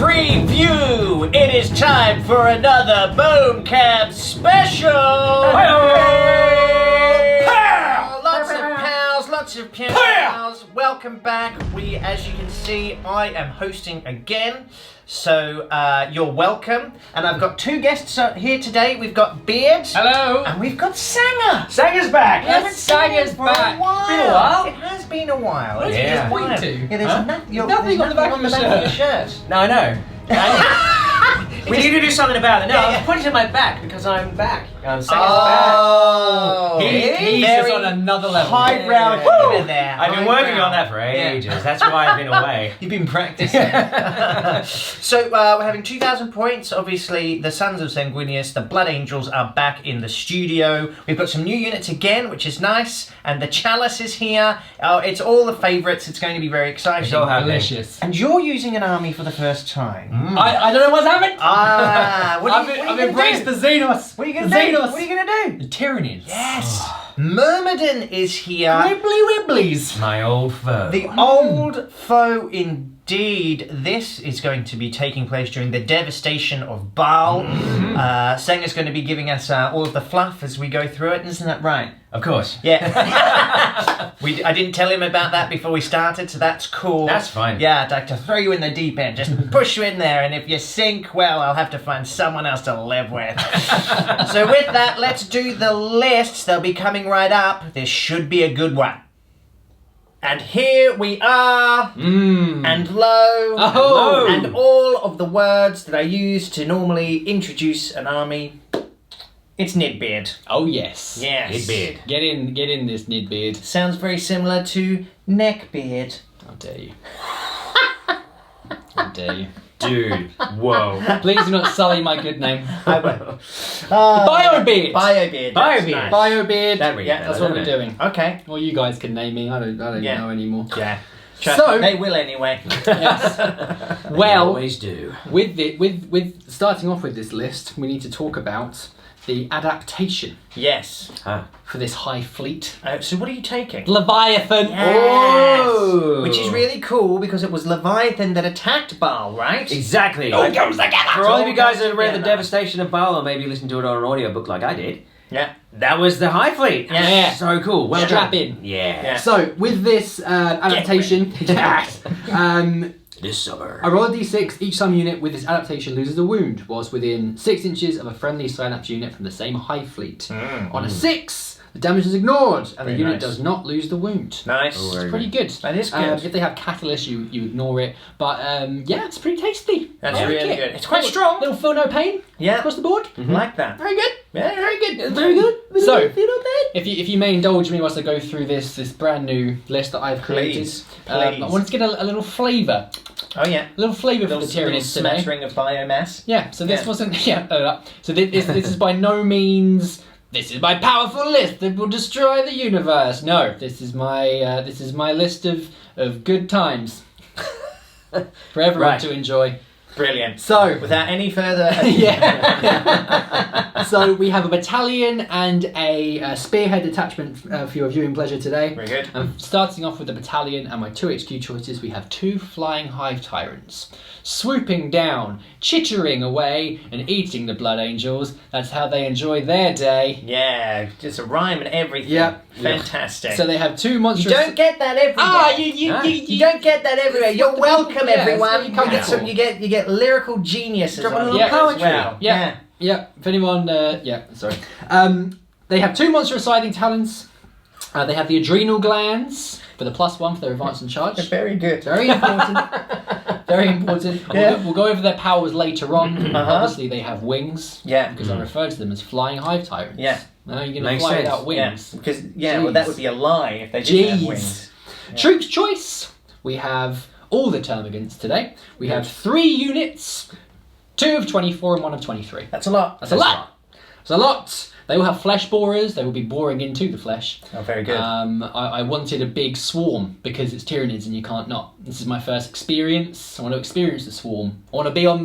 Preview! It is time for another Bone Camp special! Lots of pals, welcome back. As you can see, I am hosting again, so you're welcome. And I've got two guests here today. We've got Beard. Hello. And we've got Sanga. Sanga's back. Yes, Sanga's back. Been a while. It has been a while. What did you just point to? Yeah, there's nothing on the back of your shirt. No, I know. We need to do something about it. No, I was pointing to my back because I'm back. Sanga's back. He's just on another level. Highbrow humour there. I've been working on that for ages. That's why I've been away. You've been practicing. So we're having 2,000 points. Obviously, the Sons of Sanguinius, the Blood Angels, are back in the studio. We've got some new units again, which is nice. And the Chalice is here. It's all the favourites. It's going to be very exciting. It's all delicious. And you're using an army for the first time. I don't know what's happened. I've embraced the Xenos. What are you going to do? What are you going to do? The Tyranids. Yes. Myrmidon is here. Wibbly Wibblies. My old foe. The old foe indeed. This is going to be taking place during the devastation of Baal. Sanga's going to be giving us all of the fluff as we go through it. Isn't that right? Of course. Yeah. I didn't tell him about that before we started, so that's cool. That's fine. Yeah, I'd like to throw you in the deep end. Just push you in there, and if you sink, well, I'll have to find someone else to live with. So with that, let's do the lists. They'll be coming right up. This should be a good one. And here we are, and lo, and all of the words that I use to normally introduce an army. It's Nidbeard. Oh yes. Yes. Nidbeard. Get in this Nidbeard. Sounds very similar to Neckbeard. How dare you? How dare you? Dude, whoa. Please do not sully my good name. I will. Biobeard. Biobeard. Biobeard. Biobeard. That's what we're doing. Okay. Well, you guys can name me. I don't know anymore. Yeah. So they will anyway. Yes. Well, always do. With starting off with this list, we need to talk about the adaptation. Yes. For this high fleet. So what are you taking? Leviathan. Yes. Oh. Which is really cool because it was Leviathan that attacked Baal, right? Exactly. All comes together. For all of you guys that comes read The together. Devastation of Baal, or maybe listened to it on an audiobook like I did, Yeah. that was the High Fleet. Yeah. So cool. Well Strap done. in. Yeah. So with this adaptation, This summer. I roll a d6. Each sum unit with this adaptation loses a wound whilst within 6 inches of a friendly synapse unit from the same high fleet. On a 6, the damage is ignored and Very the unit nice. does not lose the wound. Nice. Oh, It's pretty good. That is good. If they have catalyst, you ignore it. But yeah, it's pretty tasty. That's I like really it. good. It's quite strong. Little feel no pain Yeah. across the board. Like that. Very good. Yeah, very good. Very good. So, Feel no pain. if you may indulge me whilst I go through this brand new list that I've created, Please. I wanted to get a little flavour. Oh yeah. A little flavour for Little the Tyranids today. smattering of biomass. Yeah, so this Yeah. wasn't... So this is by no means... This is my powerful list that will destroy the universe. No, this is my list of good times for everyone to enjoy. Brilliant. So, Without any further... yeah. So we have a battalion and a spearhead detachment for your viewing pleasure today. Very good. Starting off with the battalion and my 2 HQ choices, we have 2 flying hive tyrants. Swooping down, chittering away, and eating the blood angels. That's how they enjoy their day. Yeah, just a rhyme and everything. Yep. Fantastic. So they have 2 you monstrous... don't get that everywhere. You don't get that everywhere. You're welcome, everyone. you come for. You get lyrical geniuses Drop a on little here poetry. as well. Yeah. Yeah, if anyone... sorry. They have 2 monstrous scything talents. They have the adrenal glands for the +1 for their advance and charge. Very good. Very important. Very important. Yeah. We'll go over their powers later on. Uh-huh. Obviously, they have wings. Yeah. Because I refer to them as flying hive tyrants. Yeah. No, you're going to Makes fly sense. without wings. Yeah. Because well, that would be a lie if they didn't have wings. Yeah. Troops choice. We have all the termagants today. We have 3 units, 2 of 24 and 1 of 23. That's a lot. That's a lot. That's a lot. They will have flesh borers. They will be boring into the flesh. Oh, very good. I wanted a big swarm because it's Tyranids and you can't not. This is my first experience. I want to experience the swarm. I want to be on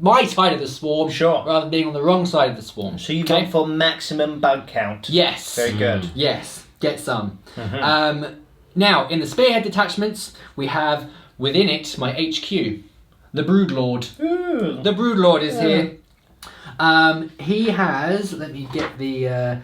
my side of the swarm, Sure. rather than being on the wrong side of the swarm. So you've gone for maximum bug count. Yes. Very good. Yes. Get some. Now, in the spearhead detachments, we have within it my HQ. the Broodlord. Ooh. The Broodlord is here. He has. Let me get the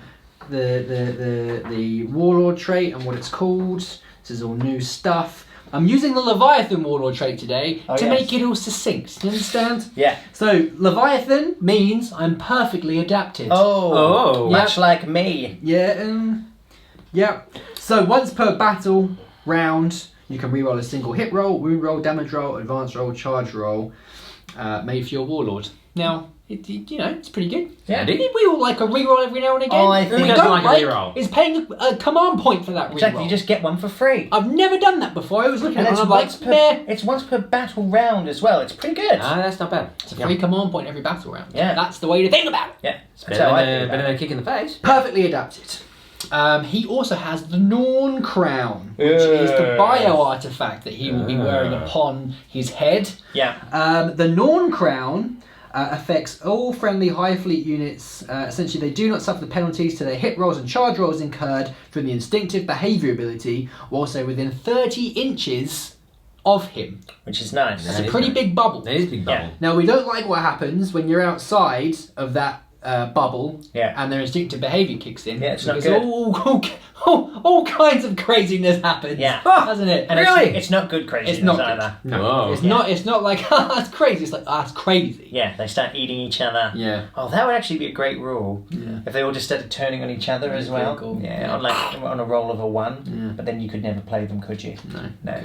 Warlord trait and what it's called. This is all new stuff. I'm using the Leviathan Warlord trait today to make it all succinct. Do you understand? Yeah. So Leviathan means I'm perfectly adapted. Oh. Much like me. Yeah. Yeah. So once per battle round, you can reroll a single hit roll, wound roll, damage roll, advance roll, charge roll, made for your Warlord. Now, it's pretty good. Yeah. We all like a reroll every now and again. Oh, I think Who doesn't like a reroll? Is paying a command point for that reroll. Exactly, you just get one for free. I've never done that before. I was looking And at it and I'm like, it's once per battle round as well. It's pretty good. That's not bad. it's a free command point every battle round. Yeah. That's the way to think about it. Yeah. It's better than a kick in the face. Perfectly adapted. He also has the Norn Crown, which is the bio artifact that he will be wearing upon his head. Yeah. The Norn Crown affects all friendly High Fleet units. Essentially, they do not suffer the penalties to their hit rolls and charge rolls incurred from the instinctive behaviour ability, whilst they're within 30 inches of him. Which is nice. It's a pretty big bubble. That is a big bubble. Yeah. Now, we don't like what happens when you're outside of that bubble and their instinctive behaviour kicks in. Yeah, it's not because good. all kinds of craziness happens. Yeah. Doesn't it? And Really? it's not good craziness It's not either. good. No, Whoa. it's not like that's crazy. It's like that's crazy. Yeah, they start eating each other. Yeah. Oh, that would actually be a great rule. Yeah. If they all just started turning on each other as Pretty well. cool. Yeah, Yeah. on a roll of a 1. Yeah. But then you could never play them, could you? No.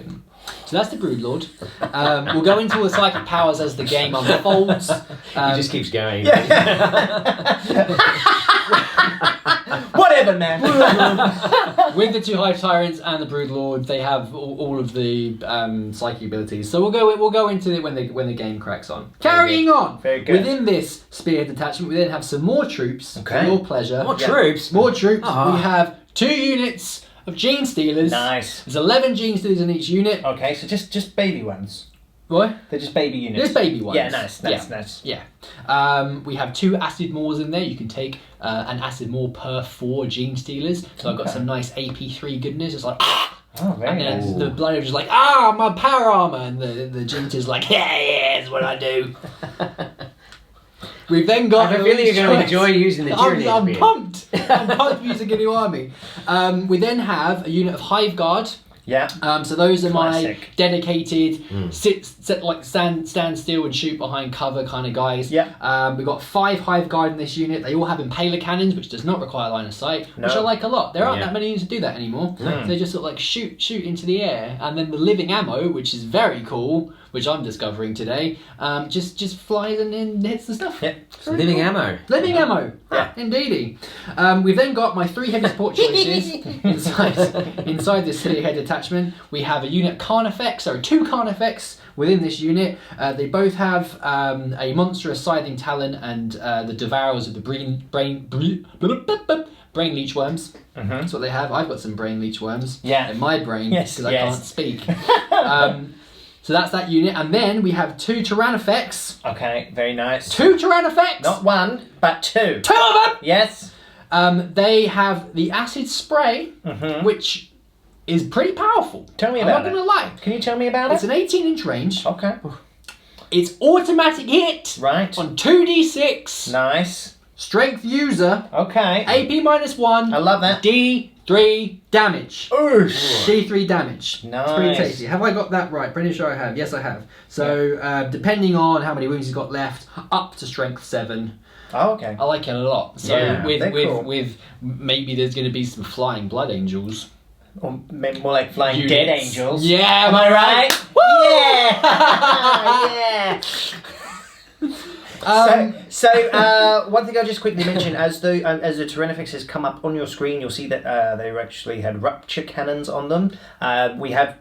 So that's the Broodlord. We'll go into the psychic powers as the game unfolds. He just keeps going. Whatever, man. With the 2 Hive Tyrants and the Broodlord, they have all of the psychic abilities. So we'll go into it when the game cracks on. Carrying on. Very good. Within this spear detachment, we then have some more troops for your pleasure. More troops? More troops. Ah. We have 2 units of Gene Stealers. Nice. There's 11 Gene Stealers in each unit. Okay, so just baby ones. What? They're just baby units. There's baby ones. Yeah, nice. Yeah. We have 2 acid maws in there. You can take an acid maw per 4 Gene Stealers. So I've got some nice AP3 goodness. It's like, Oh, very and nice. then the blood is just like, my power armor. And the Gene Stealer's like, yeah, it's what I do. We've then got. I have a feeling you're going to enjoy using the Tyranids. I'm pumped. I'm pumped using a new army. We then have a unit of Hive Guard. Yeah. So those are Classic. my dedicated stand still and shoot behind cover kind of guys. Yeah. We've got 5 Hive Guard in this unit. They all have impaler cannons, which does not require line of sight, which I like a lot. There aren't that many units to do that anymore. So they just sort of like shoot into the air, and then the living ammo, which is very cool, which I'm discovering today, just flies and hits the stuff. Yeah. Living ammo. Living ammo. Yeah. Indeedy. We've then got my 3 heavy support choices inside this city head attachment. We have a unit Carnifex, or 2 Carnifex within this unit. They both have a monstrous scything talon and the devourers of the brain leech worms. That's what they have. I've got some brain leech worms in my brain because I can't speak. So that's that unit. And then we have 2 Tyrannifex. Okay, very nice. 2 Tyrannifex! Not 1, but 2. 2 of them! Yes. They have the acid spray, which is pretty powerful. Tell me about I'm not going to lie. Can you tell me about It's it? an 18-inch range. Okay. It's automatic hit Right. on 2d6. Nice. Strength user. Okay. AP -1. I love that. D3 damage. Oosh. D3 damage. Nice. It's pretty tasty. Have I got that right? Pretty sure I have. Yes, I have. So, depending on how many wounds he's got left, up to strength 7. Oh, okay. I like it a lot. So, Yeah, they're cool. with maybe there's going to be some flying blood angels. Or maybe more like flying Units. dead angels. Yeah, Am I right? Woo! Yeah. So one thing I'll just quickly mention, as the Tyrannifex has come up on your screen, you'll see that they actually had rupture cannons on them. We have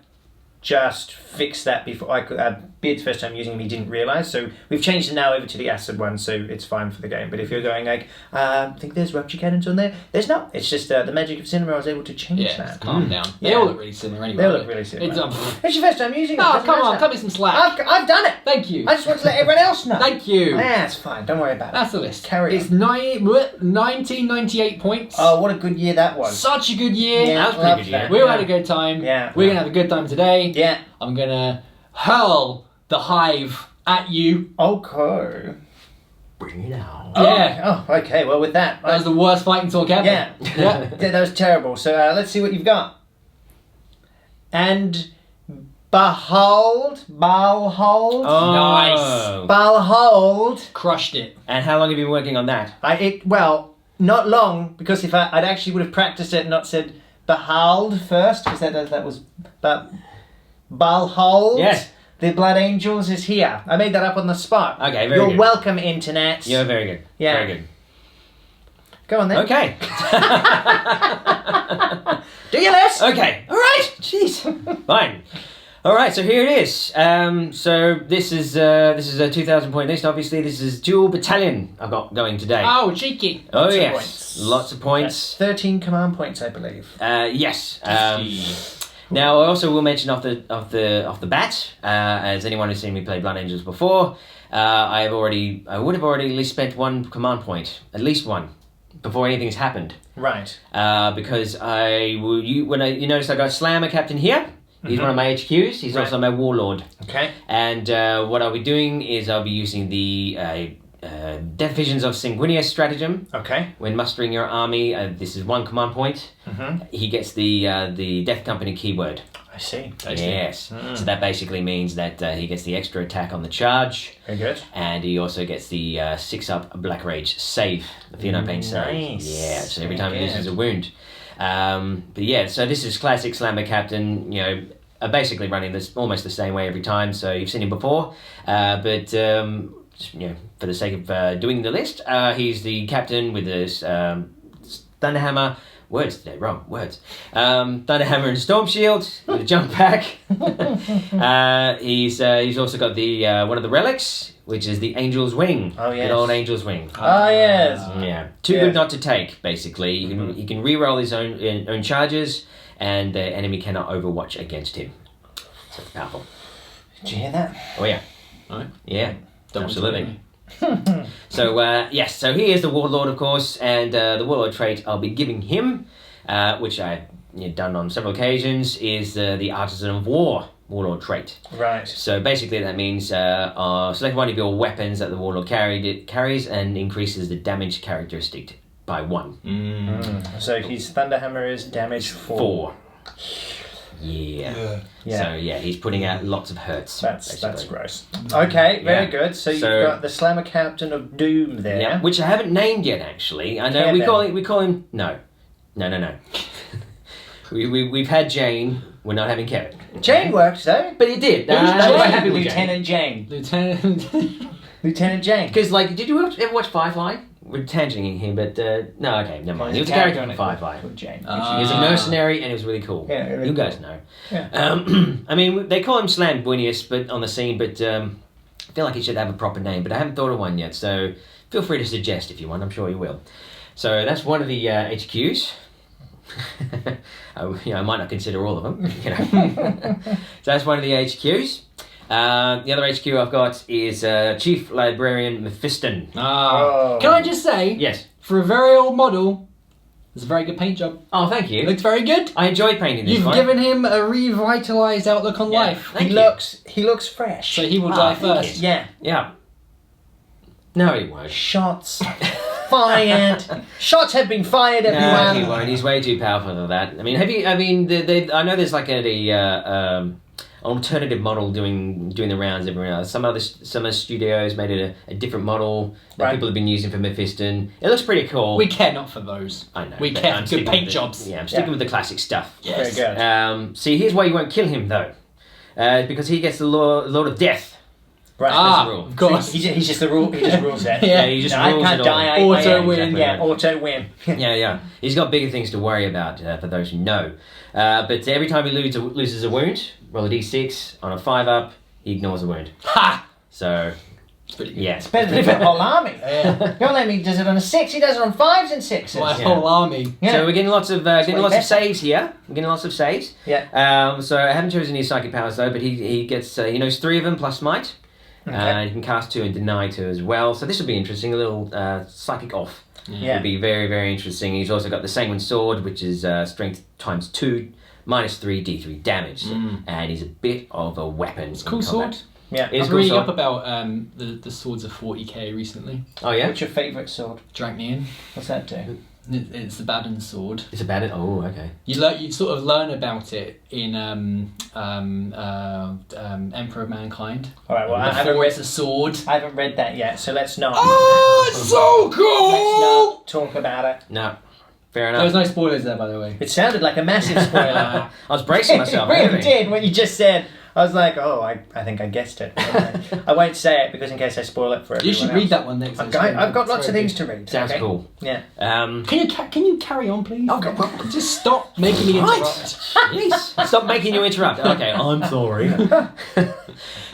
just fixed that before I could. Beard's first time using them, he didn't realise, so we've changed it now over to the acid one, so it's fine for the game. But if you're going like, I think there's rupture cannons on there, there's not. It's just the magic of cinema. I was able to change that. Calm down. They Yeah. all look really similar anyway. They all look really similar. It's, It's your first time using it. oh, doesn't come on, matter. cut me some slack. I've done it. Thank you. I just want to let everyone else know. Thank you. Yeah, it's fine. Don't worry about it. That's the list. Carry It's on. 1998 points. Oh, what a good year that was. Such a good year. Yeah, That was a pretty loved good year. that. We all Yeah. had a good time. Yeah. We're going to have a good time today. Yeah. I'm going to hurl the hive at you. Okay. Bring it out. Yeah. Oh, okay. Well, with that. That was the worst fighting talk ever. Yeah. Yeah. That was terrible. So let's see what you've got. And behold. Oh. Nice. Behold. Crushed it. And how long have you been working on that? Well, not long, because if I'd actually would have practiced it and not said behold first, because that was but behold. Yes. The Blood Angels is here. I made that up on the spot. Okay, very You're good. welcome, Internet. You're very good. Yeah. Very good. Go on then. Okay. Do your list. Okay. All right. Jeez. Fine. All right. So here it is. So this is a 2,000 point list. Obviously, this is dual battalion I've got going today. Oh, cheeky. Oh, lots of yes. points. Lots of points. That's 13 command points, I believe. Yes. Now I also will mention off the bat, as anyone who's seen me play Blood Angels before, I would have already at least spent one command point, at least one, before anything's happened. Right. Because you notice I got Slammer Captain here. He's one of my HQs. He's also my warlord. Okay. And what I'll be doing is I'll be using the Death Visions of Sanguinius stratagem. Okay. When mustering your army, this is one command point. He gets the Death Company keyword. I see. Yes. So that basically means that he gets the extra attack on the charge. Very good. And he also gets the 6-up Black Rage save, the Fear No Pain save. Nice. Yeah, so every Very time he loses good. a wound. But yeah, so this is classic Slammer Captain, basically running this almost the same way every time, so you've seen him before. But for the sake of doing the list, he's the captain with this Thunderhammer. Words today, wrong words. Thunderhammer and Storm Shield with a jump pack. He's also got the one of the relics, which is the Angel's Wing. Oh, yes. Good old Angel's Wing. Oh, yes. Yeah, too good not to take. Basically, he can re-roll his own charges, and the enemy cannot overwatch against him. So it's powerful. Did you hear that? Oh yeah, Right. yeah, Double absolutely. So yes, so he is the warlord, of course, and the warlord trait I'll be giving him, which I've done on several occasions, is the Artisan of War warlord trait. Right. So basically, that means select one of your weapons that the warlord carries and increases the damage characteristic by 1. So his Thunderhammer is damage 4. Yeah. Yeah. So yeah, he's putting out lots of hurts. That's basically. gross. Okay, very Yeah. good. So you've So- got the Slammer Captain of Doom there. Yeah, which I haven't named yet. Actually, I know Kevin. we call him. No. We've had Jane. We're not having Kevin. Jane worked though. But he did. Who's I'm Jane? quite happy with Jane. Lieutenant Jane. Lieutenant. Lieutenant Jane. Because did you ever watch Firefly? We're tangenting here, but no. Okay, never mind. He was a character in Firefly. Called Jane. He was a mercenary, and it was really cool. Yeah, really you cool. guys know. Yeah. I mean, they call him Slambuinius, but on the scene, but I feel like he should have a proper name, but I haven't thought of one yet. So feel free to suggest if you want. I'm sure you will. So that's one of the HQs. I might not consider all of them. So that's one of the HQs. The other HQ I've got is Chief Librarian Mephiston. Oh. Can I just say, Yes. for a very old model, it's a very good paint job. Oh, thank you. It looks very good. I enjoyed painting this You've one. given him a revitalised outlook on Yeah. life. Thank He you. looks fresh. So he will die first. Yeah. Yeah. No, he won't. Shots fired. Shots have been fired, No, everyone. he won't. He's way too powerful for that. I mean, have you? I mean, I know there's like an alternative model doing the rounds everywhere. Some other studios made it a different model that Right. people have been using for Mephiston. It looks pretty cool. We care not for those. I know. We but care I'm for sticking good paint with jobs. Yeah, I'm sticking Yeah. with the classic stuff. Very good. See, here's why you won't kill him though, because he gets the Lord of Death. Right. That's the rule. Of course. He's just the rule. He just rules it. Yeah, he just No, rules I can't it die. all. Auto win. Exactly Yeah, right. auto win. Yeah. He's got bigger things to worry about, for those who know. But every time he loses a wound, roll a d6 on a 5-up, he ignores a wound. Ha! So, It's pretty good. yeah. It's better than the whole army. Don't let me. Does it on a 6? He does it on 5s and 6s. My Yeah. whole army. Yeah. So we're getting lots of way better. saves here. We're getting lots of saves. Yeah. So I haven't chosen any psychic powers though, but he gets he knows 3 of them plus might. Okay. He can cast 2 and deny 2 as well. So this will be interesting. A little psychic off. Yeah. It'll be very, very interesting. He's also got the Sanguine Sword, which is strength times 2, minus 3 d3 damage. And he's a bit of a weapon. It's a cool sword. Yeah. It is I'm cool reading sword. up about the swords of 40k recently. Oh yeah, What's your favourite sword? Draconian. What's that do? It's the Baden sword. it's about it. Oh, okay. You sort of learn about it in Emperor of Mankind. All right. Well, I haven't Before read. it's a sword. I haven't read that yet, so let's not. Oh, it's so Let's cool! not talk about it. No, fair There was enough. no spoilers there, by the way. It sounded like a massive spoiler. I was bracing myself. It really really. did. What you just said. I was like, oh, I think I guessed it. I won't say it because in case I spoil it for everyone You should else. read that one next. I've got lots of things to read. Sounds okay? cool. Yeah. Can you carry on, please? Okay. Just stop making me Right. interrupt. Jeez. Stop making you interrupt. Okay, I'm sorry.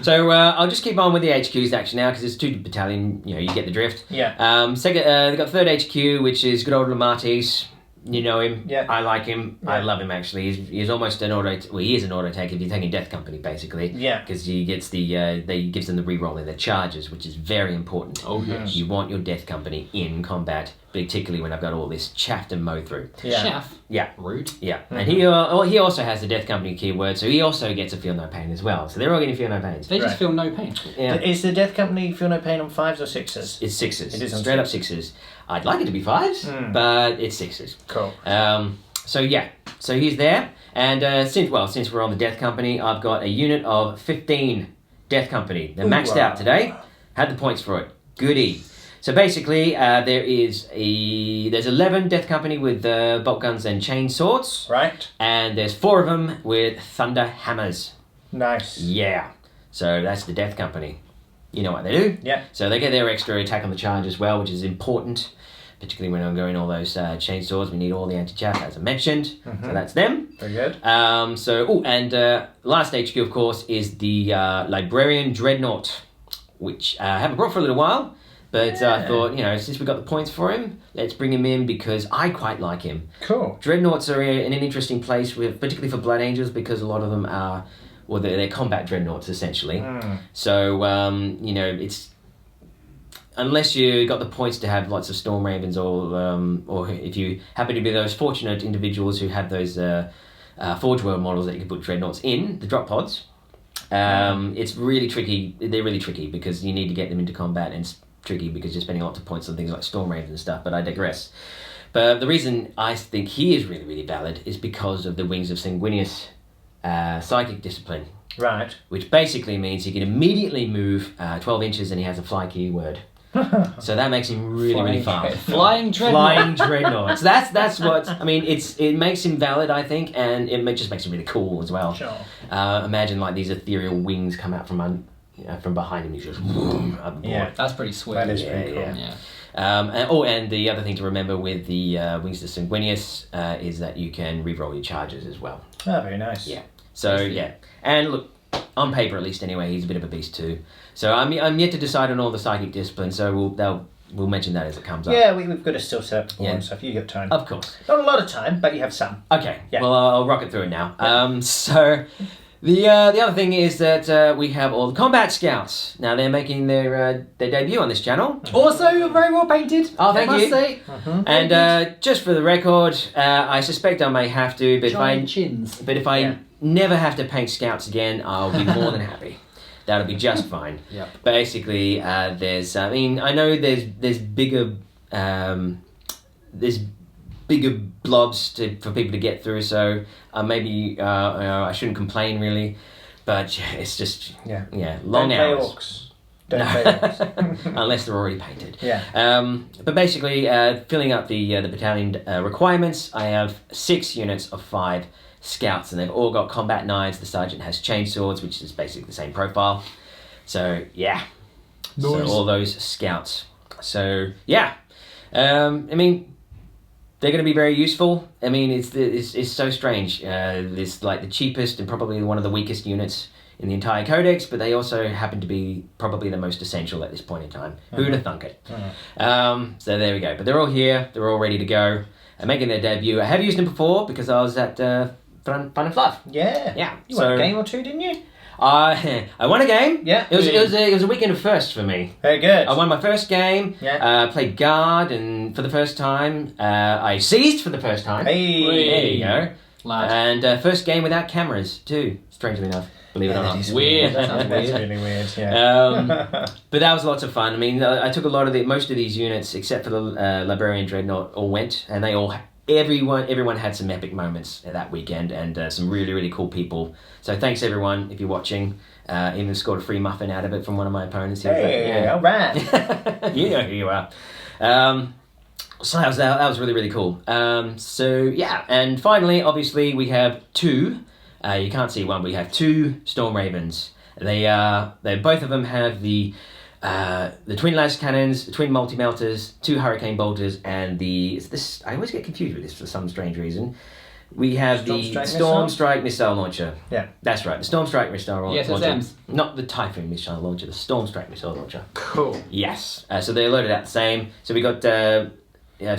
So I'll just keep on with the HQs actually now because it's 2 battalion. You know, you get the drift. Yeah. Second, they've got 3rd HQ, which is good old Lamatis. You know him. Yeah. I like him. I Yeah. love him actually. He's almost an auto. Well, he is an auto take if you're taking Death Company basically. Yeah. Because he gets they gives them the reroll in their charges, which is very important. Oh yes. You want your Death Company in combat, particularly when I've got all this chaff to mow through. Yeah. Chef. Yeah. Rude. Yeah, and he also has the Death Company keyword, so he also gets a feel no pain as well. So they're all getting feel no pains. They just Right. feel no pain. Yeah, Is the Death Company feel no pain on 5s or 6s? it's 6s. It is on straight up 6s. I'd like it to be 5s, but it's 6s. Cool. So he's there, and since we're on the Death Company, I've got a unit of 15 Death Company. They're maxed out today. Had the points for it. Goody. So basically, there's 11 Death Company with bolt guns and chain swords, Right. and there's 4 of them with thunder hammers. Nice. Yeah. So that's the Death Company. You know what they do. Yeah. So they get their extra attack on the charge as well, which is important. Particularly when I'm going all those chain swords, we need all the anti-chaff, as I mentioned. So that's them. Very good. Last HQ, of course, is the Librarian Dreadnought, which I haven't brought for a little while. But I thought, since we got the points for him, let's bring him in because I quite like him. Cool. Dreadnoughts are in an interesting place, particularly for Blood Angels, because a lot of them are, well, they're combat dreadnoughts, essentially. So, it's... Unless you got the points to have lots of Storm Ravens, or if you happen to be those fortunate individuals who have those Forge World models that you can put dreadnoughts in, the drop pods, it's really tricky. They're really tricky because you need to get them into combat, and it's tricky because you're spending lots of points on things like Storm Ravens and stuff, but I digress. But the reason I think he is really, really valid is because of the Wings of Sanguinius psychic discipline, Right. which basically means he can immediately move 12 inches and he has a fly keyword. So that makes him really, really fast. Flying dreadnought. Flying dreadnoughts. That's what I mean. It makes him valid, I think, and just makes him really cool as well. Sure. Imagine like these ethereal wings come out from behind him. He's just up aboard. Yeah. That's pretty sweet. That is pretty cool. Yeah. And the other thing to remember with the Wings of Sanguinius is that you can reroll your charges as well. Oh, very nice. Yeah. So yeah, and look, on paper at least anyway, he's a bit of a beast too. So I'm yet to decide on all the psychic disciplines. So we'll mention that as it comes up. Yeah, we've got to still set up the board Yeah. and stuff. You got time. Of course. Not a lot of time, but you have some. Okay. Yeah. Well, I'll rock it through it now. So the other thing is that we have all the combat scouts. Now they're making their debut on this channel. Also very well painted. Oh, thank I must you. say. And just for the record, I suspect I may have to, but Giant chins. if I Yeah. never have to paint scouts again, I'll be more than happy. That'll be just fine. Yep. Basically, I know there's bigger blobs for people to get through, so maybe I shouldn't complain really, but yeah, it's just long Don't hours. Play orcs. Don't play orcs. Unless they're already painted. Yeah. But basically, filling up the battalion requirements, I have 6 units of 5 scouts, and they've all got combat knives. The sergeant has chainswords, which is basically the same profile. So yeah, so all those scouts. So yeah, they're going to be very useful. I mean, it's so strange. It's like the cheapest and probably one of the weakest units in the entire codex, but they also happen to be probably the most essential at this point in time. Who'd have thunk it? So there we go. But they're all here. They're all ready to go. Making their debut. I have used them before because I was at Fun and Fluff. Yeah. Yeah. You won a game or two, didn't you? I won a game. Yeah. It was a weekend of first for me. Very good. I won my first game. Yeah. Played guard and for the first time. I seized for the first time. Hey. There you go. Lad. And first game without cameras too. Strangely enough. believe it or not. Weird. That sounds That's weird. really weird, yeah. But that was lots of fun. I mean, I took most of these units, except for the Librarian Dreadnought, all went, and everyone had some epic moments that weekend, and some really, really cool people. So thanks everyone if you're watching. Even scored a free muffin out of it from one of my opponents. Hey, all right. You know who you are. So that was really, really cool. So yeah, and finally, obviously, we have two. You can't see one, but we have two Storm Ravens. They both of them have the twin las cannons, the twin multi melters, two hurricane bolters, and I always get confused with this for some strange reason. We have the Storm Strike missile launcher. Yeah, that's right. The Storm Strike missile launcher. SSMs. Not the Typhoon missile launcher. The Storm Strike missile launcher. Cool. Yes. So they're loaded out the same. So we got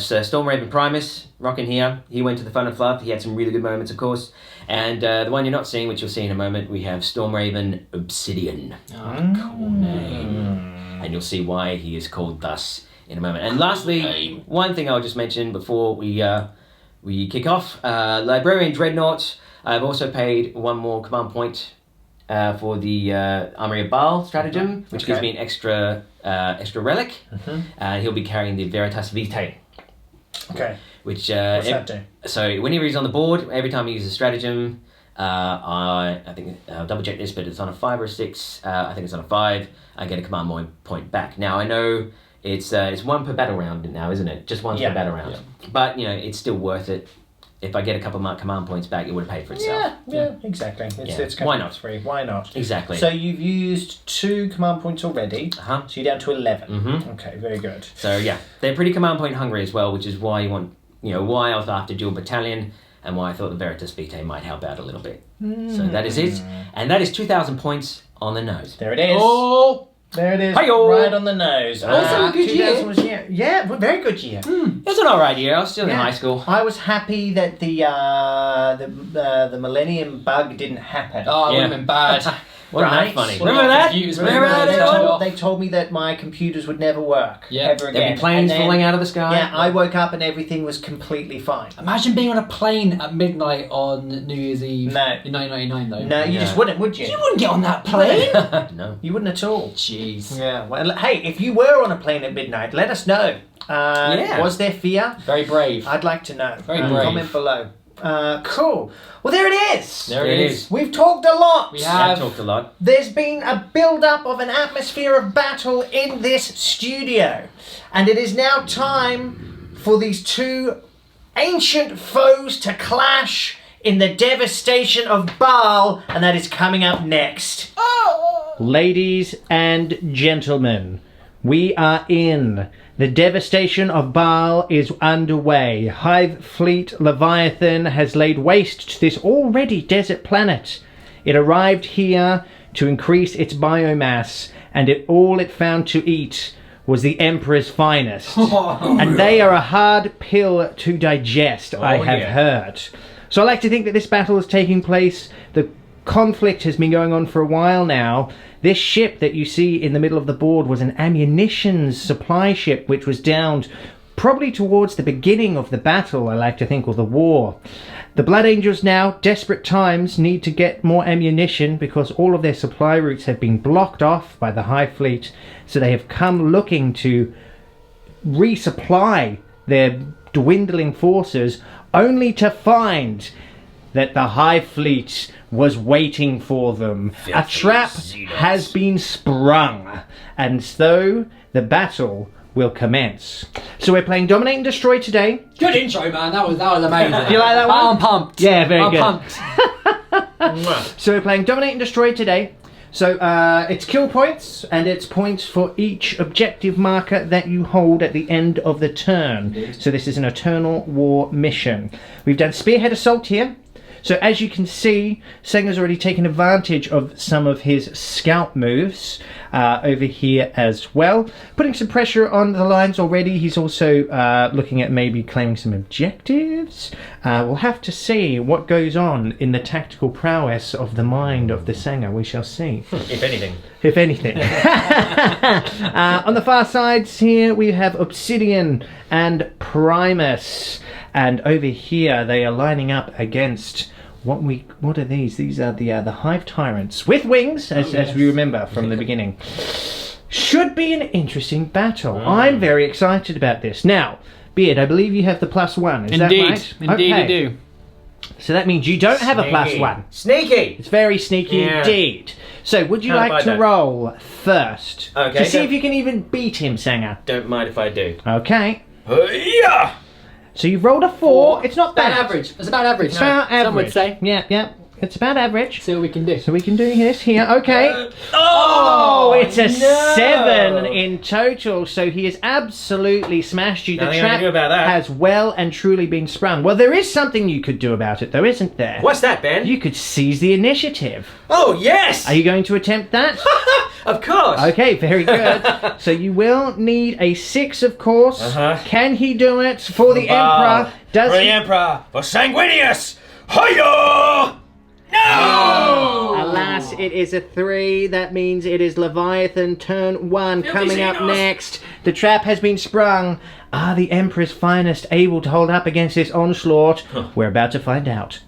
Storm Raven Primus rocking here. He went to the Fun and Fluff. He had some really good moments, of course. And the one you're not seeing, which you'll see in a moment, we have Storm Raven Obsidian. Oh, cool name. And you'll see why he is called thus in a moment. And lastly, one thing I'll just mention before we kick off, Librarian Dreadnought. I've also paid one more command point for the Armory of Baal stratagem, which gives me an extra relic. And he'll be carrying the Veritas Vitae. Okay. Which what's that do? So whenever he's on the board, every time he uses a stratagem, I think I'll double check this, but it's on a 5 or a 6. I think it's on a 5. I get a command point back. Now I know it's one per battle round now, isn't it? Just one per battle round. Yeah. But it's still worth it. If I get a couple of command points back, it would have paid for itself. Yeah, exactly. It's Why not? Free. Why not? Exactly. So you've used 2 command points already. So you're down to 11. Mm-hmm. Okay, very good. So yeah, they're pretty command point hungry as well, which is why you want, why I was after dual battalion, and why I thought the Veritas Vitae might help out a little bit. So that is it, and that is 2,000 points on the nose. There it is. Oh, there it is. Hi-yo. Right on the nose. Also a good year. Was, yeah, very good year. It was an alright year. I was still in high school. I was happy that the Millennium Bug didn't happen. Oh, it would have been bad. Wasn't Right. that funny? Well, Remember that? computers Remember were- that? They at all? They told me that my computers would never work ever again. There'd be planes And then- falling out of the sky. Yeah, I woke up and everything was completely fine. Imagine being on a plane at midnight on New Year's Eve No. in 1999, though. No, you just wouldn't, would you? You wouldn't get on that plane. No. You wouldn't at all. Jeez. Yeah. Well, hey, if you were on a plane at midnight, let us know. Was there fear? Very brave. I'd like to know. Very brave. Comment below. Cool. Well, there it is. There it is. We've talked a lot. We I've have. talked a lot. There's been a build-up of an atmosphere of battle in this studio. And it is now time for these two ancient foes to clash in the devastation of Baal, and that is coming up next. Ladies and gentlemen, we are in. The devastation of Baal is underway. Hive Fleet Leviathan has laid waste to this already desert planet. It arrived here to increase its biomass, and all it found to eat was the Emperor's finest. And they are a hard pill to digest, I have heard. So I like to think that this battle is taking place. The conflict has been going on for a while now. This ship that you see in the middle of the board was an ammunition supply ship which was downed probably towards the beginning of the battle, I like to think, or the war. The Blood Angels now, desperate times, need to get more ammunition because all of their supply routes have been blocked off by the Hive Fleet, so they have come looking to resupply their dwindling forces, only to find that the Hive Fleet was waiting for them. A trap has been sprung, and so the battle will commence. So we're playing Dominate and Destroy today. Good intro, man. That was amazing. Do you like that one? I'm pumped. Yeah, very good. I'm pumped. So we're playing Dominate and Destroy today. So it's kill points, and it's points for each objective marker that you hold at the end of the turn. Indeed. So this is an Eternal War mission. We've done Spearhead Assault here. So as you can see, Sanga's already taken advantage of some of his scout moves over here as well. Putting some pressure on the lines already. He's also looking at maybe claiming some objectives. We'll have to see what goes on in the tactical prowess of the mind of the Sanga. We shall see. If anything. If anything. On the far sides here, we have Obsidian and Primus. And over here, they are lining up against What are these? These are the Hive Tyrants with wings, as we remember from the beginning. Should be an interesting battle. I'm very excited about this. Now, Beard, I believe you have the +1. Is that right? Indeed, I do. So that means you don't have a +1. Sneaky! It's very sneaky indeed. So would you like to roll first? Okay. To see if you can even beat him, Sanga. Don't mind if I do. Okay. Yeah! So you've rolled a 4. It's not bad. About average. It's about average. It's about average. Some would say. Yeah. It's about average. See what we can do. So we can do this here. Okay. It's a 7 in total. So he has absolutely smashed you. The Nothing I can trap do about that. has well and truly been sprung. Well, there is something you could do about it, though, isn't there? What's that, Ben? You could seize the initiative. Oh, yes! Are you going to attempt that? Of course! Okay, very good. So you will need a 6, of course. Can he do it for the Emperor? Does For the he? Emperor! For Sanguinius! Hiya! No! Alas, it is a 3. That means it is Leviathan turn 1 coming up next. The trap has been sprung. Are the Emperor's finest able to hold up against this onslaught? We're about to find out.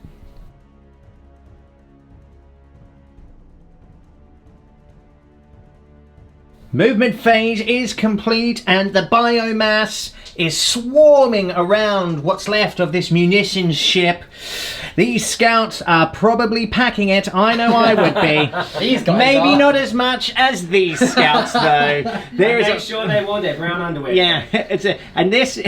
Movement phase is complete and the biomass is swarming around what's left of this munitions ship. These scouts are probably packing it. I know I would be. These guys Maybe are. not as much as these scouts though. There is Make sure they wore their brown underwear. yeah, and this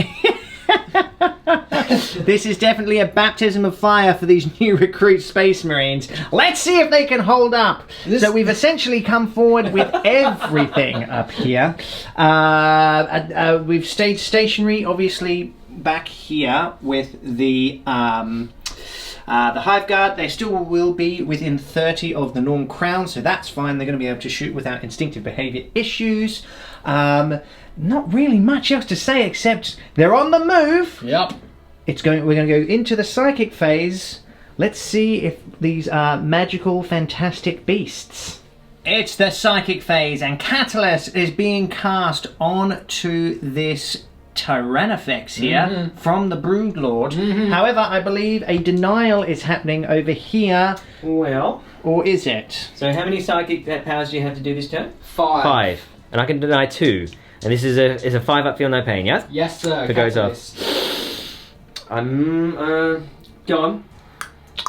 this is definitely a baptism of fire for these new recruit Space Marines. Let's see if they can hold up. So we've essentially come forward with everything up here. We've stayed stationary, obviously, back here with the Hive Guard. They still will be within 30 of the Norm Crown, so that's fine. They're going to be able to shoot without instinctive behaviour issues. Not really much else to say except they're on the move. Yep. We're going to go into the psychic phase. Let's see if these are magical, fantastic beasts. It's the psychic phase, and Catalyst is being cast onto this Tyrannifex here from the Broodlord. However, I believe a denial is happening over here. Well. Or is it? So how many psychic powers do you have to do this turn? 5. 5. And I can deny 2. And this is a 5 up, feel no pain, yeah? Yes, sir. If it goes off. Go on.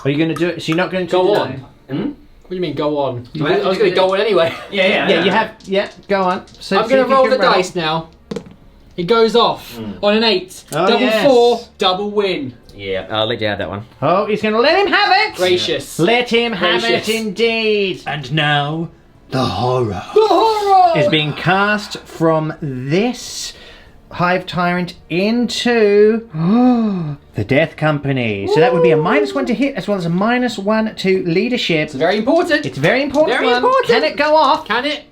Are you going to do it? So you're not going to Go deny? on. Hmm? What do you mean, go on? Do I I have to was do going to it? go on anyway. Yeah, you have. Yeah, go on. So I'm see going if to you roll can the dice now. It goes off on an 8. Oh, double yes. 4, double win. Yeah, I'll let you have that one. Oh, he's going to let him have it. Gracious. Let him have Gracious. it indeed. And now the horror The horror! is being cast from this Hive Tyrant into the Death Company. So that would be a -1 to hit as well as a -1 to leadership. It's very important. It's a very important Very one. important. Can it go off? Can it?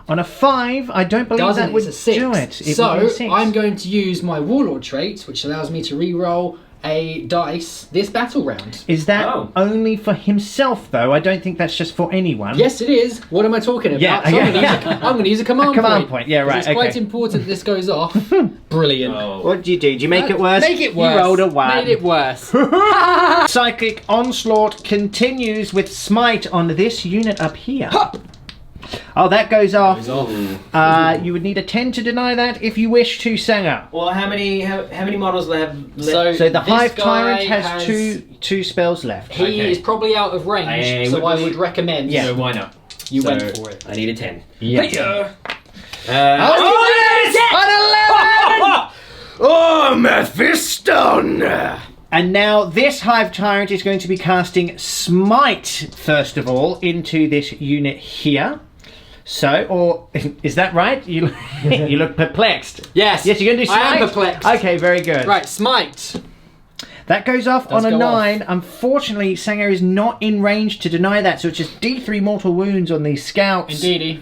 On a 5, I don't believe Doesn't. that would It's a 6. do it. It So would be a 6. I'm going to use my Warlord trait, which allows me to re-roll a dice this battle round. Is that Oh. only for himself, though? I don't think that's just for anyone. Yes, it is. What am I talking about? Yeah, So yeah. I'm going to use a command point. Command point, yeah, 'Cause right, It's quite okay. important this goes off. Brilliant. What did you do? Did you make it worse? Make it worse. You rolled a 1. Made it worse. Psychic Onslaught continues with Smite on this unit up here. Oh, that goes off. You would need a 10 to deny that if you wish to, Sanga. Well, how many models do they have left? So the this Hive guy Tyrant has two spells left. He Okay. is probably out of range, so I would recommend Yeah. So why not? you So went for it. I need a 10. Yeah. Oh, An 11! Oh, Mephiston! And now this Hive Tyrant is going to be casting Smite, first of all, into this unit here. So, or is that right? You you look perplexed. Yes. Yes, you're going to do Smite? I am perplexed. Okay, very good. Right, smite. That goes off Does on a go 9. Unfortunately, Sanger is not in range to deny that, so it's just D3 mortal wounds on these scouts. Indeedy.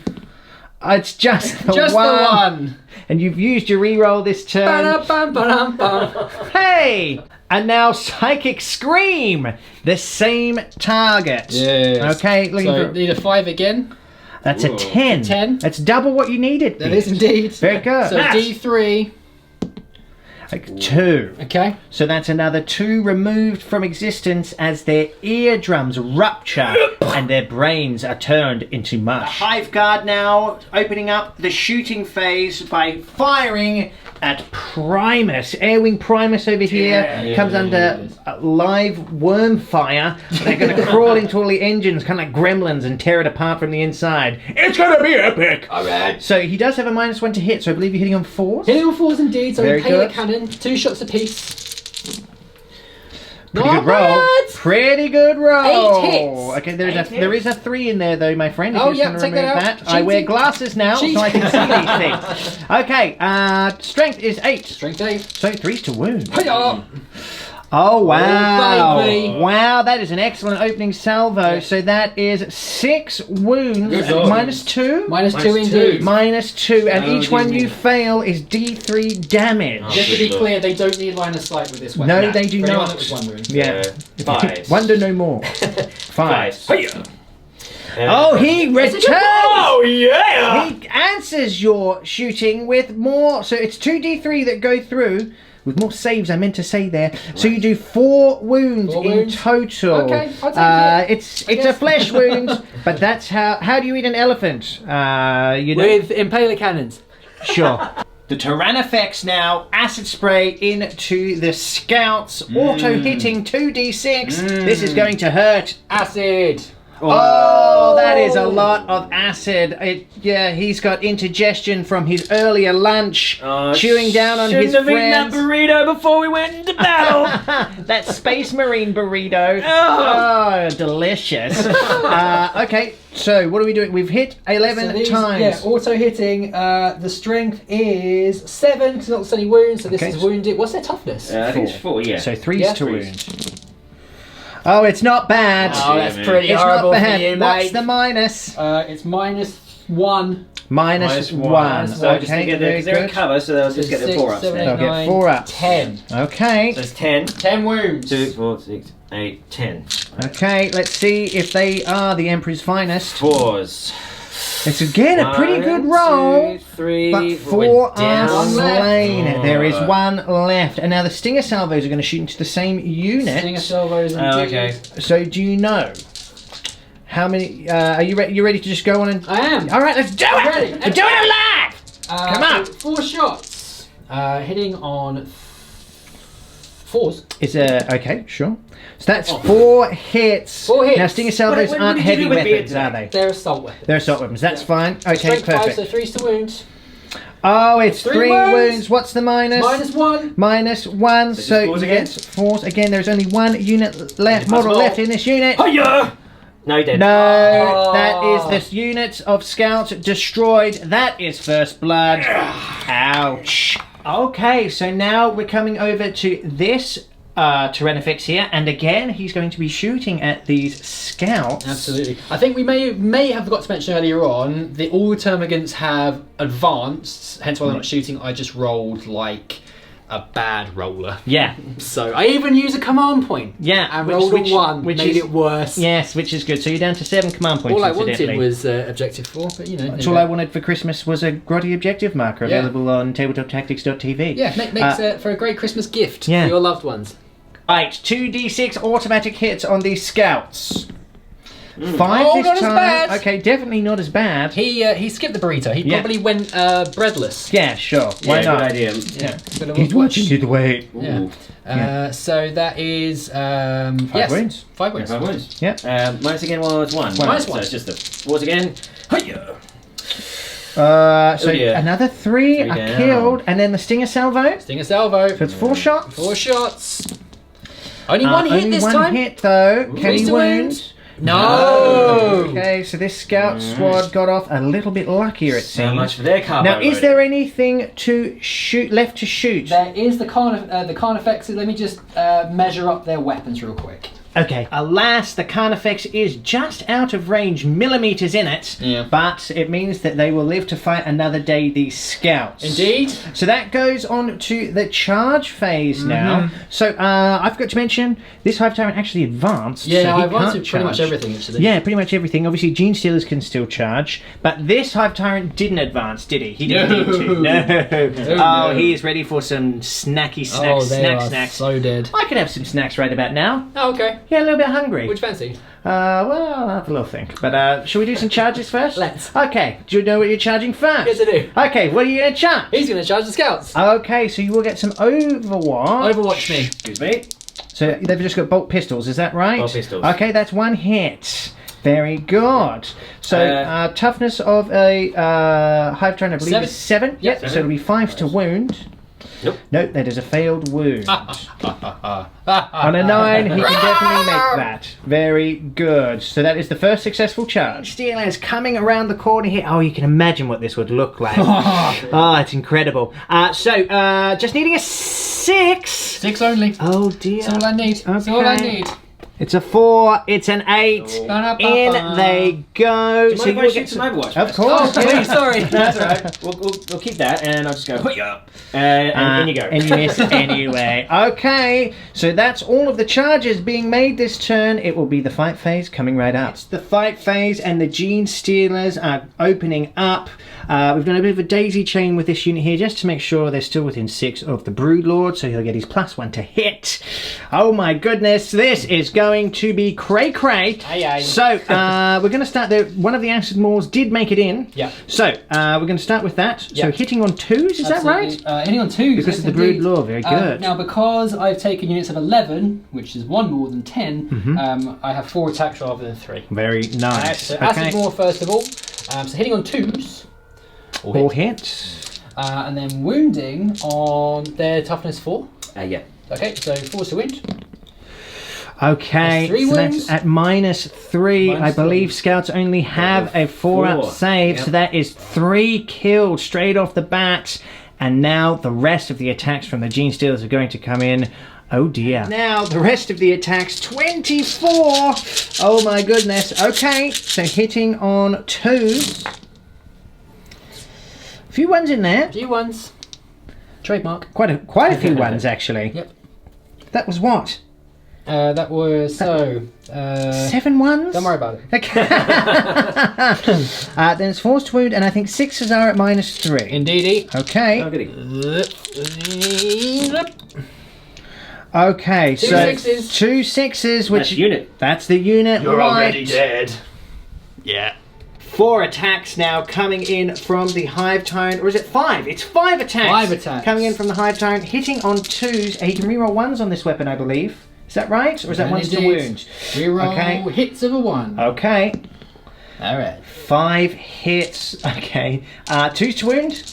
It's just the Just one. the one. And you've used your reroll this turn. Ba-da-bum-ba-dum-bum. Hey! And now Psychic Scream! The same target. Yes. Okay, looking So for... need a 5 again. That's a Ooh. 10. 10. That's double what you needed. That is indeed. Very good. So D3. Like 2. Okay. So that's another 2 removed from existence as their eardrums rupture and their brains are turned into mush. The Hive Guard now opening up the shooting phase by firing at Primus. Airwing Primus over here comes under live worm fire. They're going to crawl into all the engines, kind of like gremlins, and tear it apart from the inside. It's going to be epic! Alright. So he does have a -1 to hit, so I believe you're hitting on 4s? Hitting on 4s indeed, so Very Impaler good. Cannon, 2 shots apiece. Pretty Not good roll. bad. Pretty good roll. 8 hits. Okay, there is a 3 in there though, my friend. If Oh, you just yeah, want to take that remove out. that. I wear Cheating. glasses now, so I can see these things. Okay, strength is 8. Strength 8. So 3's to wound. Hiya! Oh wow! Oh, baby. Wow, that is an excellent opening salvo. Yeah. So that is 6 wounds, Good job. -2. -2 indeed. -2, and Oh, each one dear you me. fail is D3 damage. Oh. Just to be Good clear, they don't need line of sight with this weapon. No, they do For anyone not. that was wondering. Yeah. 5. Wonder no more. 5. Hiya. Oh, he returns! Oh yeah! He answers your shooting with more. So it's 2d3 that go through. With more saves, I meant to say there. So you do 4 wounds 4 in wounds. total. Okay, I'll take it. It's I a guess. flesh wound, but that's how do you eat an elephant? You know. With Impaler Cannons. Sure. The Tyrannifex now acid spray into the scouts, auto hitting 2d6. This is going to hurt. Acid. Oh, that is a lot of acid. He's got indigestion from his earlier lunch, chewing down on his friends. burrito before we went into battle. That Space Marine burrito. Oh. Delicious. Okay, so what are we doing? We've hit 11 So these- times. Yeah, auto hitting. The strength is 7 because not any wounds. So this Okay. is wounded. What's their toughness? I think it's 4. Yeah. So 3's Yeah. to 3's. wound. Oh, it's not bad. Oh, that's man. pretty It's horrible not for bad. you, What's mate. the minus? It's -1. Minus one. one. So just Okay, get very they're in good. cover, so they'll just get their 4 ups. seven, Then. They'll get 9, 4 ups. 10. Okay. So it's 10, 10 wounds. 2, 4, 6, 8, 10. Okay, let's see if they are the Emperor's finest. 4s. It's again a pretty good roll. 2, 3, But we're 4 are down. slain. Oh. There is 1 left. And now the Stinger Salvos are going to shoot into the same unit. Stinger salvos and Oh, dudes. okay. So do you know how many... are you ready? You ready to just go on and... I am. All right, let's do I'm it! ready. We're doing it live! Come on. So 4 shots. Hitting on 4s. Okay, sure. So that's 4 hits. 4 hits. Now Stinger Salvos What aren't did you heavy do with weapons, beards, are mate? they? They're assault weapons. They're assault weapons. That's fine. Okay, Strength 5, perfect. so 3's to wound. Oh, it's 3 3 wounds. wounds. What's the minus? -1. -1. So So just you fours get 4s. Again, there's only 1 unit left, model Impossible. left in this unit. Hiya! No, he did. No, Oh. that is this unit of scouts destroyed. That is first blood. Ouch. Okay, so now we're coming over to this Tyrannifex here, and again he's going to be shooting at these scouts. Absolutely. I think we may have forgot to mention earlier on the all termagants have advanced, hence why they're not shooting. I just rolled like a bad roller. Yeah, So I even used a command point. yeah. And rolled a 1, made is, it worse. Yes, which is good. So you're down to 7 command points. All I wanted incidentally. was objective 4, but you know. That's all I wanted for Christmas was a grotty objective marker Yeah. available on tabletoptactics.tv. Yeah, makes for a great Christmas gift Yeah. for your loved ones. Right, 2d6 automatic hits on these scouts. 5 Oh, this not as time. bad. Okay, definitely not as bad. He skipped the burrito. He Yeah. probably went breadless. Yeah, sure. Why Yeah, not? good idea. Yeah. Bit of a He's watch. watching you the way. Yeah. Ooh. So that is 5 wounds. 5 wounds. 5 wounds. Yeah. Minus again was 1. Minus So 1. it's just the 4s again. Hiya! So dear. another 3 Three are down. killed, and then the Stinger Salvo. Stinger salvo. So it's 4 shots. 4 shots. Only 1 hit only this 1 time. hit though. Can Three's he to wound? wound. No. Okay, so this scout squad got off a little bit luckier, it So seems. much for their carbo. Now, is loading. there anything to shoot left to shoot? There is the Carnifexes. Let me just measure up their weapons real quick. Okay. Alas, the Carnifex is just out of range, millimeters in it. Yeah. But it means that they will live to fight another day, these scouts. Indeed. So that goes on to the charge phase now. So I forgot to mention, this Hive Tyrant actually advanced. Yeah, so he I advanced can't pretty much charge. everything, actually. Yeah, pretty much everything. Obviously, Gene Stealers can still charge. But this Hive Tyrant didn't advance, did he? He didn't need to. No. Oh, he is ready for some snacky snacks. Snacks. So dead. I could have some snacks right about now. Oh, okay. Yeah, a little bit hungry. Which fancy? Well, I'll have a little think. But shall we do some charges first? Let's. Okay. Do you know what you're charging first? Yes, I do. Okay, what are you going to charge? He's going to charge the scouts. Okay, so you will get some Overwatch. Overwatch me. Excuse me. So they've just got bolt pistols, is that right? Bolt pistols. Okay, that's one hit. Very good. So toughness of a Hive Tyrant, I believe, is 7. Yep. So it'll be 5 to wound. Nope. Nope, that is a failed wound. On a 9, he can definitely make that. Very good. So that is the first successful charge. Stealer is coming around the corner here. Oh, you can imagine what this would look like. Oh, it's incredible. So just needing a 6. 6 only. Oh dear. That's all I need. That's all I need. It's a 4, it's an 8. In they go. Do you mind if I shoot some Overwatch? Of first? course. Please, sorry. That's alright. We'll keep that, and I'll just go, "Hoo-yah," and in you go. And you miss anyway. Okay, so that's all of the charges being made this turn. It will be the fight phase coming right up. It's the fight phase, and the Gene Stealers are opening up. We've done a bit of a daisy chain with this unit here just to make sure they're still within 6 of the Broodlord, so he'll get his +1 to hit. Oh my goodness, this is going to be cray-cray. Aye, aye. So we're going to start there. One of the Acid Maws did make it in. Yeah. So we're going to start with that. So Yeah. hitting on 2s, is that right? Hitting on 2s. Because yes, of the indeed. Brood Law, very good. Now, because I've taken units of 11, which is 1 more than 10, I have 4 attacks rather than 3. Very nice. So Acid Maw first of all. So hitting on 2s. All hits. And then wounding on their toughness 4. Yeah. Okay, so 4 to wound. Okay, That's 3 so wounds. that's at -3. I Minus believe 3. Scouts only have a 4-up 4, save, yep. so that is 3 killed straight off the bat. And now the rest of the attacks from the Gene Stealers are going to come in. Oh dear. Now the rest of the attacks, 24! Oh my goodness. Okay, so hitting on 2s. A few ones in there. Few ones. Trademark. Quite a few ones actually. Yep. That was what? That was 7 ones? Don't worry about it. Okay. Then it's forced wound, and I think 6s are at -3. Indeedy. Okay. Oh, goody. Okay. 2 so 6s. 2 6s, which That's unit. that's the unit. right. dead. Yeah. 4 attacks now coming in from the Hive Tyrant, or is it 5? It's 5 attacks. 5 attacks. Coming in from the Hive Tyrant, hitting on 2s. He can reroll 1s on this weapon, I believe. Is that right, or is that 1s to wound? Reroll Okay. hits of a 1. Okay. Alright. 5 hits. Okay. 2s to wound.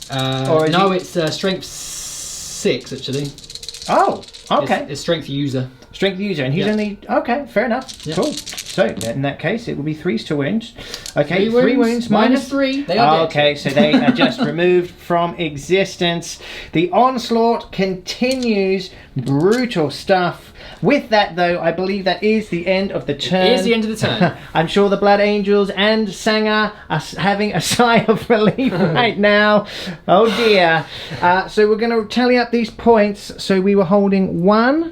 Or is no, he- it's strength 6 actually. Oh. Okay. It's strength user. Strength user, and he's Yeah. only... Okay, fair enough. Yeah. Cool. So, in that case, it will be 3s to wound. Okay, 3 3 wounds minus... -3. They are dead. Okay, so they are just removed from existence. The onslaught continues. Brutal stuff. With that, though, I believe that is the end of the turn. It is the end of the turn. I'm sure the Blood Angels and Sanga are having a sigh of relief right now. Oh dear. So we're going to tally up these points. So we were holding 1...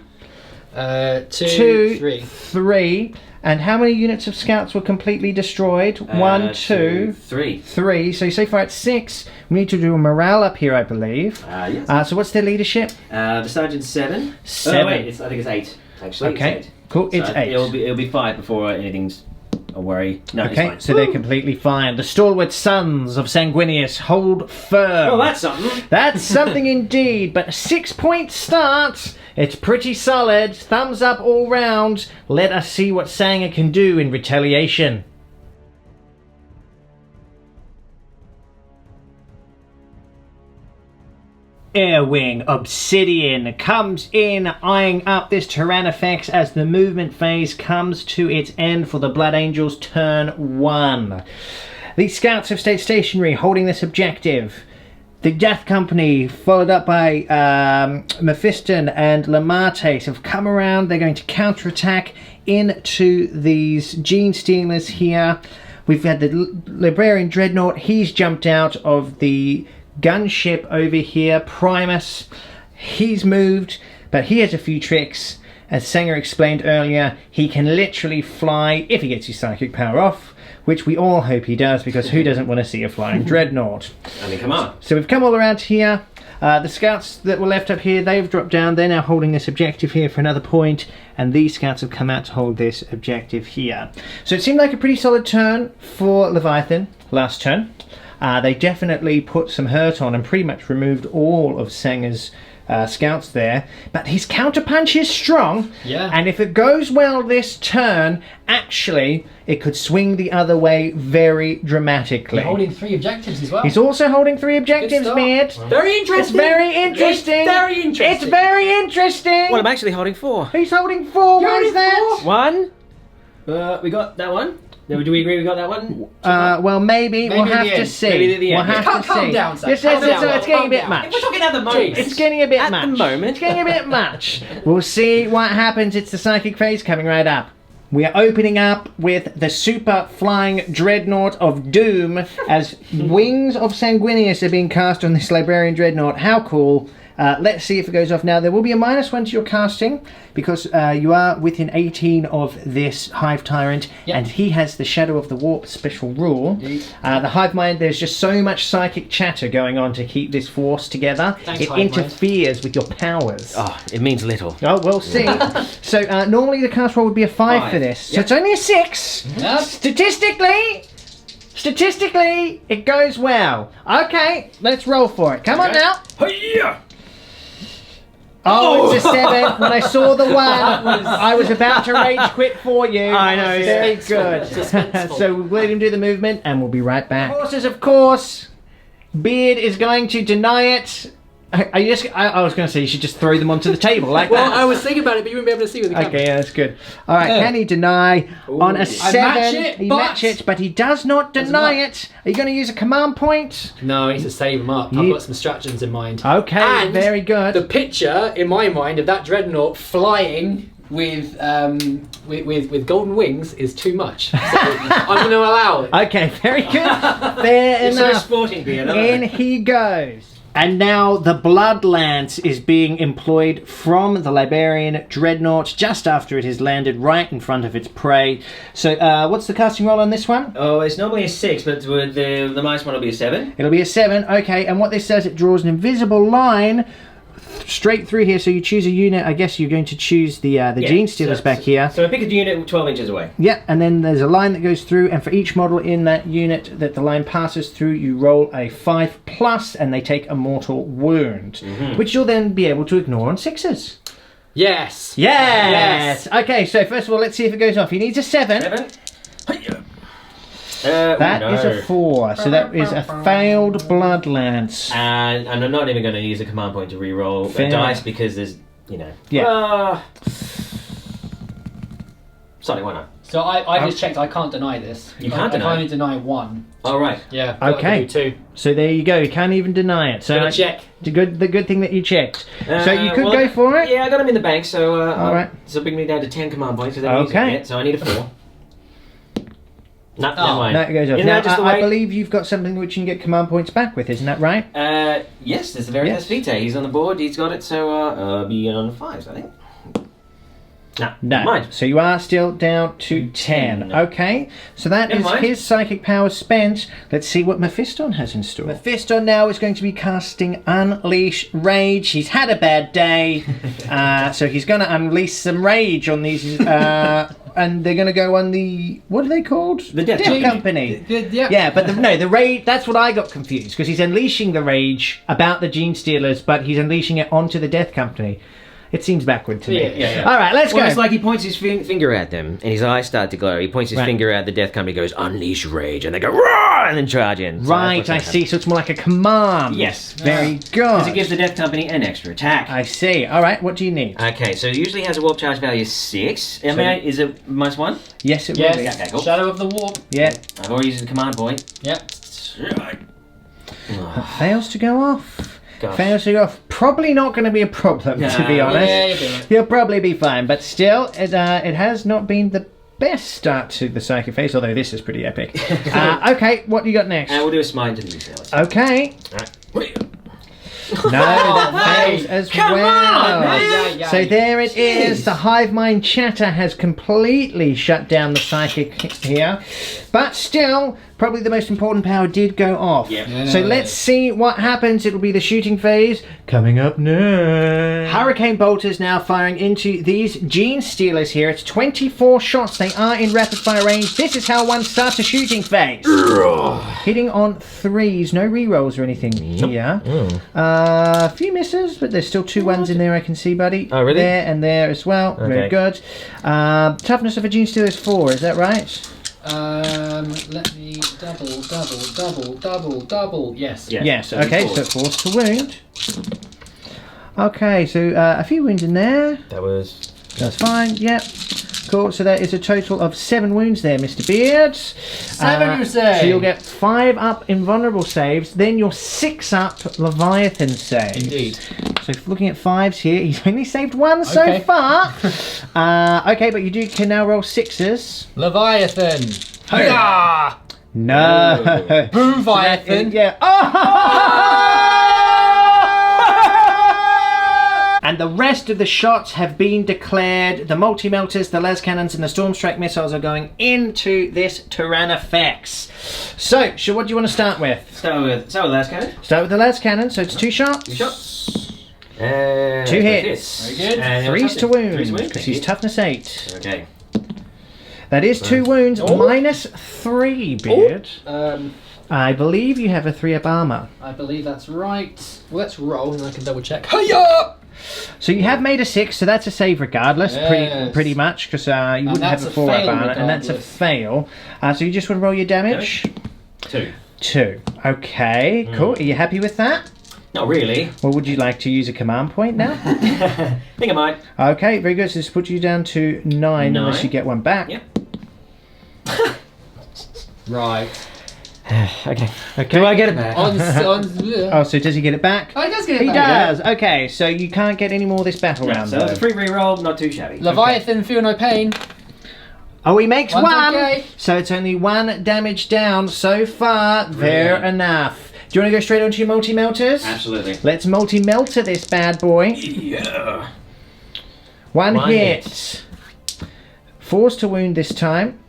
2, 3. 3. And how many units of scouts were completely destroyed? 1, 2, 3. 3. So so far it's 6. We need to do a morale up here, I believe. Yes. So what's their leadership? The sergeant's 7. 7. Oh, wait, I think it's 8. Actually, Okay, it's 8. cool. It's So 8. It'll be 5 before anything's a worry. No, it's Okay, fine. so they're completely fine. The stalwart sons of Sanguinius hold firm. Oh, that's something. That's something indeed, but a 6-point start. It's pretty solid. Thumbs up all round. Let us see what Sanga can do in retaliation. Airwing Obsidian comes in, eyeing up this Tyrannifex as the movement phase comes to its end for the Blood Angels turn 1. The scouts have stayed stationary, holding this objective. The Death Company, followed up by Mephiston and Lamates, have come around. They're going to counterattack into these Gene Stealers here. We've had the Librarian Dreadnought. He's jumped out of the gunship over here. Primus, he's moved, but he has a few tricks. As Sanga explained earlier, he can literally fly if he gets his psychic power off, which we all hope he does, because who doesn't want to see a flying Dreadnought? I mean, come on. So we've come all around here. The scouts that were left up here, they've dropped down. They're now holding this objective here for another point, and these scouts have come out to hold this objective here. So it seemed like a pretty solid turn for Leviathan last turn. They definitely put some hurt on and pretty much removed all of Sanga's scouts there, but his counterpunch is strong, and if it goes well this turn, actually it could swing the other way very dramatically. You're holding 3 objectives as well. He's also holding 3 objectives, Beard. Very interesting. It's very interesting. It's very interesting. It's very interesting. Well, I'm actually holding 4. He's holding 4. What is that? 1. We got that one. Do we agree we got that one? Well, maybe we'll have to see. Maybe at the end. We'll have to see. Calm down, Sam. It's getting a bit much. We're talking at the moment. It's getting a bit much. At the moment. It's getting a bit much. We'll see what happens. It's the psychic phase coming right up. We are opening up with the super flying Dreadnought of Doom as wings of Sanguinius are being cast on this Librarian Dreadnought. How cool. Let's see if it goes off now. There will be a -1 to your casting because you are within 18 of this Hive Tyrant, and he has the Shadow of the Warp special rule. The Hive Mind, there's just so much psychic chatter going on to keep this force together. It interferes with your powers. Oh, it means little. Oh, we'll see. So normally the cast roll would be a 5 for this. So it's only a 6. Statistically, it goes well. Okay, let's roll for it. Come on now. Oh, it's a 7. When I saw the 1, I was about to rage quit for you. I know. Very good. So we'll let him do the movement, and we'll be right back. Horses, of course. Beard is going to deny it. I was going to say you should just throw them onto the table like that. Well, I was thinking about it, but you wouldn't be able to see with the camera. Okay, yeah, that's good. All right, can he deny on a 7? He match it, but he does not deny it. Are you going to use a command point? No, I need to save him up. I've got some stratagems in mind. Okay, and very good. The picture in my mind of that Dreadnought flying with golden wings is too much. So I'm going to allow it. Okay, very good. Fair You're so enough. sporting, Beard. In he goes. And now the Blood Lance is being employed from the Librarian Dreadnought just after it has landed right in front of its prey. So what's the casting roll on this one? Oh, it's normally a 6, but the -1 will be a 7. It'll be a 7, okay. And what this says, it draws an invisible line straight through here. So you choose a unit. I guess you're going to choose the Gene Stealers back here. So I pick a unit 12 inches away. Yeah, and then there's a line that goes through, and for each model in that unit that the line passes through, you roll a 5+, and they take a mortal wound, which you'll then be able to ignore on 6s. Yes. Yes. Okay, so first of all, let's see if it goes off. He needs a 7. 7. That is a 4, so that is a failed Blood Lance. And I'm not even going to use a command point to re-roll a dice because there's, Sorry, why not? So I just checked. I can't deny this. You can't deny I can only deny 1. Oh, right. Yeah. Okay. 2. So there you go. You can't even deny it. So check. The good thing that you checked. So you could go for it. Yeah, I got them in the bank. So all right. So bring me down to 10 command points. Okay. So I need a 4. No, never mind. No, it goes up. Now, I believe you've got something which you can get command points back with, isn't that right? Yes, there's the very best Vitae. He's on the board, he's got it, so I'll be on the 5s, I think. No, mind. So you are still down to 10. Okay, so that is his psychic power spent. Let's see what Mephiston has in store. Mephiston now is going to be casting Unleash Rage. He's had a bad day, so he's going to unleash some rage on these... and they're going to go on the... What are they called? The Death Company. Yeah, but the rage... That's what I got confused, because he's unleashing the rage about the Gene Stealers, but he's unleashing it onto the Death Company. It seems backward to me. Yeah. All right, let's go. It's like he points his finger at them, and his eyes start to glow. He points his finger at the Death Company, goes, unleash rage, and they go, roar, and then charge in. So right, I see. So it's more like a command. Yes. Very good. Because it gives the Death Company an extra attack. I see. All right, what do you need? Okay, so it usually has a warp charge value of 6. Is it -1? Yes, it will be. Okay, cool. Shadow of the Warp. Yeah. I've already used the command point. Yep. Fails to go off. Fails to go off. probably not going to be a problem, to be honest. Yeah, you'll be right. You'll probably be fine, but still, it has not been the best start to the psychic phase, although this is pretty epic. Okay, what do you got next? We'll do a smite to the details. Okay. Right. No, that fails as Come well. on, man. So there it is. The hive mind chatter has completely shut down the psychic here, but still, probably the most important power did go off. Yep. So let's see what happens. It will be the shooting phase coming up next. Hurricane bolters now firing into these gene stealers here. It's 24 shots. They are in rapid fire range. This is how one starts a shooting phase. Hitting on 3s, no rerolls or anything here. A few misses, but there's still 2 1s in there I can see, buddy. Oh, really? There and there as well. Okay. Very good. Toughness of a gene stealer is 4, is that right? Let me double. Yes. Yeah. Yes, So okay, four. so force to wound. Okay, so a few wounds in there. That was... That's fine, yep. Cool, so that is a total of 7 wounds there, Mr. Beard. 7 you say? So you'll get 5 up invulnerable saves, then your 6 up Leviathan saves. Indeed. So looking at 5s here, he's only saved 1 so Okay. far. Okay, but you can now roll 6s. Leviathan. Hey. Yeah. No. Boo, Leviathan. Yeah. Oh! And the rest of the shots have been declared. The multi-melters, the las cannons, and the storm strike missiles are going into this Tyrannifex. So, what do you want to start with? Start with last cannon. Start with the las cannon. So it's 2 shots. 2 shots. 2 hits. Very good. And 3s to wound, 3s to wound. because he's toughness 8. Okay. That is 2 wounds, Oh. minus 3, Beard. Um, I believe you have a 3 up armor. I believe that's right. Well, let's roll and I can double check. Hiya! So you have made a 6, so that's a save regardless, Yes. pretty much, because you wouldn't have that's a a 4 up fail armor, and that's a regardless. fail. So you just want to roll your damage? 2. 2. Okay, cool. Are you happy with that? Not really. Or would you like to use a command point now? Think I might. Okay, very good. So this puts you down to 9 unless 9. you get one back. Yep. Right. Okay. Okay. Do I get it back? Oh, so does he get it back? Oh, he does get it He back. does. Okay, so you can't get any more this battle round. So that's a though. free reroll, not too shabby. Leviathan, feel no pain. Oh, he makes One's 1. okay. So it's only 1 damage down so far. Fair Brilliant. enough. Do you want to go straight onto your multi-melters? Absolutely. Let's multi-melter this bad boy. Yeah. 1 One hit. Force to wound this time.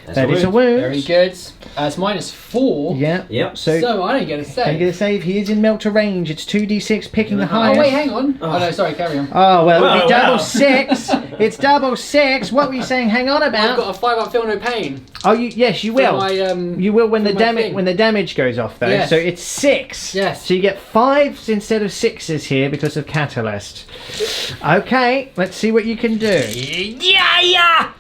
That's That is a wound. Very good. It's minus 4. Yeah. Yep. So, So I don't get a can you save. get a save? He is in melter range. It's 2d6 picking the Oh, highest. Oh, wait, hang on. Oh. Oh, no, sorry, carry on. Oh, well, it'll Whoa, be double wow. 6. It's double 6. What were you saying? Hang on I've about. got a 5 up, feel no pain. Oh, yes, you will. For my, You will when for the my damage thing. goes off though. Yes. So it's 6. Yes. So you get 5s instead of 6s here because of catalyst. Okay, let's see what you can do. Yeah.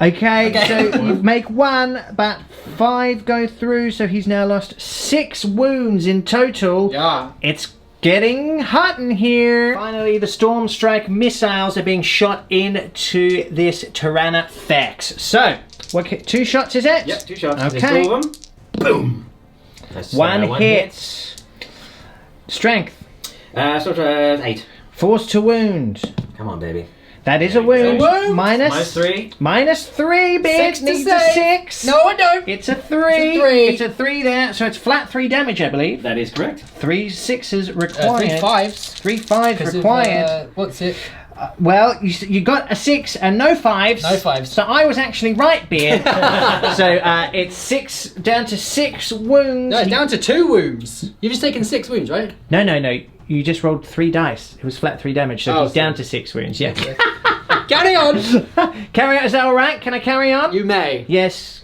Okay, so you make 1, but 5 go through, so he's now lost 6 wounds in total. Yeah. It's getting hot in here. Finally, the Storm Strike missiles are being shot into this Tyrannifex. So, 2 shots is it? Yep. 2 shots. Okay. There's 2 of them. Boom. That's, 1 hit. Strength. Sort of 8. Force to wound. Come on, baby. That is a There you wound. go. Wound. Minus 3. Minus 3, big. 6 to Needs save. a 6. No, I don't. It's a 3. It's a 3. It's a 3 there. So it's flat 3 damage, I believe. That is correct. 3 6s 3 required. 5s. 3 5s 'Cause of, required. what's it? Well, you got a 6 and no 5s. No 5s. So I was actually right, Beard. So it's 6 down to 6 wounds. No, it's down to 2 wounds. You've just taken 6 wounds, right? No. You just rolled 3 dice. It was flat 3 damage, so Oh, he's down to 6 wounds. Yeah. Carry on. Carry on. Is that all right? Can I carry on? You may. Yes.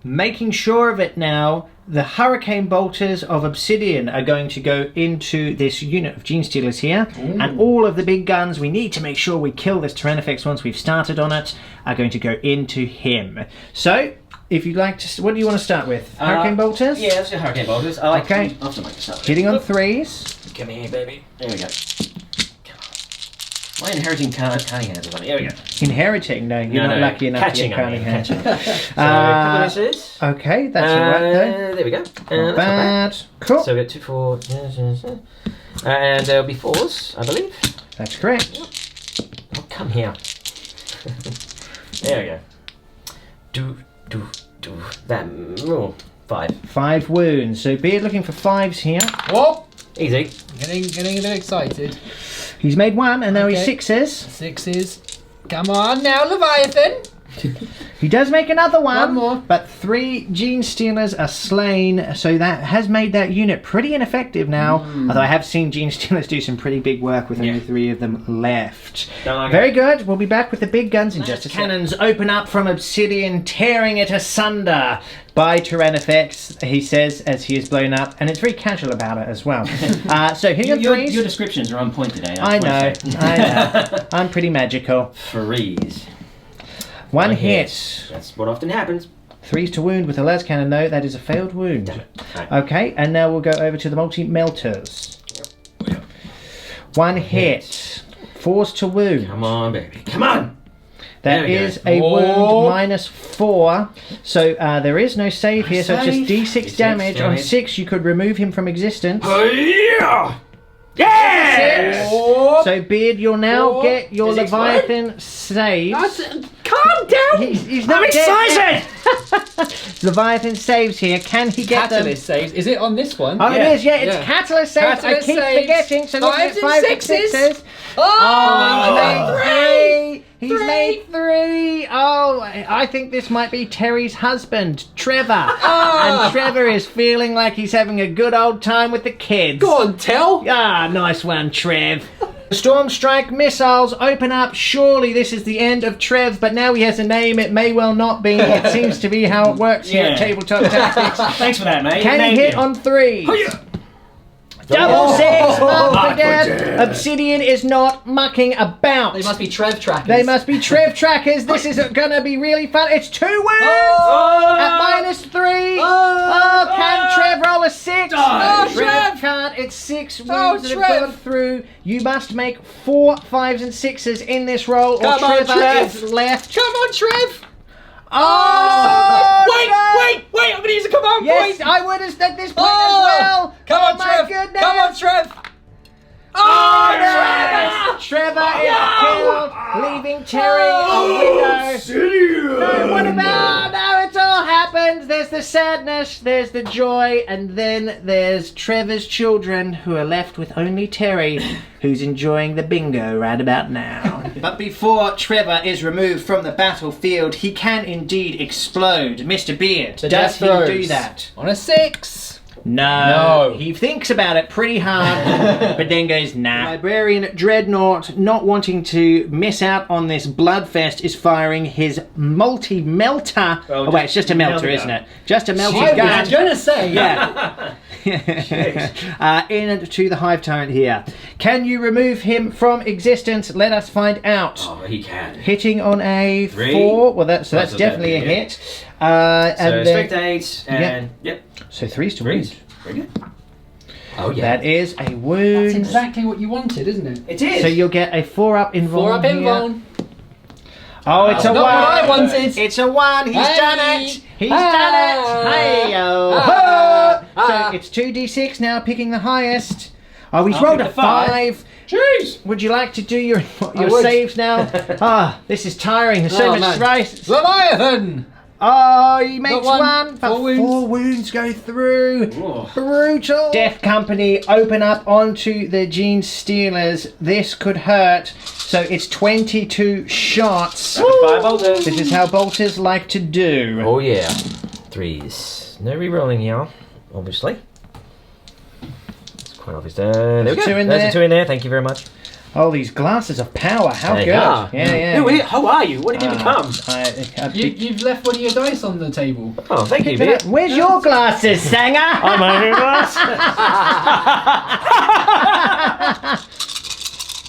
Making sure of it now, the Hurricane Bolters of Obsidian are going to go into this unit of Gene Stealers here. And all of the big guns, we need to make sure we kill this Tyrannifex once we've started on it, are going to go into him. So, if you'd like to... What do you want to start with? Hurricane Bolters? Yeah, let's do Hurricane Bolters. I like Okay. to... After my start. Hitting on 3s. Come here, baby. There we go. Am I inheriting cunning hands or something? Here we go. Inheriting? No, you're not lucky enough catching, to get cunning hands. catching. So, a couple of misses. Okay, that's alright though. There we go. Not That's not bad. Cool. So we got 2, 4, and there'll be 4s, I believe. That's correct. Oh, come here. There we go. Do. That. Oh, 5. 5 wounds. So Beard looking for 5s here. Whoa! Easy. Getting a bit excited. He's made 1 and now he's Okay. 6s. 6s. Come on now, Leviathan. He does make another one. One more. But 3 Gene Stealers are slain. So that has made that unit pretty ineffective now. Although I have seen Gene Stealers do some pretty big work with only 3 of them left. Don't like Very good. We'll be back with the big guns in just a second. Cannons open up from obsidian, tearing it asunder by Tyranids, he says, as he is blown up. And it's very casual about it as well. So here are Your 3s. descriptions are on point today. I know. I'm pretty magical. Freeze. 1 hit. That's what often happens. 3s to wound with a las cannon though. That is a failed wound. Right. Okay, and now we'll go over to the multi-melters. 1 hit. 4s to wound. Come on, baby. Come on! That There we go. is a wound -4. So there is no save here, so it's just D6 damage. On 6 you could remove him from existence. Yeah! Yes! So Beard, you'll now get your Physics Leviathan saves. Calm down. He's not dead. Leviathan saves here. Can he get them? Catalyst saves. Is it on this one? Oh, Yeah. it is, yeah, it's Yeah. catalyst saves. I Catalyst keep saves. forgetting. So look at 5s and 5 and 6s. 6s. Oh, He's made 3. Oh, I think this might be Terry's husband, Trevor. And Trevor is feeling like he's having a good old time with the kids. Go on, tell. Ah, nice one, Trev. Storm Strike missiles open up. Surely this is the end of Trev, but now he has a name. It may well not be. It seems to be how it works here at Tabletop Tactics. Thanks for that, mate. Can he hit on 3? Double 6! Not for death. Obsidian is not mucking about. They must be Trev trackers. They must be Trev trackers. This is going to be really fun. It's 2 wounds at -3. Oh, can Trev roll a 6? Oh, Trev can't. It's 6 wounds Oh, that have Trev. gone through. You must make 4 5s and 6s in this roll, or Come on, Trevor Trev. is left. Come on, Trev. Oh! Wait! I'm gonna use a command Yes, point. I would have at this point Oh! as well. Come Oh on, my Trev. goodness. Come on, Trev. Oh, no! Trevor is killed, leaving Terry a widow. No, what about? No, it's all happened. There's the sadness, there's the joy, and then there's Trevor's children who are left with only Terry, who's enjoying the bingo right about now. But before Trevor is removed from the battlefield, he can indeed explode. Mr. Beard, The does death he throes. do that? On a 6. No. No. He thinks about it pretty hard, but then goes, nah. Librarian Dreadnought, not wanting to miss out on this bloodfest, is firing his multi-melter. Well, Oh, wait, it's just a melter, melter isn't it? Just a melter I gun. was gonna say. Yeah. Into the Hive Tyrant here. Can you remove him from existence? Let us find out. Oh, he can. Hitting on a 3. 4. Well, that's That's definitely a definitely hit. So And then, strict 8 and yep. so 3's to Freeze. wound. Very good. Oh yeah. That is a wound. That's exactly what you wanted, isn't it? It is. So you'll get a 4-up invuln 4 up here. invuln. Oh, it's a Not 1. what I wanted. It's a 1. He's Hey. done it. He's Ah. done it. Hey-o. Ah. Ah. So it's 2d6 now, picking the highest. Oh, he's I'll rolled pick a the 5. 5. Jeez. Would you like to do your would. saves now? This is tiring. There's so Oh, much man. rice. Leviathan. Oh, he makes Got 1, but 4 wounds. 4 wounds go through. Oh. Brutal. Death Company open up onto the Gene Stealers. This could hurt. So it's 22 shots. Rapid fire bolters. This is how bolters like to do. Oh yeah. 3s. No re-rolling here, obviously. It's quite obvious. There we go. 2 in There's there. a 2 in there. Thank you very much. Oh, these glasses of power. How There good. you are. Yeah. How are you? What did you become? You've left one of your dice on the table. Oh, thank you, Picked it Beer. up. Where's your glasses, Sanga? I'm over glass.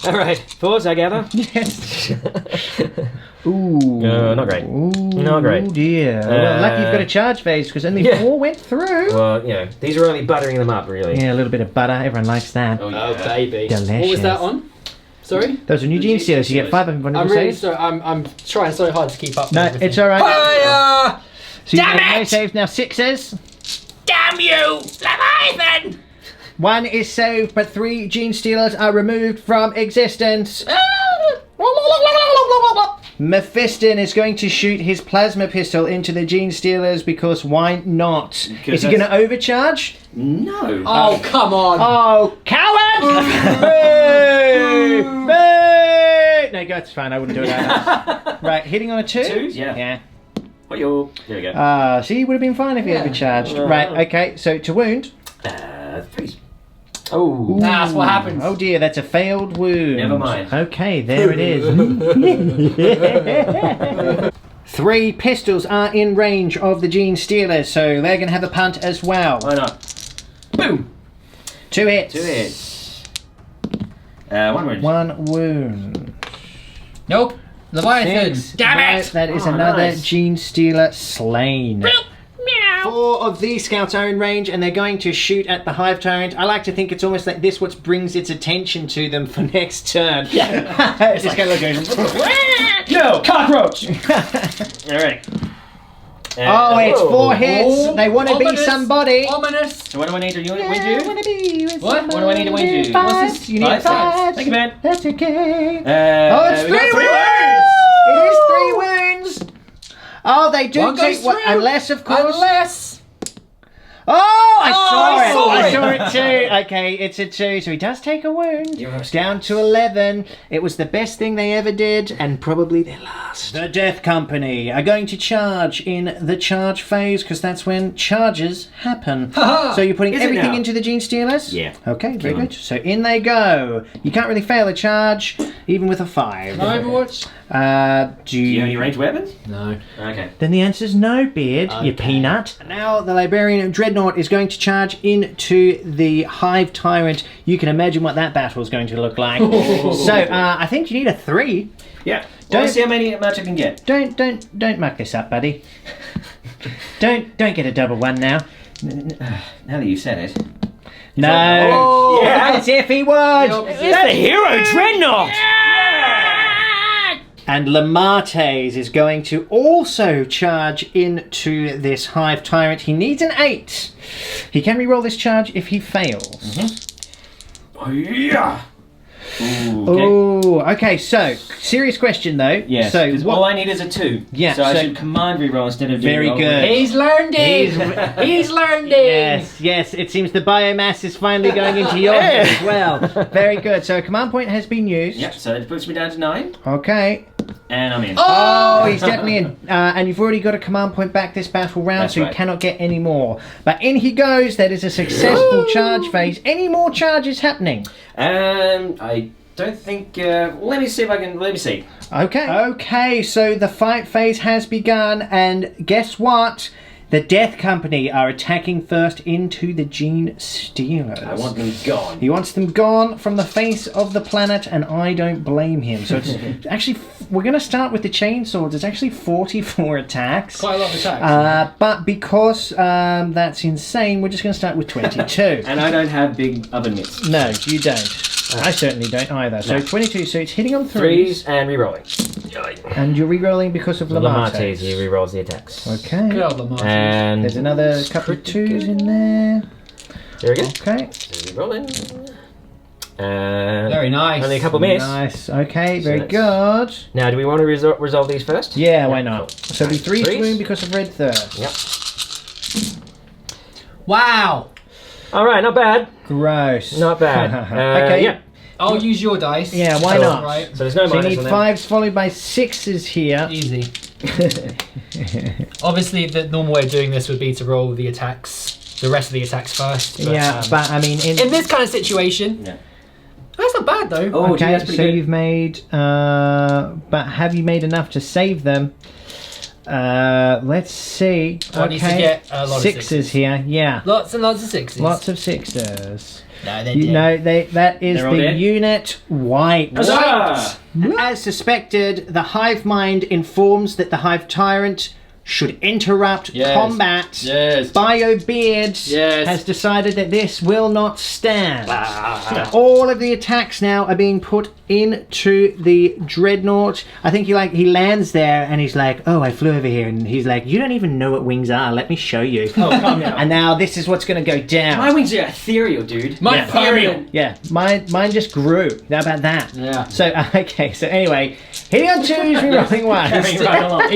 All right, 4s, I gather. Yes. Ooh. No, not great. Ooh, Not great. Oh dear. Well, lucky you've got a charge phase because only Yeah. 4 went through. Well, you know, these are only buttering them up, really. Yeah, a little bit of butter. Everyone likes that. Oh, Oh, baby. Delicious. What was that on? Sorry? Those are new Gene Stealers. You get 5 of them. I'm really sorry. I'm trying so hard to keep up. No, with everything. it's alright. Fire! So you Damn made no it! saves, now 6s. Damn you, Leviathan! 1 is saved, but 3 Gene Stealers are removed from existence. Mephiston is going to shoot his plasma pistol into the Gene Stealers because why not? Is he going to overcharge? No. Oh, come on! Oh, coward! Boo! Boo! No, that's fine. I wouldn't do it either. Right, hitting on a 2? 2s? Yeah. Yeah. There we go. See, would have been fine if he overcharged. Right, okay, so to wound. 3s. Oh. That's what happens. Oh dear, that's a failed wound. Never mind. Okay, there it is. 3 pistols are in range of the Gene Stealers, so they're going to have a punt as well. Why not? Boom. 2 hits. 2 hits. 1 wound. 1 wound. Nope. Leviathan. 6. Damn No, it! that is Oh, another nice. Gene Stealer slain. 4 of these scouts are in range and they're going to shoot at the Hive Tyrant. I like to think it's almost like this what brings its attention to them for next turn. Yeah. It's just going to look No! Cockroach! Alright. Oh, it's 4 hits. Oh, They want to be ominous. somebody. Ominous. So what do I need to win I you? want to be with What? somebody. What do I need to win you? Fives. What's this? You need 5? 5. Thank you, man. That's okay. Oh, it's 3 wounds. It is 3 wounds. Oh, they do One goes take one, through. unless of course. Unless. Oh, I I saw it too. Okay, it's a 2, so he does take a wound. Yes. Down to 11. It was the best thing they ever did, and probably their last. The Death Company are going to charge in the charge phase, because that's when charges happen. Ha-ha. So you're putting Is it everything now? into the Gene Stealers? Yeah. Okay, very Come on. good. So in they go. You can't really fail a charge, even with a 5. No Overwatch? Do you have any ranged weapons? No. Okay. Then the answer's no, Beard, you Okay. peanut. Now the Librarian Dreadnought is going to charge into the Hive Tyrant. You can imagine what that battle is going to look like. So I think you need a 3. Yeah. Don't- Let's see how much I can get. Don't muck this up, buddy. don't get a double 1 now. Now that you said it. No. Oh, yeah. As if he would. It's the hero dreadnought! And Lamartes is going to also charge into this Hive Tyrant. He needs an 8. He can re-roll this charge if he fails. Oh, yeah. Ooh, okay. Oh, okay. So, serious question though. Yes. So, Because what? all I need is a 2. Yeah, So I so- should command reroll instead of doing Very roll. good. He's learned it. He's learned it. Yes. It seems the biomass is finally going into your head as well. Very good. So, a command point has been used. Yep. So it puts me down to 9, Okay. and I'm in. Oh, he's definitely in. And you've already got a command point back this battle round, That's so you right. cannot get any more. But in he goes. That is a successful charge phase. Any more charges happening? I don't think. Let me see if I can. Let me see. Okay, so the fight phase has begun, and guess what? The Death Company are attacking first into the Gene Stealers. I want them gone. He wants them gone from the face of the planet, and I don't blame him. So it's actually, we're going to start with the chainswords. It's actually 44 attacks. Quite a lot of attacks. But because that's insane, we're just going to start with 22. And I don't have big oven mitts. No, you don't. I certainly don't either. So No. 22, so it's hitting on 3s. 3s and rerolling. And you're re-rolling because of Lamartes. he rerolls the attacks. Okay. Good old Lamar. And There's another couple of 2s in there. there we go. Okay. Rerolling. Very nice. Only a couple minutes. Nice. Okay, very that's- good. Now, do we want to resolve these first? Yeah, why not? So it'll be 3 Threes. wound because of red thirst. Yep. Wow. All right, not bad. Gross. Not bad. Okay. Yeah. I'll use your dice. Yeah, why So- not? Right. So there's no So you minus need on them. 5s followed by 6s here. Easy. Obviously, the normal way of doing this would be to roll the attacks, the rest of the attacks first. But, Yeah, but I mean, in this kind of situation, Yeah. that's not bad though. Oh, gee, okay, that's so pretty good. you've made, but have you made enough to save them? Let's see. I need to get a lot of 6s sixes. here. Yeah, Lots and lots of 6s. lots of 6s. No, they're You dead. know, that is They're all the dead? unit white. Huzzah! As suspected, the Hive Mind informs that the Hive Tyrant should interrupt combat. Yes. BioBeard has decided that this will not stand. All of the attacks now are being put into the Dreadnought. I think he lands there and he's like, oh, I flew over here. And he's like, you don't even know what wings are. Let me show you. Oh, come on. And now this is what's going to go down. My wings are ethereal, dude. My permanent. Yeah, mine just grew. How about that? Yeah. So, okay, so anyway, hitting on 2s, rerolling 1s.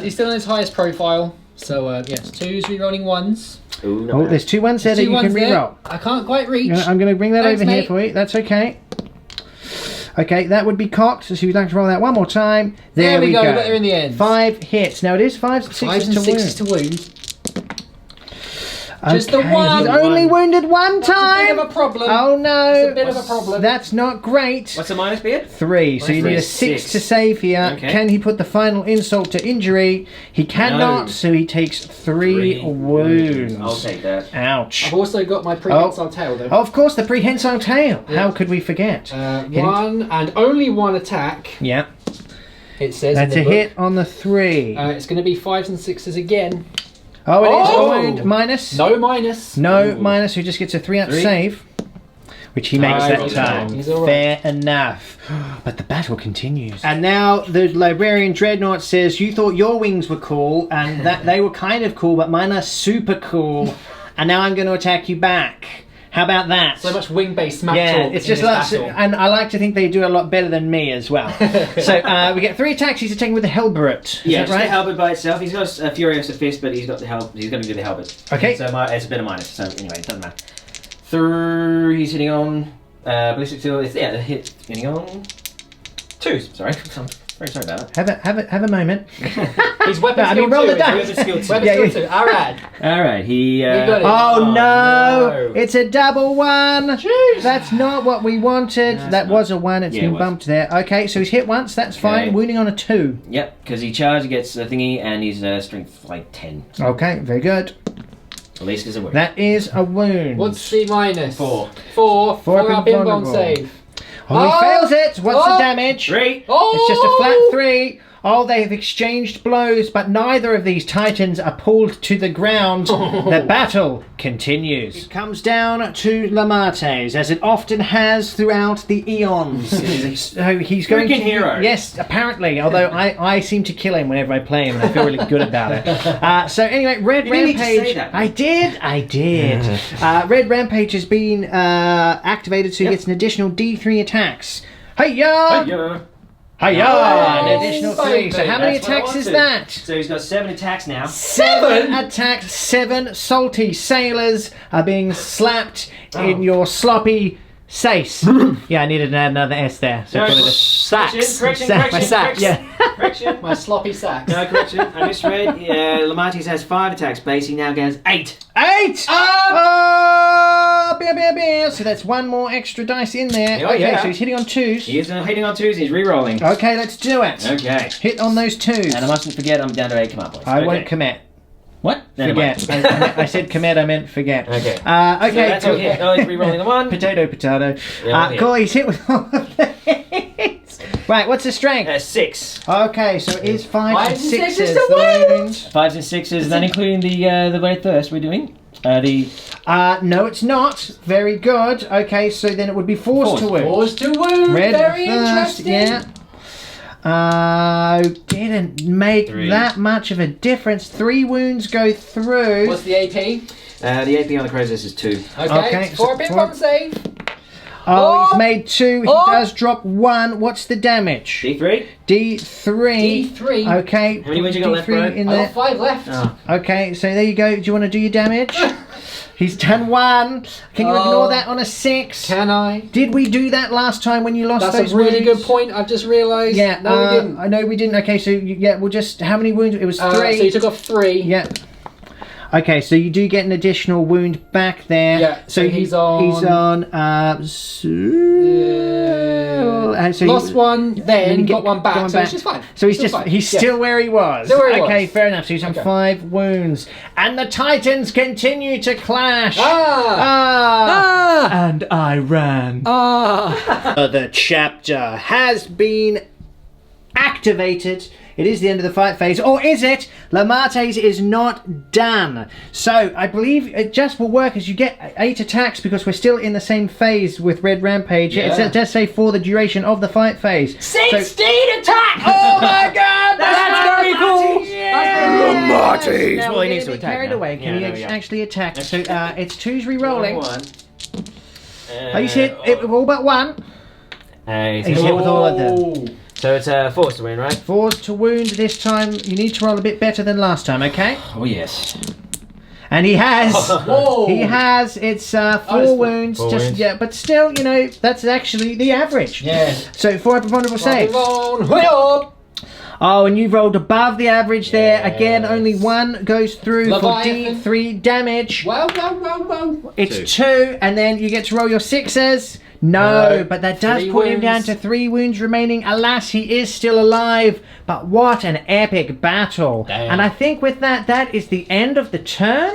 He's still in his highest profile. So, yes, 2s, rerolling 1s. Ooh, Oh, there's 2 1s there that you can reroll. I can't quite reach. I'm going to bring that Thanks, over here mate. for you. That's okay. Okay, that would be cocked. So you'd like to roll that one more time. There we go. We got there in the end. 5 hits. Now it is 5s and 6s 5s and to 6s wound. to wound. Okay, Just the one. He's only wounded one That's a time. bit of a problem. Oh no. It's a bit of a problem. That's not great. What's the minus, Beard? 3. So you need a 6 to save here. Okay. Can he put the final insult to injury? He cannot, No. so he takes 3 wounds. I'll take that. Ouch. I've also got my prehensile tail though. Oh, of course, the prehensile tail. How could we forget? One and only one attack. Yeah. It says That's in a the book. hit on the 3. It's going to be 5s and 6s again. Oh, it is a Oh! wound minus. No minus. No minus, who just gets a 3-up 3. save. Which he makes that he's time. all right. He's all right. Fair enough. But the battle continues. And now the Librarian Dreadnought says, you thought your wings were cool, and that they were kind of cool, but mine are super cool. And now I'm going to attack you back. How about that? So much wing-based smack Yeah, talk it's in just this like, battle. and I like to think they do a lot better than me as well. So we get 3 attacks. He's attacking with the Halberd. Is Yeah, that just right? the halberd by itself. He's got a Furiosa Fist, but he's got the He's going to do the halberd. Okay. So it's a bit of minus. So anyway, it doesn't matter. He's hitting on ballistic steel. It's a hit hitting on 2s. Sorry, I'm very sorry about that. Have a moment. He's weapon No, I skill mean, roll 2. the dice. Weapon skill 2. Weapon Yeah, skill 2. Alright. All right, he. got it. Oh, no. no. It's a double 1. Jeez. That's not what we wanted. No, That it's was a 1. It's Yeah, it been was. bumped there. Okay, so he's hit once. That's fine. Okay. Wounding on a 2. Yep, because he charged, he gets a thingy, and he's strength like 10. Okay, very good. At least it's a wound. That is a wound. What's the minus? 4. 4. 4 up being inbound vulnerable. save. Oh, he Oh! fails it. What's the Oh! damage? 3. Oh! It's just a flat 3. Oh, they've exchanged blows, but neither of these titans are pulled to the ground. The battle continues. It comes down to Lamates, as it often has throughout the eons. So he's going to... Freaking hero. Yes, apparently, although I seem to kill him whenever I play him, and I feel really good about it. So anyway, Red You didn't need to Rampage... say that. I did. Red Rampage has been activated, so he gets an additional D3 attacks. Hey-ya! Yeah. Hiya! Oh, An additional 3. baby, So how many that's what I attacks is wanted. that? So he's got 7 attacks now. 7 attacks. 7 salty sailors are being slapped in your sloppy sace. Yeah, I needed to add another S there. So I put it as Sacks. Correction, Sack. correction, Sack, correction, yeah. correction. My sloppy sacks. No, correction. I misread. Yeah, Lamatis has 5 attacks base. He now gets 8. 8! Oh, beer, beer, beer. So that's 1 more extra dice in there. Oh, Okay, yeah. so he's hitting on 2s. He is hitting on 2s. He's re-rolling. Okay, let's do it. Okay. Hit on those 2s. And I mustn't forget I'm down to 8 command points. I Okay. won't commit. What? Never mind. Forget. I said commit, I meant forget. Okay. Okay, So that's cool. okay. Oh, he's re-rolling the 1. Potato, potato. Yeah, okay. Cool, he's hit with all of the hits. Right, what's the strength? 6. Okay, so it is 5 and 5 and 6s. 6s to the wound. wound. 5s and 6s, not including the Red Thirst we're doing. No, it's not. Very good. Okay, so then it would be 4s to wound. 4s to wound. Red Very first, interesting. yeah. Didn't make 3. that much of a difference. 3 wounds go through. What's the AP? The AP on the Crozis is 2. Okay, so 4 up four- inbound save. Oh, he's Oh! made 2. He Oh! does drop 1. What's the damage? D3. D3. D3. Okay. How many wounds you got left, D3 bro? in I there. got 5 left. Oh. Okay, so there you go. Do you want to do your damage? He's done 1. Can you Oh. ignore that on a 6? Can I? Did we do that last time when you lost That's those a really wounds? good point. I've just realised. Yeah, No, we didn't. I know we didn't. Okay, so yeah, we'll just... How many wounds? It was 3. So you took off 3. Yeah. Okay, so you do get an additional wound back there. Yeah, so he's on- He's on. So Lost you- one, then you got one back, got one so it's just fine. So he's Still just fine. he's Yeah. still where he was. Still where he okay, was. fair enough. So he's on Okay. 5 wounds, and the Titans continue to clash. Ah! And I ran. The chapter has been activated. activated. It is the end of the fight phase. Or is it? Lamates is not done. So I believe it just will work as you get 8 attacks because we're still in the same phase with Red Rampage. Yeah. It does say for the duration of the fight phase. 16 attacks! Oh my god! That's very cool! Yeah. Lamates! Now Well, we're he needs getting to attack carried now. away. Can Yeah, you no, yeah. actually attack? So it's 2's re-rolling. One. He's hit it with all but one. He's He's hit with all of them. So it's a force to win, right? 4's to wound this time. You need to roll a bit better than last time, okay? Oh yes. And he has. Whoa. He has. It's 4 wounds. Four Just wounds. yeah, but still, you know, that's actually the average. Yes. So 4 vulnerable saves. Well, Oh, and you've rolled above the average there. Yes. Again, only 1 goes through Leviathan. for D3 damage. well. It's 2, and then you get to roll your 6s. No, but that does 3 put him down wounds. to 3 wounds remaining. Alas, he is still alive. But what an epic battle. Damn. And I think with that, that is the end of the turn.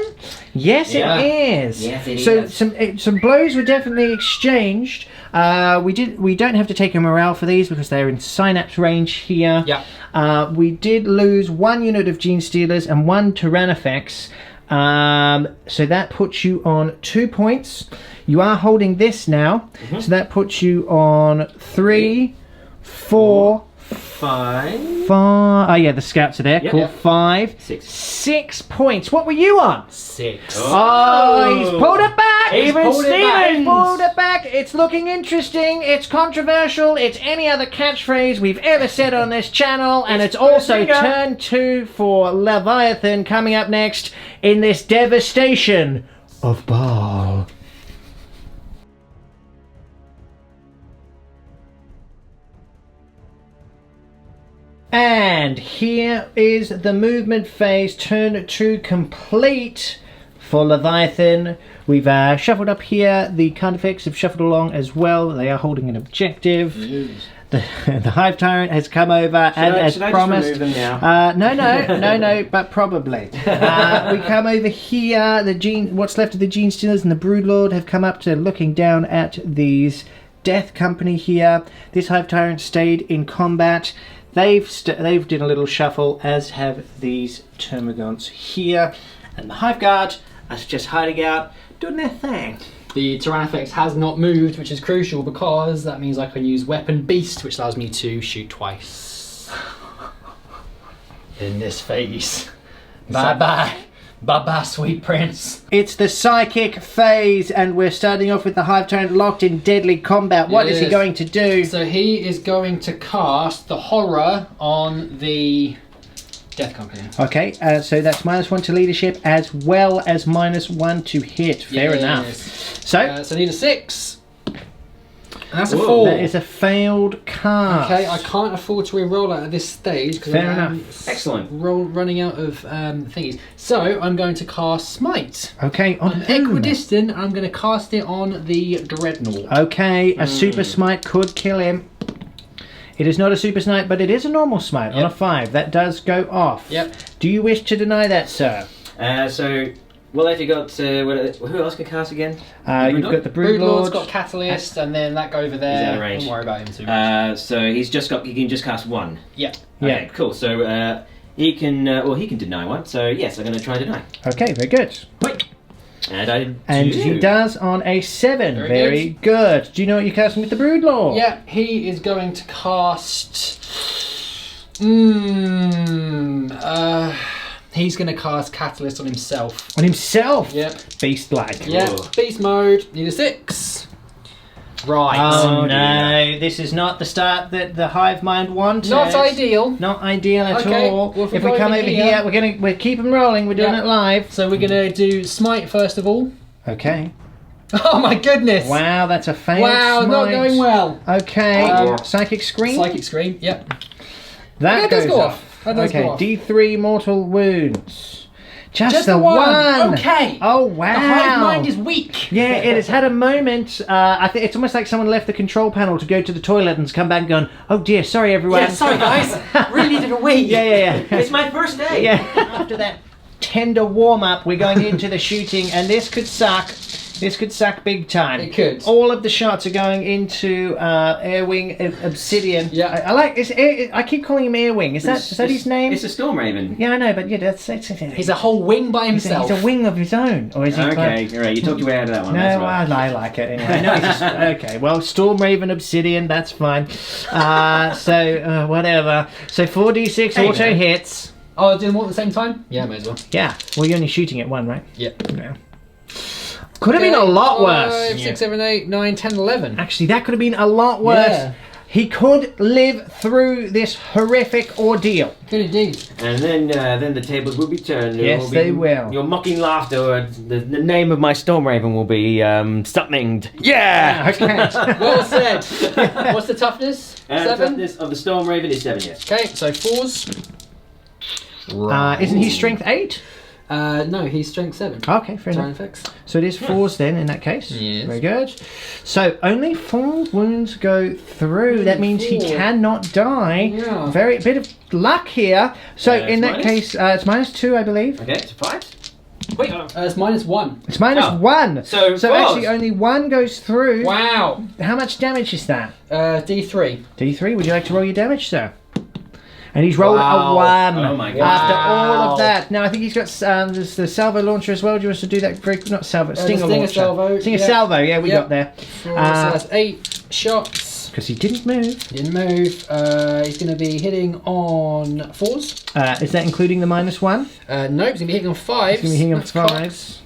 Yes, Yeah. it is. Yes, it so is. some blows were definitely exchanged. We don't have to take a morale for these because they're in synapse range here. Yeah. We did lose 1 unit of Gene Stealers and 1 Tyrannifex. So that puts you on 2 points. You are holding this now, so that puts you on 3, 4, 5. 5. Oh yeah, the scouts are there. Yep. Cool. Yep. 5, 6. 6 points. What were you on? 6. Oh, he's pulled it back. He's Even pulled it back. Steven's pulled it back. It's looking interesting. It's controversial. It's any other catchphrase we've ever said on this channel, and it's also turn 2 for Leviathan coming up next in this devastation of Baal. And here is the movement phase, turn 2 complete for Leviathan. We've shuffled up here. The Carnifex have shuffled along as well. They are holding an objective. The Hive Tyrant has come over and as should I promised. just remove them now? No, but probably. We come over here. What's left of the Gene Stealers and the Broodlord have come up to looking down at these Death Company here. This Hive Tyrant stayed in combat. They've done a little shuffle, as have these Termagants here, and the Hive Guard are just hiding out, doing their thing. The Tyrannifex has not moved, which is crucial because that means I can use Weapon Beast, which allows me to shoot twice. In this phase. Bye bye. Bye bye, sweet prince. It's the psychic phase, and we're starting off with the Hive Tyrant locked in deadly combat. What is he Yes. going to do? So he is going to cast the horror on the Death Company. Okay, so that's -1 to leadership as well as -1 to hit. Fair enough. So So I need a 6. And that's a Whoa. 4. that is a failed cast. Okay, I can't afford to re-roll that at this stage because Fair I'm enough. Excellent. running out of thingies. So I'm going to cast Smite. Okay, on I'm whom? equidistant, and I'm going to cast it on the Dreadnought. Okay, a super smite could kill him. It is not a super smite, but it is a normal smite on a 5. That does go off. Yep. Do you wish to deny that, sir? So, well, have you got? Who else can cast again? You've got the Broodlord's Broodlord. got Catalyst, and then that go over there. He's out of range. Don't worry about him too much. So he can just cast 1. Yeah. Yeah. Okay, cool. So he can deny 1. So yes, I'm going to try deny. Okay, very good. Wait. And I And do. he does on a 7. Very Very good. Do you know what you're casting with the Broodlord? Yeah, he is going to cast. He's going to cast Catalyst on himself. On himself? Yep. Beast-like. Yeah. Whoa. Beast mode. Need a 6. Right. Oh, Oh, no. This is not the start that the Hive Mind wanted. Not ideal. Not ideal at Okay, all. well, if if we we go come over over here- here, we're keep them rolling. We're doing Yeah. it live. So we're going to do Smite first of all. Okay. Oh my goodness! Wow, that's a failed Wow, not smite. going well. Okay. Psychic Scream. Psychic Scream, yep. That That does goes go off. off. That does okay, go off. D3 mortal wounds. Just the the one. Okay. Oh wow. The hive mind is weak. Yeah, it has had a moment. I think it's almost like someone left the control panel to go to the toilet and's come back and gone, "Oh dear, sorry everyone." Yeah, sorry guys. Really did a wee. Yeah. It's my first day. Yeah. After that tender warm up, we're going into the shooting, and this could suck. This could suck big time. It could. All of the shots are going into Airwing Obsidian. Yeah. I like. I keep calling him Airwing. Is that his name? It's a Storm Raven. Yeah, I know, but yeah, that's He's a whole wing by himself. He's a wing of his own, or is he? Okay, all right. You talked your way out of that one. No, That's right. I like it anyway. No, he's just, okay, well, Storm Raven Obsidian, that's fine. So whatever. So 4d6 Hey, auto man. hits. Oh, doing them all at the same time? Yeah, may as well. Yeah. Well, you're only shooting at one, right? Yeah. Yeah. Could have been a lot worse. 5, 6, 7, 8, 9, 10, 11. Actually, that could have been a lot worse. Yeah. He could live through this horrific ordeal. Good indeed. And then the tables will be turned. Yes, they will. Your mocking laughter, or the name of my Storm Raven will be something. Yeah. Okay. Well said. What's the toughness? 7? Toughness of the Storm Raven is 7. Yes. Okay, so 4s. Isn't he strength 8? No, he's strength 7. Okay, fair Turn enough. effects. So it is 4s then in that case. Yes. Very good. So only 4 wounds go through. That means he 4. cannot die. Yeah. Very bit of luck here. So It's in that minus? case, it's -2, I believe. Okay, it's 5. Wait. It's -1. It's -1. So actually only 1 goes through. Wow. How much damage is that? D3. D3. Would you like to roll your damage, sir? And he's rolled Wow. a 1 Oh my God. after all Wow. of that. Now I think he's got there's the salvo launcher as well. Do you want us to do that? Not salvo, stinger Stinger launcher. salvo, Stinger yeah. salvo. Yeah, we Yep. got there. 4, so that's 8 shots. Because he didn't move. Didn't move. He's going to be hitting on 4s. Is that including the -1? Nope, he's going to be hitting on 5s. He's going to be hitting on That's cocked. 5s.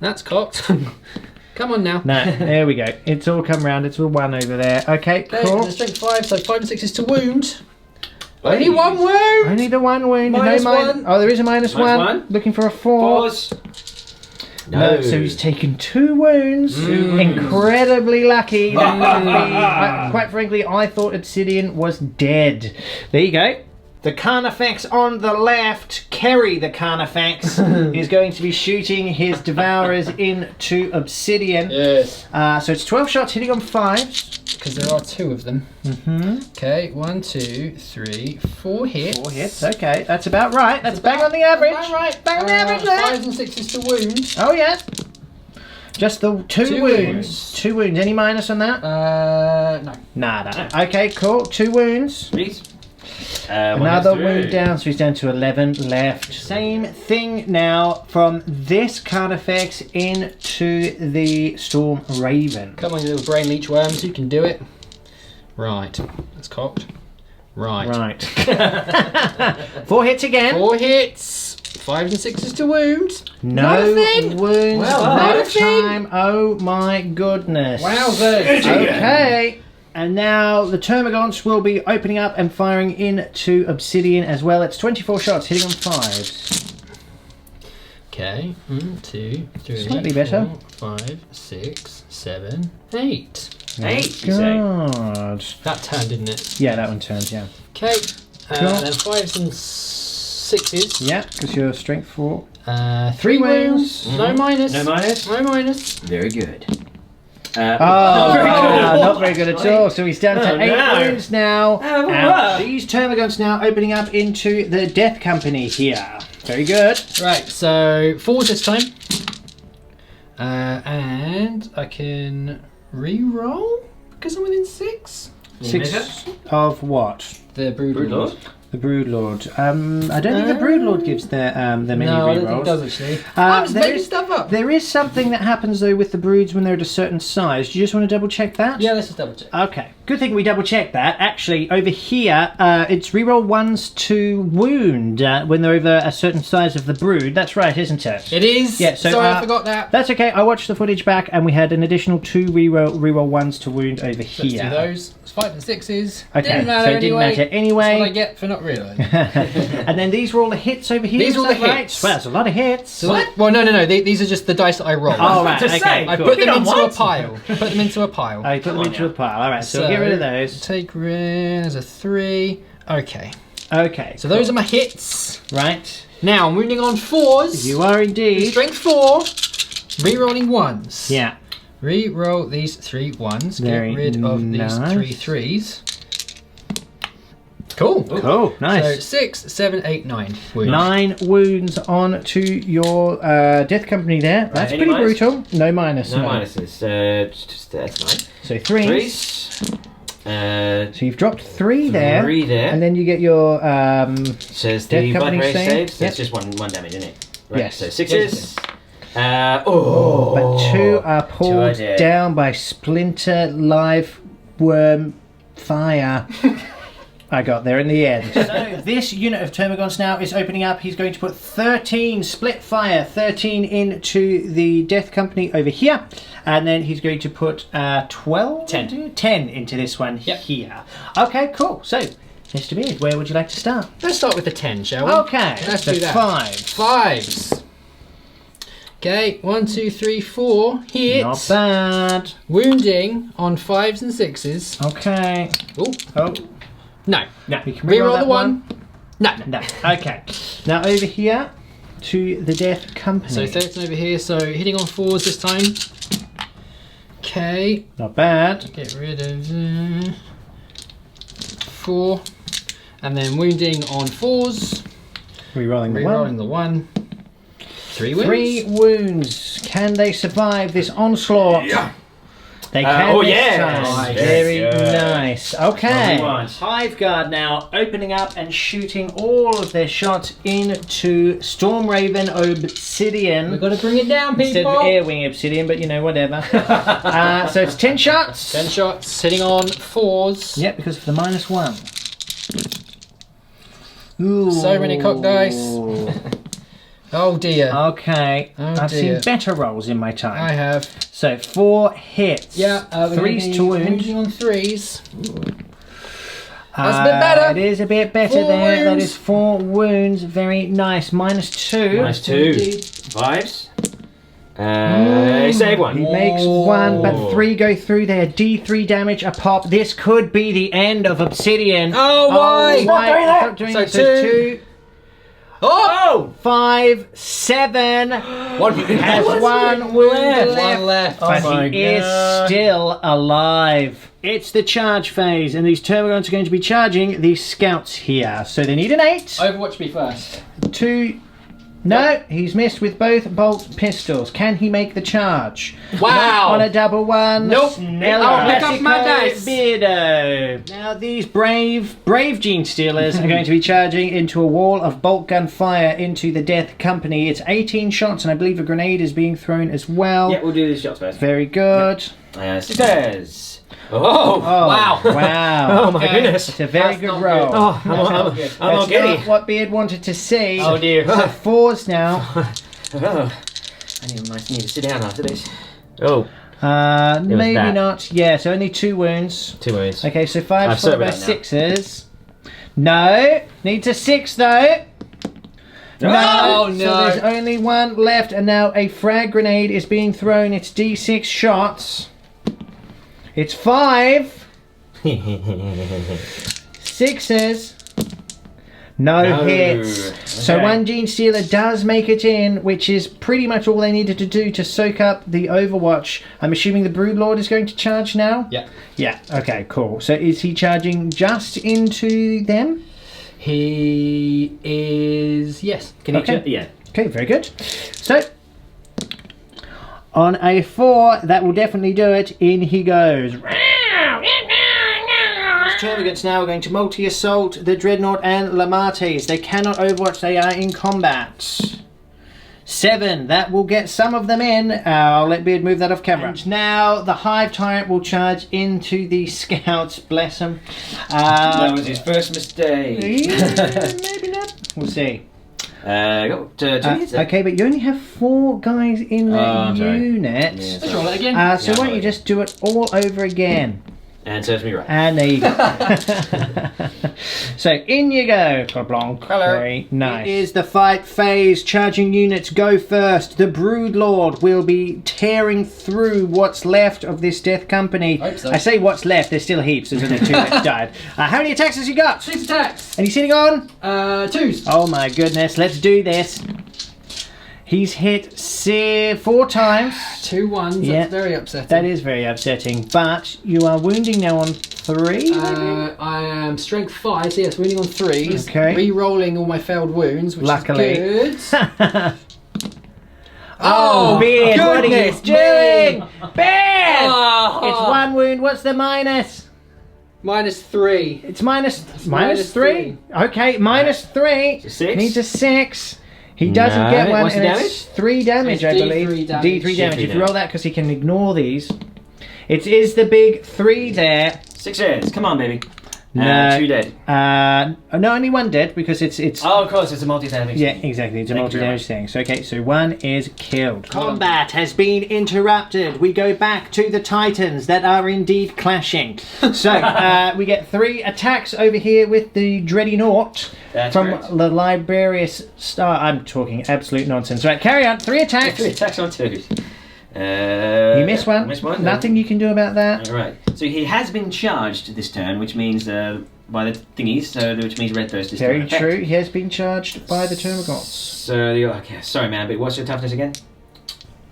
That's cocked. Come on now. No, there we go. It's all come round. It's all 1 over there. Okay, Okay, cool. and the strength 5, so 5 and 6 is to wound. Only 1 wound! Only the 1 wound. -1. Oh, there is a -1. -1. Looking for a 4. 4s. No, so he's taken 2 wounds. Incredibly lucky. That could be, quite frankly, I thought Obsidian was dead. There you go. The Carnifex on the left, Kerry the Carnifex, is going to be shooting his Devourers into Obsidian. Yes. So it's 12 shots hitting on 5s. Because there are 2 of them. Okay, 1, 2, 3, 4 hits. 4 hits, okay. That's about right. That's bang on the average. About right. Bang on the average there. 5s and 6s to wound. Oh, yeah. Just the 2 Two wounds. wounds. 2 wounds. Any minus on that? No. Nada. Okay, cool. 2 wounds. Please. Another wound down, so he's down to 11 left. Same thing now from this Carnifex into the Storm Raven. Come on, you little brain leech worms, you can do it. Right. That's cocked. Right. Right. 4 hits again. 4 hits. 5s and 6s to wound. No Nothing. wounds Well, that nothing. time. Oh my goodness. Wowzers. Okay. And now the Termagants will be opening up and firing into Obsidian as well. It's 24 shots hitting on 5s. Okay. 1, 2, 3, Slightly better. 4, 5, 6, 7, 8. 8, you say? God. That turned, didn't it? Yeah, that one turns, yeah. Okay. Cool. Then 5s and 6s. Yeah, because you're strength 4. 3 wounds. wounds. No minus. No minus? No minus. Very good. Oh, very good. not very good at all. So he's down to Oh, 8 no. wounds now. Oh, And wow. these Termagants now opening up into the Death Company here. Very good. Right, so 4s this time. And I can re-roll because I'm within 6. 6 of what? The Brood Brood Lord. Lord? The Brood Lord. I don't think the Brood Lord gives the many No, I don't think it rerolls. does actually. I'm just there making is- stuff up. There is something that happens though with the broods when they're at a certain size. Do you just want to double check that? Yeah, let's just double check. Okay. Good thing we double checked that. Actually, over here, it's reroll 1s to wound when they're over a certain size of the brood. That's right, isn't it? It is. Yeah, so, Sorry, I forgot that. That's okay. I watched the footage back, and we had an additional 2 reroll 1s to wound over Let's here. do those. It's 5 and 6s. Okay, Didn't matter so it didn't anyway. matter anyway. That's what I get for not realising. And then these were all the hits over here. These is are all that the right? hits. Well, that's a lot of hits. So well, no. These are just the dice that I roll. Oh, right. to Okay. say. I Cool. put You them don't into a want- pile. Put them into a pile. I put them on into now. a pile. All right, so get rid of those. Take rid. There's a 3. Okay. Okay. So those are my hits. Right. Now I'm moving on 4s. You are indeed. Strength 4. Rerolling 1s. Yeah. Re-roll these 3 1s. Very Get rid of nice. these 3 3s. Cool. Cool, So nice. 6, 7, 8, 9 wounds. 9 wounds on to your Death Company there. That's any pretty minus? brutal. No minus. No minuses. That's 9. So 3. 3s. So you've dropped 3 there. 3 there. And then you get your Says Death the Company blood race save. saves. So Yep. it's just one damage, isn't it? Right. Yes. So 6s. Oh. But 2 are 2 are pulled dead. down by splinter live worm fire. I got there in the end. So this unit of Termagants now is opening up. He's going to put 13 split fire, 13 into the Death Company over here. And then he's going to put 12? 10 into this one here. Okay, cool. So, Mr. Beard, where would you like to start? Let's start with the 10, shall we? Okay, Let's so do that. 5. 5s. Okay, 1, 2, 3, 4 hits. Not bad. Wounding on 5s and 6s. Okay. Oh, Oh, no. no. We can Reroll that the 1. No. No. Okay. Now over here to the Death Company. So 13 over here, so hitting on 4s this time. Okay, Not bad. get rid of 4. And then wounding on 4s. Rerolling the Rerolling one. the 1. 3 wounds. 3 wounds. Can they survive this onslaught? Yeah. They can. Oh, this yes. time. Nice. Very Yes. nice. Okay. Lovely one. Hive Guard now opening up and shooting all of their shots into Storm Raven Obsidian. We've got to bring it down, people. Instead of Airwing Obsidian, but you know, whatever. So it's 10 shots. 10 shots, hitting on 4s. Yep, because of the -1. Ooh. So many cock dice. Oh dear. Okay. Oh, I've dear. seen better rolls in my time. I have. So 4 hits. Yeah, 3s to wound. wounding on 3s. That's a bit better. It is a bit better 4 there. That wounds. is 4 wounds. Very nice. -2. -2. 5s. Save 1. He makes 1, but 3 go through there. D3 damage a pop. This could be the end of Obsidian. Oh, why? Stop doing So that. 2. Oh! 5, 7. 1 Has 1 wound left. 1 left. But my he is God. still alive. It's the charge phase, and these Termagants are going to be charging these scouts here. So they need an 8. Overwatch me first. 2. No, he's missed with both bolt pistols. Can he make the charge? Wow. Not on a double 1. Nope. El I'll pick up my Clasico dice. Beardo. Now these brave Gene Stealers are going to be charging into a wall of bolt gun fire into the Death Company. It's 18 shots, and I believe a grenade is being thrown as well. Yeah, we'll do these shots first. Very good. Sisters. Oh. Oh, Wow. Wow. Oh my Okay. goodness. It's a very That's good not roll. good. Oh, I'm all That's giddy. not what Beard wanted to see. Oh dear. So 4s now. Oh. I need to sit down after this. Oh. Maybe that. not. Yeah, so only 2 wounds. 2 wounds. Okay, so 5 I've followed by sorted that 6s. No, needs a 6 though. Oh, So no. there's only 1 left, and now a frag grenade is being thrown. It's D6 shots. It's 5. 6s. No No. hits. So Okay. 1 Gene Stealer does make it in, which is pretty much all they needed to do to soak up the Overwatch. I'm assuming the Broodlord is going to charge now? Yeah. Yeah, okay, cool. So is he charging just into them? He is. Yes. Can you Okay. yeah. Okay, very good. So, on a 4, that will definitely do it. In he goes. Termagants now are going to multi-assault the Dreadnought and Lamates. They cannot overwatch, they are in combat. 7, that will get some of them in. I'll let Beard move that off camera. And now the Hive Tyrant will charge into the Scouts, bless him. That was his first mistake. Maybe not. We'll see. Got 2 hits. Okay, but you only have 4 guys in the I'm sorry. unit. Yeah, Let's roll it again. So Yeah, why don't you just do it all over again? And serves me right. And there you go. So in you go. Kablanc. Hello. Very nice. It is the fight phase. Charging units go first. The Broodlord will be tearing through what's left of this Death Company. Hope so. I say what's left. There's still heaps. There's only 2 that died. How many attacks has he got? 6 attacks. And he's sitting on? 2s. Oh my goodness. Let's do this. He's hit 4 times. 2 1s. Yeah. That's very upsetting. That is very upsetting, but you are wounding now on 3, maybe? I am strength 5, so yes, winning on 3s. Okay. Re-rolling all my failed wounds, which Luckily. is good. Oh, Beard, what are you goodness doing? me. Beard! Oh. It's 1 wound. What's the minus? -3. It's minus minus 3. Okay, -3. It's a 6. Needs a 6. He doesn't No, get one, what's the and it's 3 damage, It's I believe. D3 damage. D3 damage. D3 If you roll that, because he can ignore these. It is the big 3 there. 6 hits. Come on, baby. No. 2 dead. No, only 1 dead because it's. Oh, of course, it's a multi-damage. Yeah, exactly. It's a Thank you very multi-damage thing. So okay, so 1 is killed. Combat has been interrupted. We go back to the Titans that are indeed clashing. So we get 3 attacks over here with the Dreadnought That's from correct. the Librarius Star. I'm talking absolute nonsense. Right, carry on. 3 attacks. 3 attacks on 2. You missed one. Missed one. Nothing you can do about that. All right. So he has been charged this turn, which means by the thingies, so which means red burst is Very still in effect. true. He has been charged by the Termagants. So okay, sorry, man, but what's your toughness again?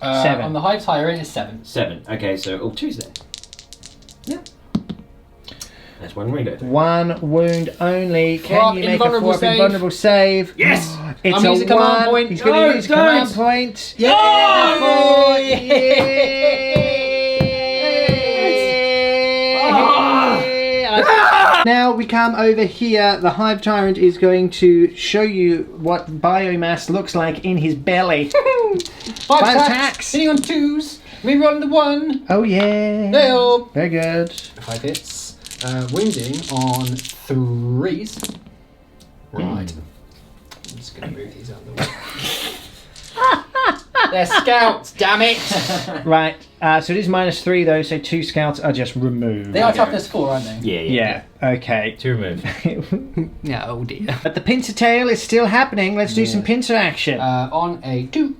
7. On the Hive Tyrant is 7. 7. Okay, so 2's there. Yeah. That's 1 wound. 1 wound only. Can Flop, you make a invulnerable 4 save. invulnerable save? Yes! It's I'm a using command 1. point. He's going No, to use don't. command point. Yeah! Oh, yeah. Now we come over here. The Hive Tyrant is going to show you what biomass looks like in his belly. 5 attacks. attacks. Hitting on 2s. Rerolling the 1. Oh yeah. Nail. Very good. 5 hits. Wounding on 3s. Right. I'm just going to move these out of the way. They're scouts, damn it! Right. So it is -3 though. So 2 scouts are just removed. They are toughness 4, aren't they? Yeah. Okay. 2 removed. Yeah, oh dear. But the pincer tail is still happening. Let's do some pincer action. On a 2.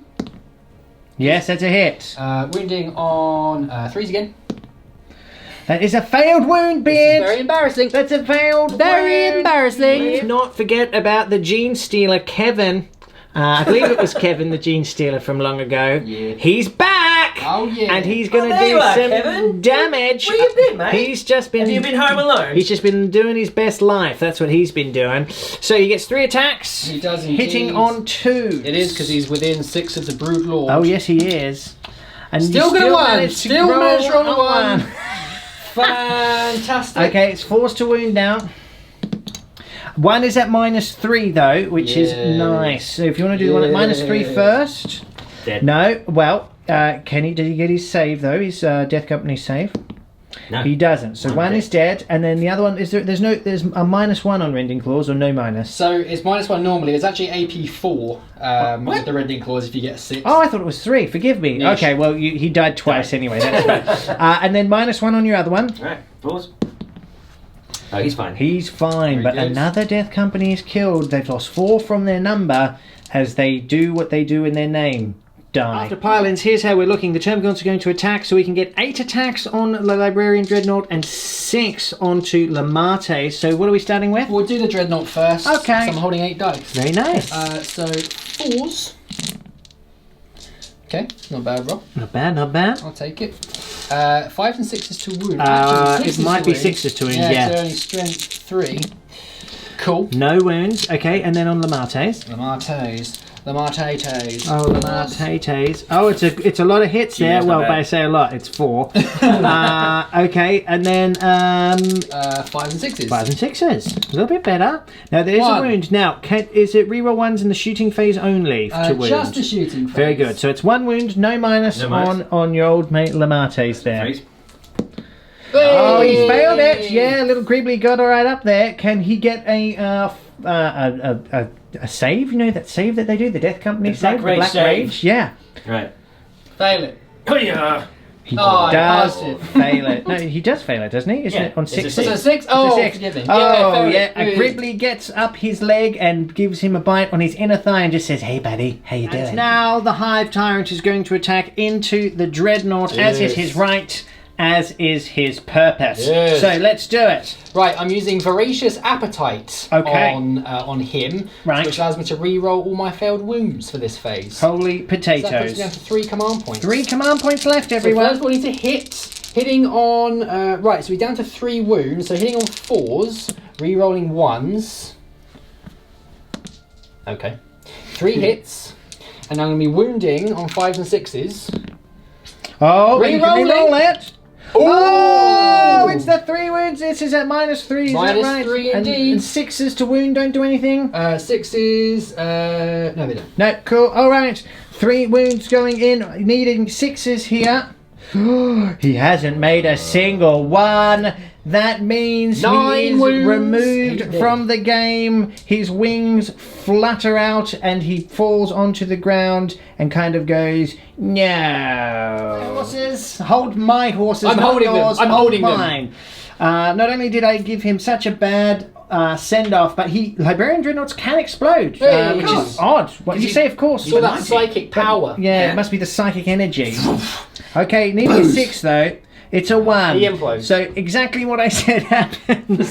Yes, that's a hit. Wounding on 3s again. That is a failed wound, This is Beard. very embarrassing. That's a failed Very wound. embarrassing. Let's not forget about the gene stealer, Kevin. I believe it was Kevin, the gene stealer from long ago. Yeah. He's back! Oh, yeah. And he's going to there do you are, some Kevin. damage. Where you been, mate? He's just been... Have you been home alone? He's just been doing his best life. That's what he's been doing. So he gets 3 attacks. He does indeed. Hitting on 2. It is because he's within 6 of the Brood Lord. Oh, yes, he is. And Still you gonna win. managed to Still roll managed to roll a a 1. Fantastic. Okay, it's forced to wound now. 1 is at -3 though, which is Yeah. nice. So if you want to do the one at -3 first. Dead. No, well, did he get his save though? His Death Company save? No. He doesn't. So One 1 dead. is dead, and then the other one is there's a -1 on Rending Claws or no minus. So it's -1 normally. There's actually AP 4 with the Rending Claws if you get 6. Oh, I thought it was 3. Forgive me. Yeesh. Okay, well he died twice anyway. That's right. And then -1 on your other one. Alright, pause. Oh, he's fine. He's fine, Very but good. another Death Company is killed. They've lost 4 from their number as they do what they do in their name. Die. After pile-ins, here's how we're looking. The Termagants are going to attack, so we can get 8 attacks on the Librarian Dreadnought and 6 onto Lamate. So what are we starting with? We'll do the Dreadnought first. Okay. So I'm holding 8 dice. Very nice. So 4s. Okay, not bad, Rob. Not bad, not bad. I'll take it. 5s and 6s to wound. It Actually, might be 6s 6s to wound, yeah. So only strength 3. Cool. No wounds. Okay, and then on Lamates. Lamates. Lamates. Oh, Lamates. Oh, it's a lot of hits there. not Well, bad. but I say a lot. It's 4. Okay, and then 5s and 6s. 5s and 6s. A little bit better. Now there's a 1. wound. Now, is it reroll 1s in the shooting phase only to wound? Just the shooting phase. Very good. So it's 1 wound, no minus, No minus. on your old mate Lamates there. Freeze. Oh, he failed it. Yeah, little Greebly got right up there. Can he get a save? You know that save that they do, the Death Company The save, Black Rage the Black save. Rage. Yeah, Right. Fail it. Hiya! he Oh, I does passed it. fail it. No, he does fail it, doesn't he? Isn't Yeah, it on it's a 6? six. So 6? It's a Oh, 6. forgive me. Oh, fail yeah. it. And Gribbly gets up his leg and gives him a bite on his inner thigh and just says, "Hey, buddy, how you doing?" And now the Hive Tyrant is going to attack into the Dreadnought, as is his right, as is his purpose. Yes. So let's do it. Right, I'm using Voracious Appetite Okay. on him, Right. which allows me to re-roll all my failed wounds for this phase. Holy So that puts me down potatoes. to 3 command points. 3 command points left, So everyone. first we'll need to hit Hitting on... right, so we're down to 3 wounds. So hitting on 4s, re-rolling 1s. Okay. 3 hits. And I'm going to be wounding on 5s and 6s. Oh, you can re-roll it. Oh, Ooh. it's the 3 wounds. This is at -3, is that right? -3 and indeed. 6s to wound don't do anything? 6s... no, they don't. No, cool. All right. 3 wounds going in, needing 6s here. He hasn't made a single one. That means 9 he is wounds. removed from the game. His wings flutter out and he falls onto the ground and kind of goes, no. Horses, hold my horses. I'm not holding them. yours, I'm hold holding them. mine. Not only did I give him such a bad send-off, but Liberian Dreadnoughts can explode, Hey, which of is odd. What did you say? Of course. So that psychic power. Yeah, it must be the psychic energy. Okay, needing a 6 though. It's a 1. He implodes. So exactly what I said happens.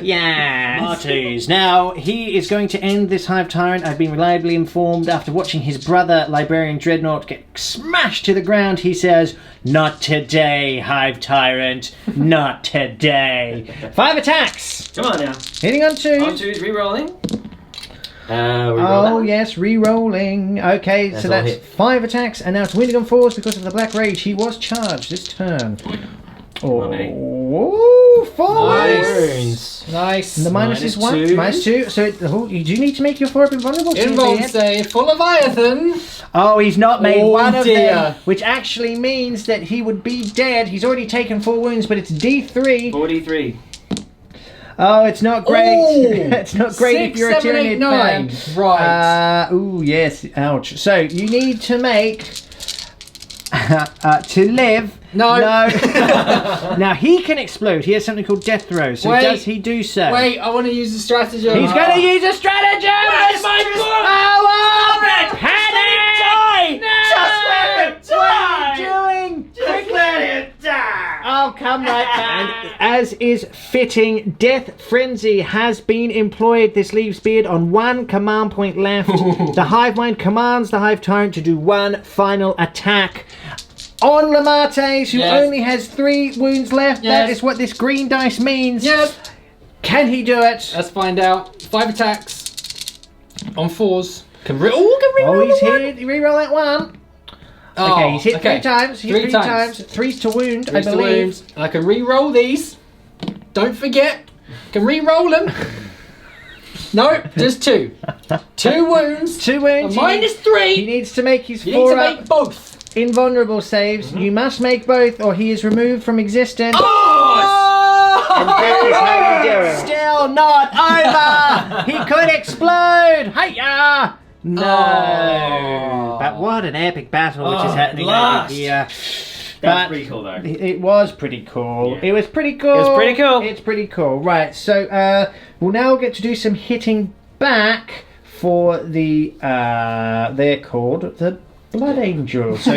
Yeah. Martus. Now, he is going to end this Hive Tyrant. I've been reliably informed after watching his brother, Liberian Dreadnought, get smashed to the ground. He says, not today, Hive Tyrant. Not today. 5 attacks. Come on now. Hitting on 2. On 2 is re-rolling. Oh yes, re-rolling. Okay, That's so all that's hit. 5 attacks, and now it's wounding on 4s because of the Black Rage. He was charged this turn. on, baby. Oh, 4 wounds. Nice. Nice. And the minus is 1. -2. -2. So you do need to make your 4 up invulnerable. Invuln save for Leviathan. Oh, he's not made Oh, one of dear. them, which actually means that he would be dead. He's already taken 4 wounds, but it's D3. 43. Oh, it's not great. Ooh. It's not great if 6, you're a 7, 8, Tyranid 9. fan. Right. Ooh, yes. Ouch. So you need to make to live. No. Now he can explode. He has something called death throw. So Wait. does he do so? Wait, I want to use the stratagem. He's going to use a stratagem. Where's my book? Oh, it! panic! Die! Just let it die! What are you doing? Just let it die! I'll come right back. As is fitting, Death Frenzy has been employed. This leaves Beard on 1 command point left. The Hive Mind commands the Hive Tyrant to do 1 final attack on Lamates, who Yes. only has 3 wounds left. Yes. That is what this green dice means. Yep. Can he do it? Let's find out. 5 attacks on 4s. Can re- Oh, he's hit. Reroll that 1. Oh, Okay, he's hit 3 times. He's 3 3 times. times. 3's to wound, I 3's to believe. wounds. And I can re-roll these. Don't forget. Can re-roll them. No, just 2. 2 wounds. 2 wounds. A He -3. needs to make his You 4 need to up make both. invulnerable saves. You must make both, or he is removed from existence. Oh! That is how you do it. Still not over. He could explode. Hiya! No. Oh. But what an epic battle which is Oh, happening at last. over here. That's But pretty cool though. it was pretty cool. Yeah. It was pretty cool. It was pretty cool. It's pretty cool. Right, so we'll now get to do some hitting back for the they're called the Blood Angels. So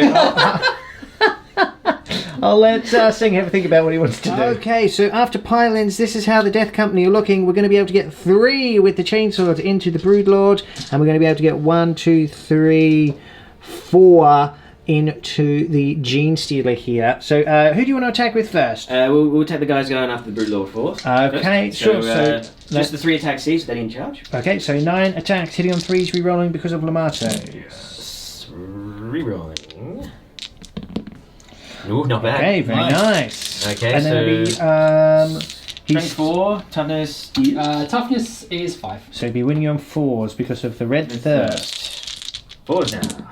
I'll let Sing have a think about what he wants to do. Okay, so after pylons, this is how the Death Company are looking. We're going to be able to get 3 with the chainswords into the Broodlord, and we're going to be able to get 1, 2, 3, 4 into the Gene Stealer here. So who do you want to attack with first? We'll take the guys going after the Broodlord force. Okay, first. sure. So, So just the 3 attacks each, then in charge. Okay, so 9 attacks, hitting on 3s, re-rolling because of Lamato. Rerolling. Ooh, not bad. Okay, very nice. Okay, and then so it'll be strength 4, toughness. Toughness is 5. so he'll be winning on 4s because of the red thirst. 4s now.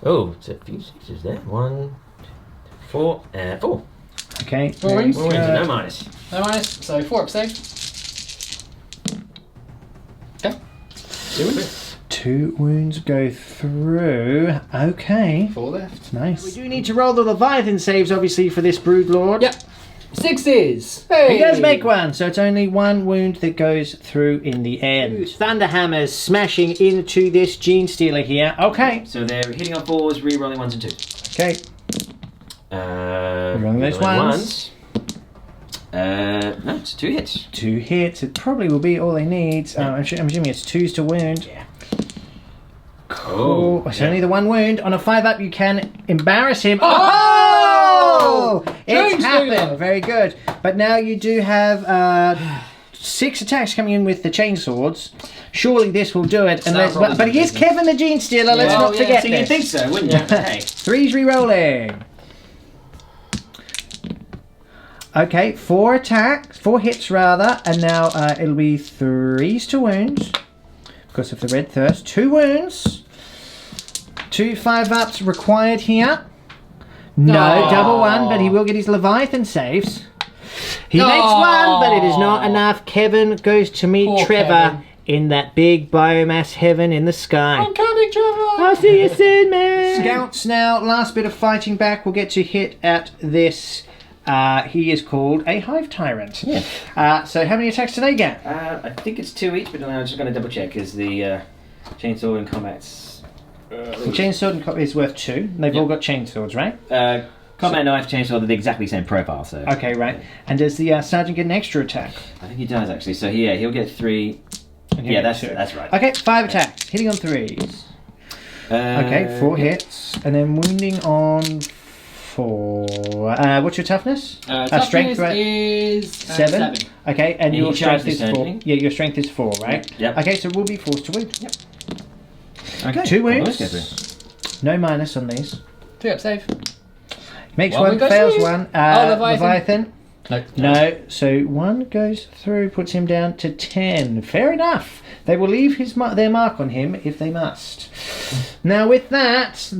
Oh, it's a few 6s there. 1, 4, 4. Okay. 4 wins. 4 wins and no minus. No minus, so 4 up save. Okay. 2 wins. 2 wounds go through. Okay. 4 left. Nice. We do need to roll the Leviathan saves, obviously, for this Broodlord. Yep. 6s. Hey. He does make 1, so it's only 1 wound that goes through in the end. Thunder hammers smashing into this Gene Stealer here. Okay. So they're hitting on 4s, re-rolling 1s and 2s. Okay. Rolling those ones. No, it's 2 hits. 2 hits. It probably will be all they need. I'm assuming it's 2s to wound. Yeah. Cool. Oh, It's yeah. only the 1 wound. On a 5 up, you can embarrass him. Oh! Oh! It's Chainsaw. happened. Very good. But now you do have 6 attacks coming in with the chainswords. Surely this will do it. Unless, but he is Kevin the Gene Stealer. Let's not forget so this. you'd think so, wouldn't you? Hey. 3's re-rolling. Okay, 4 attacks, 4 hits rather, and now it'll be 3s to wounds because of the red thirst. 2 wounds, 2 5-ups required here. No, double 1, but he will get his Leviathan saves. He makes 1, but it is not enough. Kevin goes to meet Poor Trevor Kevin. in that big biomass heaven in the sky. I'm coming, Trevor. I'll see you soon, man. Scouts now, last bit of fighting back. We'll get to hit at this. He is called a Hive Tyrant. Yeah. So how many attacks do they get? I think it's 2 each, but I'm just going to double check because the chainsaw in combat's. The chainsword is worth 2. They've all got chainswords, right? Combat knife, chainsaw, they're exactly the same profile. So. Okay, right. And does the sergeant get an extra attack? I think he does actually. So yeah, he'll get 3. And he'll Yeah, get 2. that's right. Okay, 5 attacks. Hitting on 3s. Okay, 4 hits. And then wounding on 4. What's your toughness? Strength right? is 7. Okay, and Yeah, your you charge strength is this 4. turn, Yeah, your strength is 4, right? Yep. Okay, so we'll be forced to wound. Yep. Okay. 2 Well, wounds. let's go through. No minus on these. 3-up save. Makes One 1, goes fails through. 1. Leviathan. No, so 1 goes through, puts him down to 10. Fair enough. They will leave their mark on him if they must. Now with that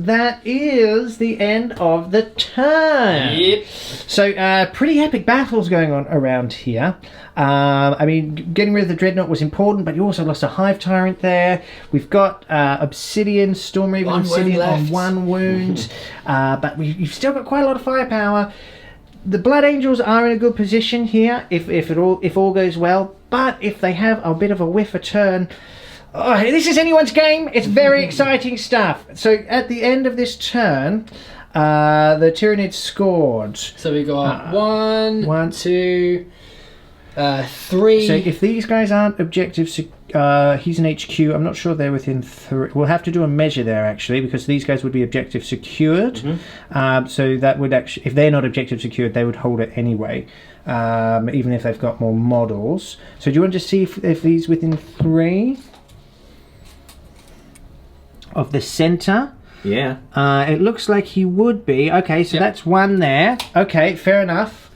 is the end of the turn. Yep. So pretty epic battles going on around here. I mean, getting rid of the Dreadnought was important, but you also lost a Hive Tyrant there. We've got Obsidian, Stormraven 1 Obsidian wound on left. 1 wound. But you've still got quite a lot of firepower. The Blood Angels are in a good position here if all goes well. But if they have a bit of a whiff a turn, this is anyone's game. It's very exciting stuff. So at the end of this turn, the Tyranids scored. So we got 1, one. 2, 3. So if these guys aren't objectives, he's an HQ. I'm not sure they're within 3. We'll have to do a measure there actually, because these guys would be objective secured. So that would actually, if they're not objective secured, they would hold it anyway, even if they've got more models. So do you want to see if he's within 3 of the center? Yeah. It looks like he would be. Okay, so that's 1 there. Okay, fair enough.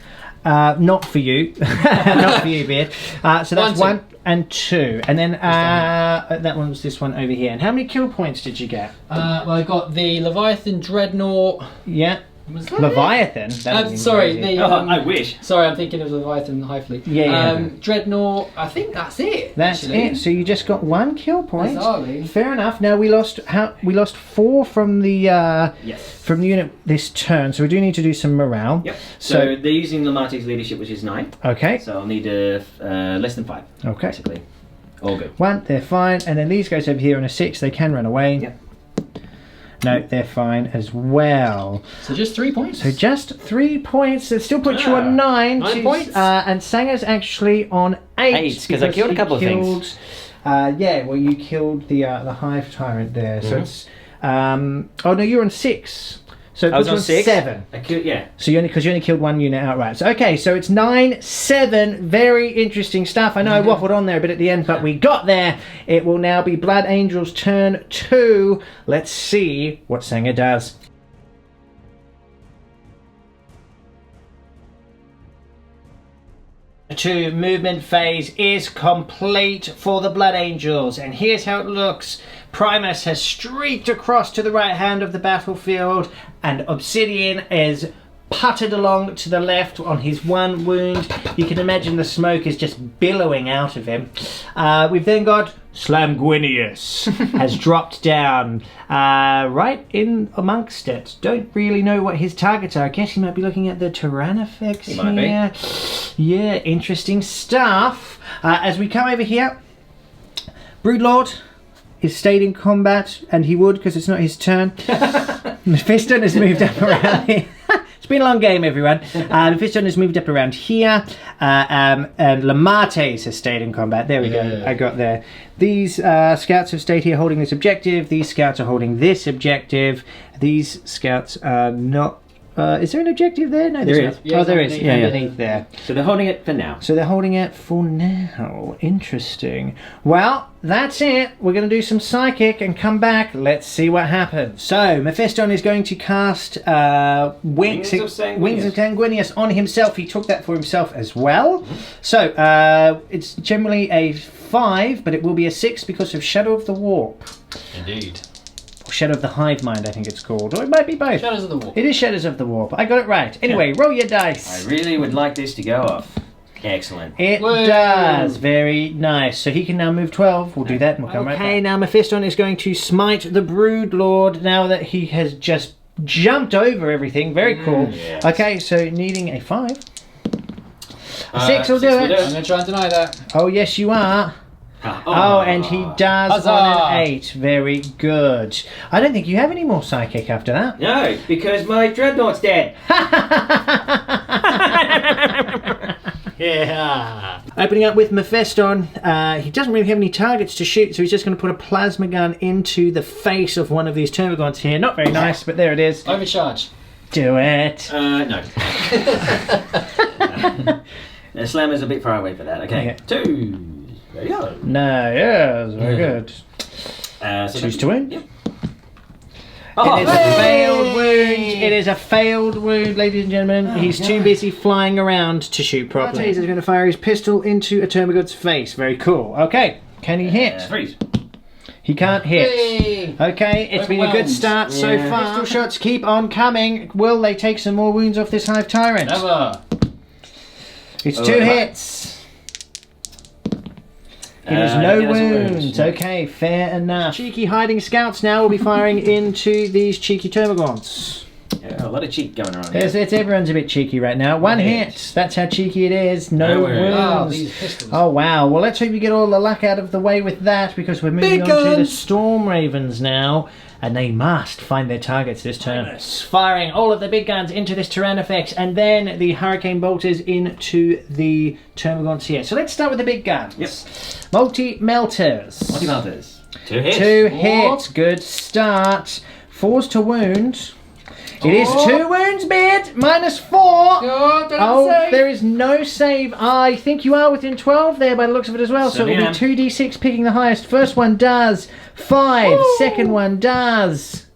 Not for you. Not for you, Beard. So that's 1 and 2. And then that one was this one over here. And how many kill points did you get? Well, I got the Leviathan Dreadnought. Yeah. Was that Leviathan? sorry, crazy. the I wish. sorry, I'm thinking of Leviathan High Fleet. Yeah. Dreadnought. I think that's it. That's actually. it. So you just got 1 kill point. Bizarrely. Fair enough. Now we lost 4 from the Yes. from the unit this turn. So we do need to do some morale. Yep. So they're using Lamarte's leadership, which is 9. Okay. So I'll need less than 5. Okay. Basically. All good. 1, they're fine, and then these guys over here on a 6, they can run away. Yep. No, they're fine as well. So just 3 points. So just 3 points. That still puts you on 9. 9 points. And Sanga's actually on 8. 8, 'cause I killed a couple of things. Yeah, well, you killed the Hive Tyrant there. So it's. Oh no, you're on 6. So it I was puts you on 6. 7. Yeah. So you only killed 1 unit outright. So okay, so it's 9-7. Very interesting stuff. I know I waffled on there a bit at the end, but we got there. It will now be Blood Angel's turn 2. Let's see what Sanga does. The 2 movement phase is complete for the Blood Angels, and here's how it looks. Primus has streaked across to the right hand of the battlefield, and Obsidian is puttered along to the left on his 1 wound. You can imagine the smoke is just billowing out of him. We've then got Slamguinius has dropped down right in amongst it. Don't really know what his targets are. I guess he might be looking at the Tyrannifex He might here. Yeah, interesting stuff. As we come over here, Broodlord is stayed in combat, and he would because it's not his turn. Mephiston has moved up around here. It's been a long game, everyone. Mephiston has moved up around here, and Lamartes has stayed in combat. There we go. I got there. These scouts have stayed here holding this objective. These scouts are holding this objective. These scouts are not Is there an objective there? No, There there's is. not. Yeah, Oh, there it's is. underneath. Underneath there. So they're holding it for now. So they're holding it for now. Interesting. Well, that's it. We're going to do some psychic and come back. Let's see what happens. So, Mephiston is going to cast Wings of Sanguinius on himself. He took that for himself as well. So, it's generally a 5, but it will be a 6 because of Shadow of the Warp. Indeed. Or Shadow of the Hive Mind, I think it's called. Or it might be both. Shadows of the Warp. It is Shadows of the Warp. I got it right. Anyway, roll your dice. I really would like this to go off. Excellent. It Woo! does. Very nice. So he can now move 12. We'll do that and we'll come right back. Okay, now Mephiston is going to smite the Brood Lord now that he has just jumped over everything. Very cool. Yes. Okay, so needing a 5. A 6 will do will it. do it. I'm going to try and deny that. Oh, yes, you are. Oh, and he does Huzzah! on an 8. Very good. I don't think you have any more psychic after that. No, because my dreadnought's dead. Yeah. Opening up with Mephiston, he doesn't really have any targets to shoot, so he's just going to put a plasma gun into the face of one of these termagants here. Not very nice, but there it is. Overcharge. Do it. No. The slammer's a bit far away for that. Okay. 2. There you go. No, yes, very good. So Choose to win. Yep. It is a failed wound. It is a failed wound, ladies and gentlemen. He's too busy flying around to shoot properly. He's going to fire his pistol into a termagant's face. Very cool. Okay, can he hit? Freeze. He can't hit. Hey! Okay, it's been a good Overwhelmed. start so Yeah. far. Pistol shots keep on coming. Will they take some more wounds off this Hive Tyrant? Never. It's Oh, 2 right. hits. It is no yeah, there's a wounds. wound. Okay, fair enough. Cheeky hiding scouts now will be firing into these cheeky termagants. Yeah, a lot of cheek going around here. It's everyone's a bit cheeky right now. One hit. That's how cheeky it is. No No wounds. worries. Wow, these pistols. Oh wow. Well, let's hope you get all the luck out of the way with that, because we're moving Big on to the guns. Storm Ravens now, and they must find their targets this turn. Firing all of the big guns into this Tyrannofex, and then the Hurricane Bolters into the Termagants here. So let's start with the big guns. Yep. Multi-melters. Multi-melters. 2 hits. 2 hits. Good start. 4s to wound. It is 2 wounds, Beard. -4. Oh, don't Oh, say. there is no save. I think you are within 12 there by the looks of it as well. So So it will yeah. be 2d6 picking the highest. First one does 5. Woo. Second one does.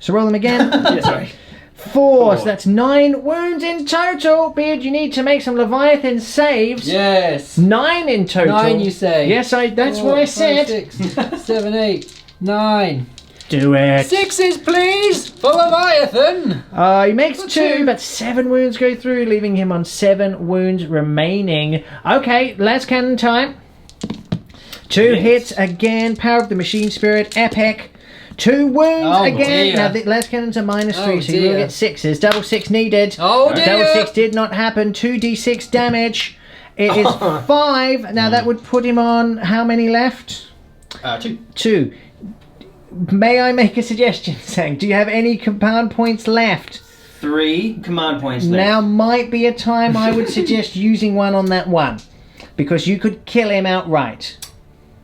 So roll them again. Yeah, sorry. 4. So 4. that's 9 wounds in total. Beard, you need to make some Leviathan saves. Yes. 9 in total. 9, you say? Yes, that's Four, what I five, said. 6, 7, 8, 9. Do it. 6s, please, for Leviathan. He makes For 2, two. but 7 wounds go through, leaving him on 7 wounds remaining. Okay, last cannon time. 2 hits again. Power of the Machine Spirit, epic. 2 wounds Oh, again. dear. Now the last cannons are -3, Oh, so you will dear. get 6s. Double 6 needed. Oh, dear. Double 6 did not happen. 2d6 damage. It is 5. Now that would put him on how many left? 2. 2. May I make a suggestion, Sang? Do you have any command points left? 3 command points left. Now might be a time I would suggest using one on that one, because you could kill him outright.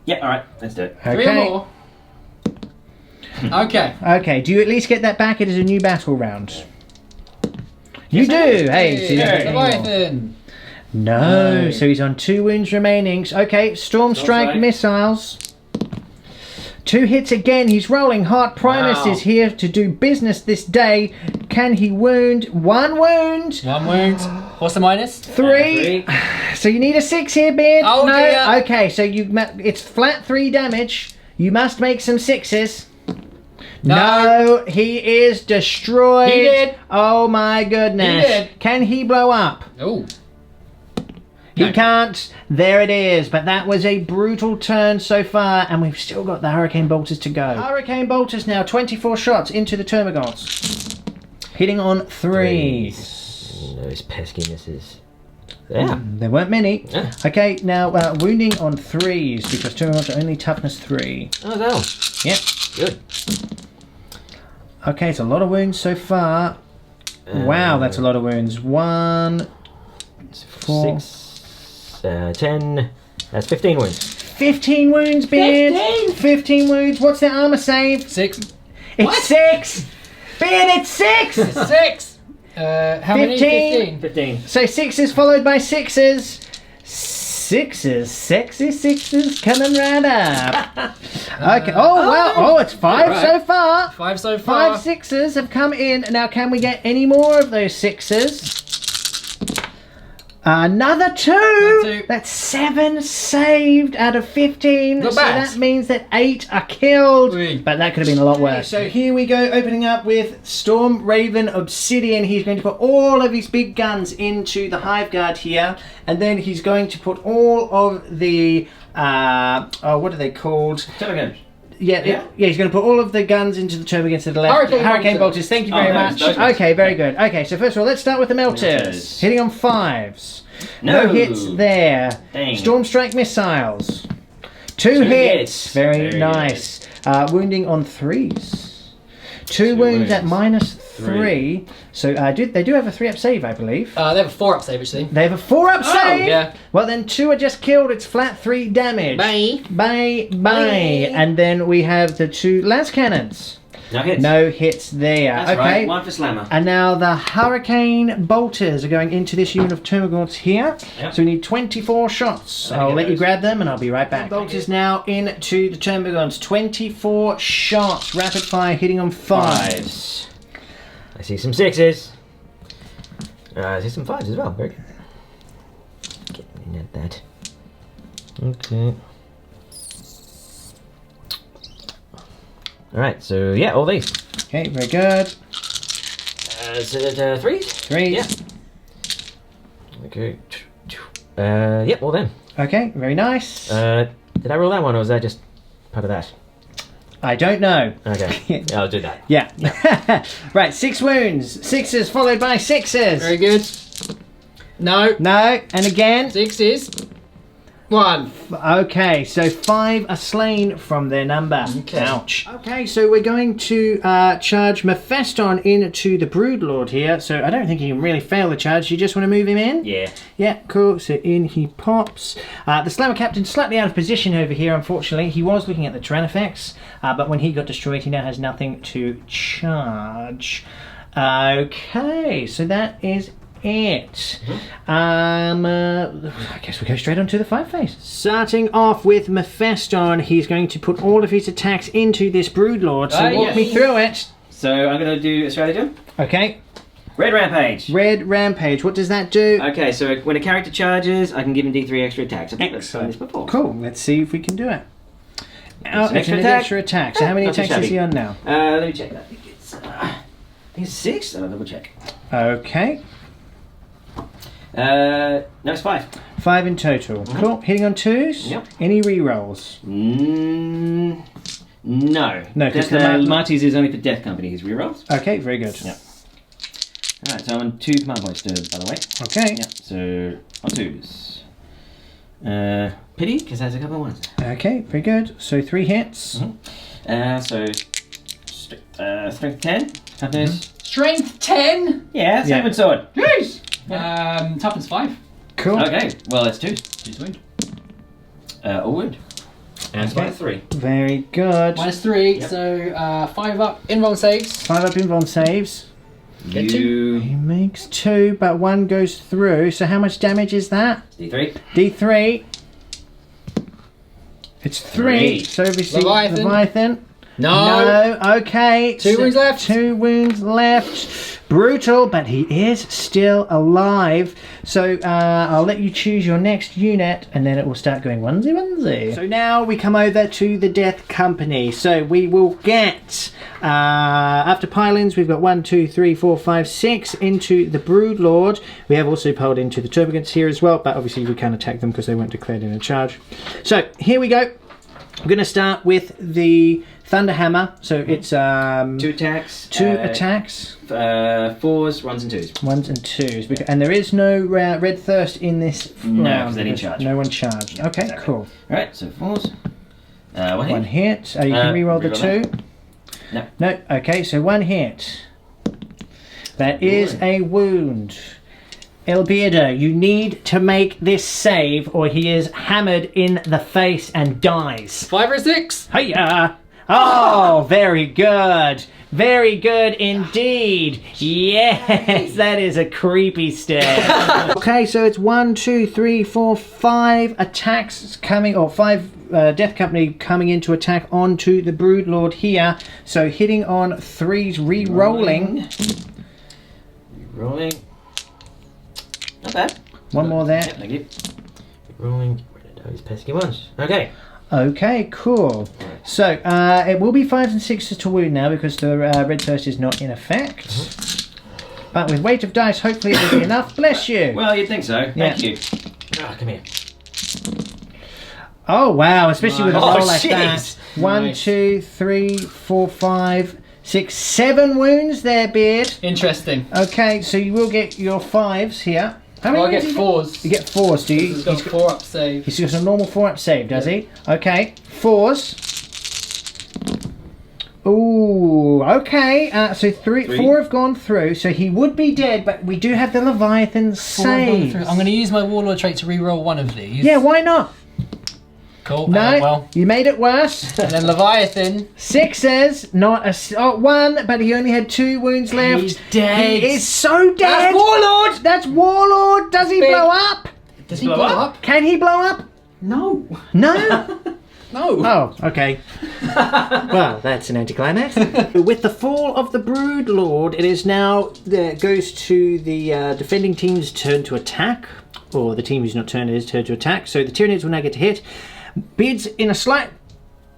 Yeah, alright, let's do it. 3 or more. Okay. Okay, do you at least get that back? It is a new battle round. You Yes, I do! do. Hey, so you don't get any more. Leviathan. No, No. so he's on 2 wounds remaining. Okay, Storm Strike Strike. missiles. 2 hits again. He's rolling hot. Primus Wow. is here to do business this day. Can he wound? 1 wound. 1 wound. What's the minus? 3. So you need a 6 here, Beard. Oh, no. dear. Okay, so it's flat 3 damage. You must make some 6s. No, he is destroyed. He did. Oh my goodness. He did. Can he blow up? Oh. He No. can't. There it is. But that was a brutal turn so far, and we've still got the Hurricane Bolters to go. Hurricane Bolters now, 24 shots into the Termagants. Hitting on 3s. Those pesky misses. Yeah. There weren't many. Yeah. Okay, now wounding on 3s, because Termagants are only toughness 3. Oh, no. Yep. Good. Okay, it's a lot of wounds so far. Wow, that's a lot of wounds. 1, 4, 6, 10. That's 15 wounds. 15 wounds, Beard. 15 wounds. What's their armor save? 6. It's 6. Beard, it's 6. 6. How many? 15. 15. So 6s followed by 6s. 6s, sexy 6s coming right up. Okay. Oh well. Oh, it's 5 right. so far. 5 so far. 5 6s have come in. Now, can we get any more of those 6s? Another 2. Another 2. That's 7 saved out of 15. Not so bad. that means that 8 are killed. Oui. But that could have been a lot worse. So here we go, opening up with Storm Raven Obsidian. He's going to put all of his big guns into the Hive Guard here, and then he's going to put all of the what are they called? Telegrams. Yeah, he's going to put all of the guns into the turbo against to the left. Hurricane bolters. Thank you very much. those ones. Okay, very good. Okay, so first of all, let's start with the melters. Melters. Hitting on 5s. No. Hits there. Dang. Storm Strike missiles. 2 hits. Very nice. Wounding on 3s. 2 wounds at -3. So they do have a 3-up save, I believe. They have a 4-up save actually. They have a 4-up save. Yeah. Well, then 2 are just killed. It's flat 3 damage. Bye. And then we have the 2 las cannons. No hits. No hits there. That's okay. right. 1 for Slammer. And now the Hurricane Bolters are going into this unit of Termagants here. Yep. So we need 24 shots. Let me I'll get let you those. grab them and I'll be right back. Bolters now into the Termagants. 24 shots. Rapid fire hitting on 5s. I see some 6s. I see some 5s as well. Very good. Getting at that. Okay. Alright, so yeah, all these. Okay, very good. Is it 3s? 3s. Yeah. Okay. Yep, all them. Okay, very nice. Did I roll that one or was that just part of that? I don't know. Okay. Yeah, I'll do that. Yeah. Right, 6 wounds. 6s followed by 6s. Very good. No. No, and again. 6s. 1. Okay, so 5 are slain from their number. Okay. Ouch. Okay, so we're going to charge Mephiston into the Broodlord here. So I don't think he can really fail the charge. You just want to move him in? Yeah. Yeah, cool. So in he pops. The Slammer Captain's slightly out of position over here, unfortunately. He was looking at the Tyrannifex, but when he got destroyed, he now has nothing to charge. Okay, so that is it. I guess we go straight on to the 5-phase. Starting off with Mephiston, he's going to put all of his attacks into this Broodlord. So walk me through it. So I'm going to do a stratagem. Okay. Red Rampage. Red Rampage. What does that do? Okay, so when a character charges, I can give him D3 extra attacks. I think I've done this before. Cool. Let's see if we can do it. It's an extra attack. Extra attack. So how many Not too attacks is shabby. he on now? Let me check that. I think it's 6. I'll double check. Okay. No, it's 5. 5 in total. Cool. Hitting on 2s? Yep. Any rerolls? No. No, 'cause Marty's is only for Death Company, his rerolls. Okay, very good. Yep. Alright, so I'm on 2 command points still, by the way. Okay. Yep, so on 2s. Pity, because there's a couple of 1s. Okay, very good. So 3 hits. So, strength 10. Toughness. Strength 10. Yeah, same with sword. Jeez. Toughness 5. Cool. Okay, well, it's 2s. 2 wound. A wound. And it's Okay. -3. Very good. -3. Yep. So 5 up. Invuln saves. 5 up invuln saves. Get 2. He makes 2, but 1 goes through. So how much damage is that? D3. D3. It's 3. 3. So obviously Leviathan. Leviathan. No. Okay. 2 wounds left. 2 wounds left. Brutal, but he is still alive. So I'll let you choose your next unit, and then it will start going onesie. So now we come over to the Death Company. So we will get, after pylons, we've got 1, 2, 3, 4, 5, 6 into the Broodlord. We have also piled into the Turbogants here as well, but obviously we can't attack them because they weren't declared in a charge. So here we go. I'm going to start with the Thunderhammer. So it's 2 attacks. 2 attacks. 4s, 1s and 2s. 1s and 2s. And there is no Red Thirst in this No, round. because they didn't charge. No one charged. Okay, exactly. cool. Alright, so 4s. 1 hit. 1 hit. You can reroll the reroll 2. No. No. Okay, so 1 hit. That is a wound. Elbeardo, you need to make this save or he is hammered in the face and dies. 5 or 6. Hiya! Oh, very good. Very good indeed. Yes, that is a creepy stare. Okay, so it's 1, 2, 3, 4, 5 attacks coming, or 5 Death Company coming into attack onto the Broodlord here. So hitting on 3s, re-rolling. Rolling. Not bad. One more there. Yep, thank you. Rolling. Rid of those pesky ones. Okay. Okay, cool. So it will be 5s and 6s to wound now because the red thirst is not in effect. But with weight of dice, hopefully it will be enough. Bless you. Well, you'd think so. Thank you. Come here. Oh wow! Especially with a roll like jeez. that. 1, Nice. 2, 3, 4, 5, 6, 7 wounds there, Beard. Interesting. Okay, so you will get your 5s here. How many Well, I wounds get do 4s. You get 4s, do you? He's got 4 up save. He's got a normal 4-up save, does he? Okay, 4s. Ooh, okay. So 4 have gone through. So he would be dead, but we do have the Leviathan save. I'm going to use my Warlord trait to re-roll one of these. Yeah, why not? Cool. No, Well, you made it worse. and then Leviathan. 6s, not a 1, but he only had 2 wounds left. He's dead. He is so dead. That's Warlord. That's Warlord. Does he Big. blow up? Does he blow up? Can he blow up? No. No. No. Oh, okay. Well, that's an anticlimax. With the fall of the Broodlord, it is now goes to the defending team's turn to attack, or the team who's not turned is turn to attack. So the Tyranids will now get to hit. Beard's in a slight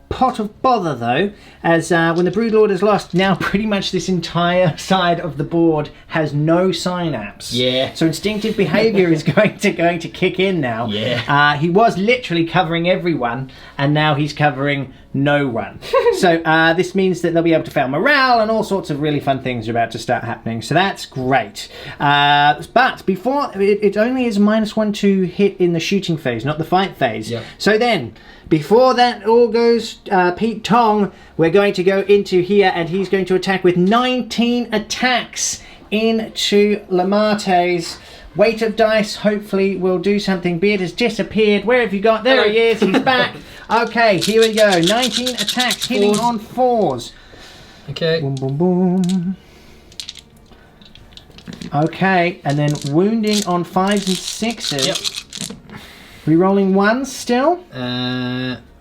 pot of bother though, as when the Broodlord is lost, now pretty much this entire side of the board has no synapse. Yeah. So instinctive behaviour is going to kick in now. Yeah. He was literally covering everyone, and now he's covering no one. So this means that they'll be able to fail morale, and all sorts of really fun things are about to start happening. So that's great. But before it only is -1 to hit in the shooting phase, not the fight phase. Yep. So then, before that all goes Pete Tong, we're going to go into here, and he's going to attack with 19 attacks into Lamarte's. Weight of dice hopefully will do something. Beard has disappeared. Where have you got? There he is. He's back. Okay, here we go. 19 attacks hitting 4s. on 4s. Okay. Boom, boom, boom. Okay, and then wounding on 5s and 6s. Yep. Rerolling 1s still.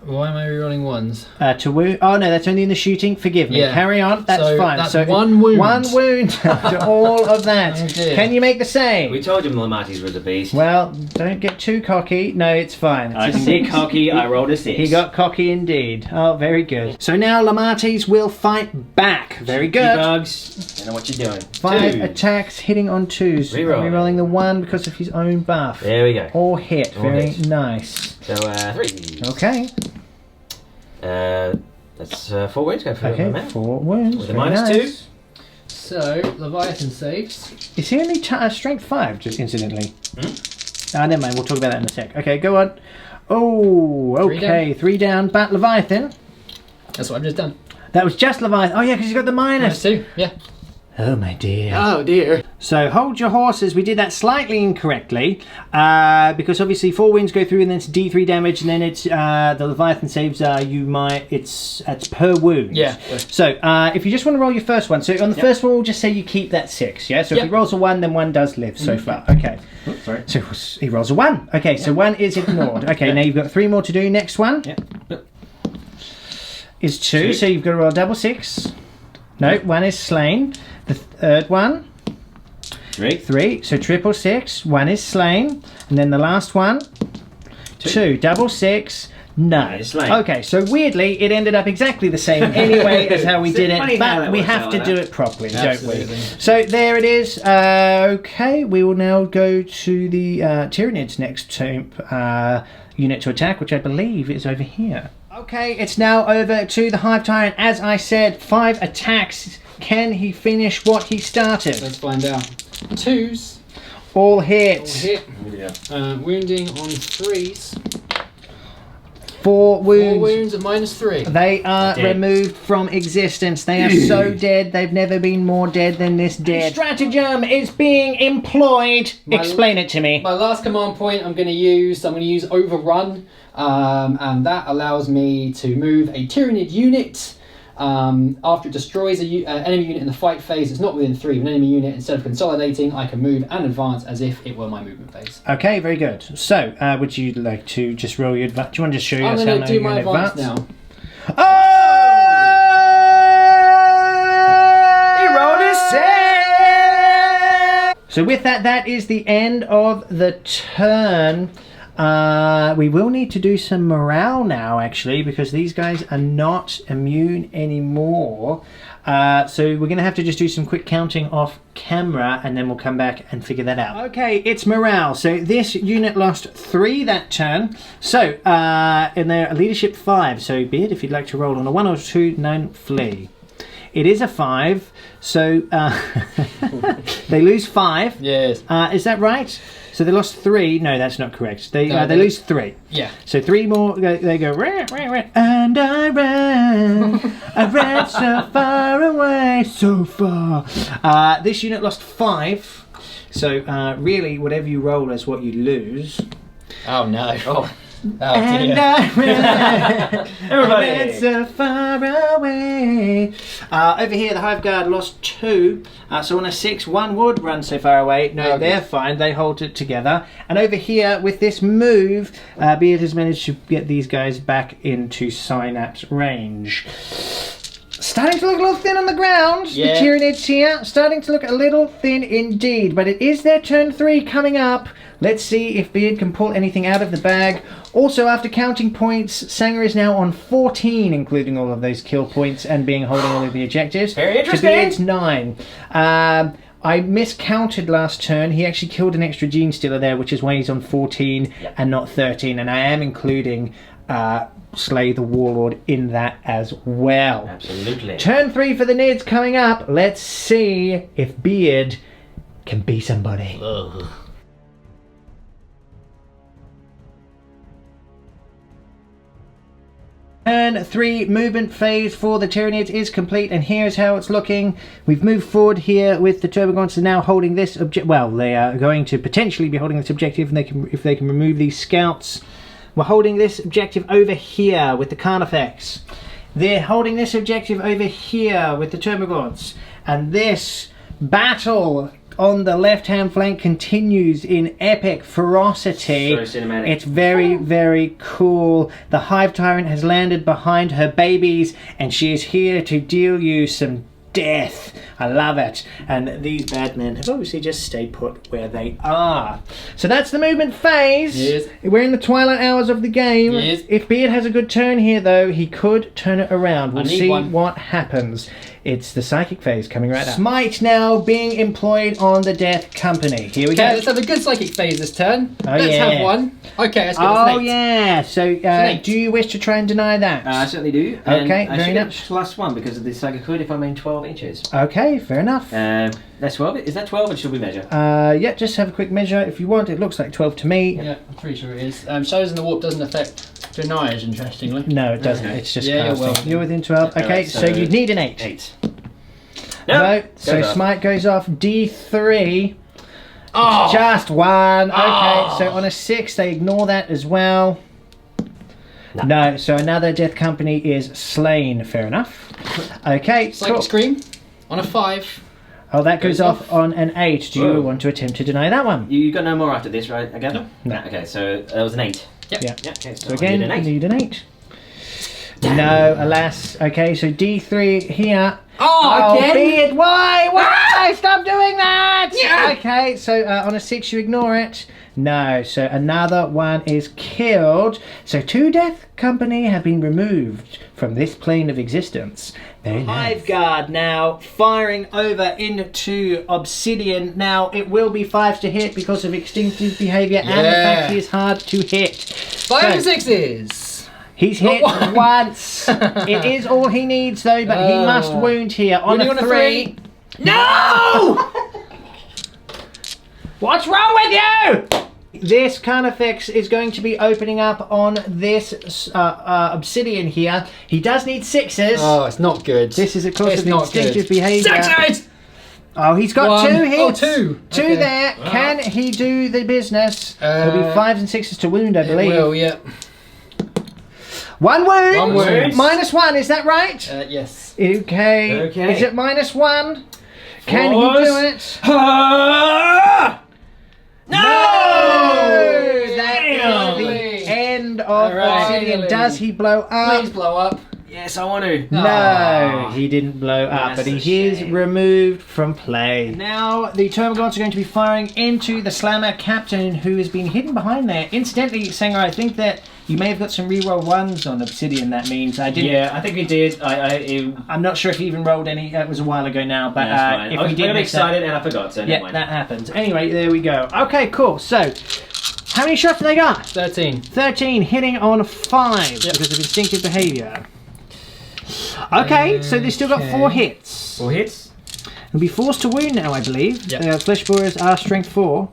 Why am I rerolling 1s? To wound. Oh no, that's only in the shooting. Forgive me. Yeah. Carry on. That's So fine. that's so 1 wound. 1 wound to all of that. Oh dear. Can you make the save? We told him Lamatis was a beast. Well, don't get too cocky. No, it's fine. I It's a didn't get 6. cocky, I rolled a 6. He got cocky indeed. Oh, very good. So now Lamatis will fight back. Very good. Bugs. I know what you're doing. 5 2. attacks hitting on 2s. Reroll. Rerolling the 1 because of his own buff. There we go. Or hit. Or Very hit. nice. So 3. Okay. That's 4 wounds. Go for Okay, it. 4 wounds. With a Very -2. nice. So, Leviathan saves. Is he only strength 5, just incidentally? Never mind. We'll talk about that in a sec. Okay, go on. Oh, 3 okay. 3 down. But Leviathan. That's what I've just done. That was just Leviathan. Oh, yeah, because he's got the minus. -2. Yeah. Oh, my dear. Oh dear. So hold your horses. We did that slightly incorrectly because obviously 4 wounds go through and then it's D3 damage, and then it's the Leviathan saves. It's per wound. Yeah. So if you just want to roll your first one, so on the first one we'll just say you keep that 6. Yeah. So if Yep. he rolls a 1, then 1 does live so far. Okay. Oops, sorry. So he rolls a 1. Okay. So 1 is ignored. Okay. Now you've got 3 more to do. Next one is 2. So you've got to roll double 6. No, 1 is slain. The third one. 3, so triple 6, 1 is slain, and then the last one, 2, double 6, no. It's slain. Okay, so weirdly it ended up exactly the same anyway as how we did it, Funny how but that we works have out to like do that. it properly, Absolutely. don't we? So there it is. Okay, we will now go to the Tyranids next unit to attack, which I believe is over here. Okay, it's now over to the Hive Tyrant. As I said, 5 attacks. Can he finish what he started? Let's find out. 2s. All All hits. hit. Wounding on 3s. 4 wounds. 4 wounds at -3. They are removed from existence. They are so dead. They've never been more dead than this dead. Stratagem is being employed. Explain it to me. My last command point I'm going to use Overrun, and that allows me to move a Tyranid unit. After it destroys an enemy unit in the fight phase, it's not within 3 of an enemy unit. Instead of consolidating, I can move and advance as if it were my movement phase. Okay, very good. So, would you like to just roll your advance? Do you want to just show us I'm how going to do my advance advance now. Oh! He rolled a 6! So with that, that is the end of the turn. We will need to do some morale now, actually, because these guys are not immune anymore. So we're going to have to just do some quick counting off camera, and then we'll come back and figure that out. Okay, it's morale. So this unit lost 3 that turn. So in their leadership 5. So be it if you'd like to roll on a 1 or 2, 9, flee. It is a 5, so they lose 5. Yes. Is that right? So they lost 3. No, that's not correct. They lose 3. Yeah. So 3 more. They go rah, rah, rah, and I ran so far away, so far. This unit lost 5. So really, whatever you roll is what you lose. Oh no. Oh And dear. I ran, Everybody. I ran so far away. Over here, the Hive Guard lost 2. So on a 6, 1 would run so far away. No, Okay. they're fine. They hold it together. And over here, with this move, Beard has managed to get these guys back into Synapse range. Starting to look a little thin on the ground. Yeah. The Tyranids here, starting to look a little thin indeed. But it is their turn 3 coming up. Let's see if Beard can pull anything out of the bag. Also, after counting points, Sanga is now on 14, including all of those kill points and holding all of the objectives. Very interesting. To Beard's 9. I miscounted last turn. He actually killed an extra Gene Stealer there, which is why he's on 14 and not 13. And I am including Slay the Warlord in that as well. Absolutely. Turn 3 for the Nids coming up. Let's see if Beard can be somebody. Ugh. Turn 3 movement phase for the Tyranids is complete, and here's how it's looking. We've moved forward here with the Turbogaunts are now holding this objective. Well, they are going to potentially be holding this objective, and if they can remove these scouts. We're holding this objective over here with the Carnifex. They're holding this objective over here with the Turbogaunts, and this battle on the left-hand flank continues in epic ferocity. So cinematic. It's very, very cool. The Hive Tyrant has landed behind her babies, and she is here to deal you some death. I love it. And these bad men have obviously just stayed put where they are. So that's the movement phase. Yes. We're in the twilight hours of the game. Yes. If Beard has a good turn here, though, he could turn it around. We'll need see one. what happens. It's the psychic phase coming right up. Smite now being employed on the Death Company. Here we Okay, go. let's have a good psychic phase this turn. Oh, Let's yeah. have one. Okay, let's go. Oh yeah. So eight. do you wish to try and deny that? I certainly do. Okay, And I very should get much. +1 because of the Sanga could if I'm in 12 inches. Okay, fair enough. That's 12. Is that 12 or should we measure? Yeah, just have a quick measure if you want. It looks like 12 to me. Yeah, I'm pretty sure it is. Shows in the warp doesn't affect deniers, interestingly. No, it doesn't. Okay. It's just Yeah, you're casting. well. You're within 12. Okay, Alright, so you need an 8. 8. No, so goes off. Smite goes off D3. Oh! Just 1. Okay, Oh. so on a 6, they ignore that as well. No, so another Death Company is slain. Fair enough. Okay, Psychic cool. Scream on a 5. Oh, that goes Goes off off. on an 8. Do you Whoa. want to attempt to deny that one? You got no more after this, right? Again? No. No. Okay, so that was an 8. Yep. Yeah. Yeah, okay, So I again, need an 8. you need an 8. No, alas. Okay, so D3 here. Oh, again? Beard, why? Why? Stop doing that! Yeah. Okay, so on a 6 you ignore it. No, so another one is killed. So 2 Death Company have been removed from this plane of existence. Very nice. Hive Guard now firing over into Obsidian. Now it will be 5s to hit because of extinctive behaviour and the Yeah. fact he is hard to hit. 5 and So- 6s. He's Not hit one. once. It is all he needs though, but he must wound here on Wounding a on a 3. 3. No! What's wrong with you? this Carnifex is going to be opening up on this obsidian here. He does need 6s. Oh, it's not good. This is, of course, It's an not instinctive good. behaviour. 6s! Oh, he's got 2 hits. Oh, 2. 2 Okay. there. Can he do the business? There'll be 5s and 6s to wound, I believe. Well, yeah. 1 wound. 1 wound. -1, is that right? Yes. Okay. Okay. Is it -1? Can he Force. do it? No! That is the end of Alright. Obsidian. Does he blow up? Please blow up. Yes, I want to. No, Ah. he didn't blow up, That's but a he is shame. removed from play. Now, the Termagants are going to be firing into the Slammer Captain, who has been hidden behind there. Incidentally, Sanga, I think that you may have got some reroll 1s on Obsidian, that means. I didn't. Yeah, I think we did. I'm not sure if he even rolled any. It was a while ago now, but That's fine. if I we was did really miss that- excited and I forgot, so never Yeah, mind. that happens. Anyway, there we go. Okay, cool. So, how many shots have they got? 13. 13, hitting on 5 because of instinctive behaviour. Okay, so they've still got 4 hits. 4 hits. They'll be forced to wound now, I believe. Yep. Flesh borers are strength 4.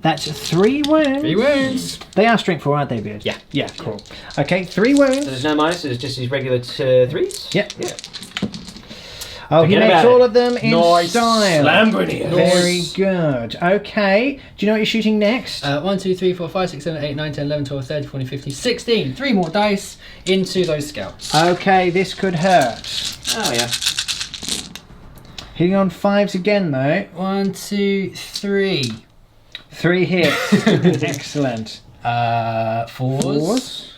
That's 3 wounds. 3 wounds. They are strength 4, aren't they, Beard? Yeah. Yeah, cool. Okay, 3 wounds. So there's no minus, it's just his regular 3s? Yep. Yeah. Oh, he Forget makes about all it. of them in Nice. style. Slam grenade. Very good. Okay. Do you know what you're shooting next? 1, 2, 3, 4, 5, 6, 7, 8, 9, 10, 11, 12, 13, 14, 15, 16. 3 more dice into those scouts. Okay, this could hurt. Oh, yeah. Hitting on 5s again, though. 1, 2, 3. 3 hits. Excellent. 4s.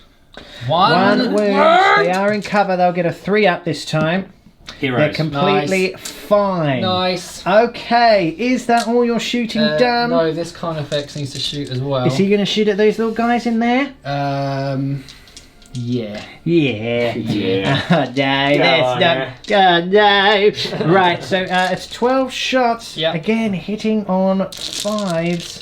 1 1 wound. They are in cover. They'll get a 3 up this time. They're Heroes. completely fine. Nice. Okay, is that all your shooting done? No, this Carnifex needs to shoot as well. Is he going to shoot at those little guys in there? Yeah. Yeah. Yeah. Oh, no, that's not. Oh, no. Right, so it's 12 shots. Yep. Again, hitting on 5s.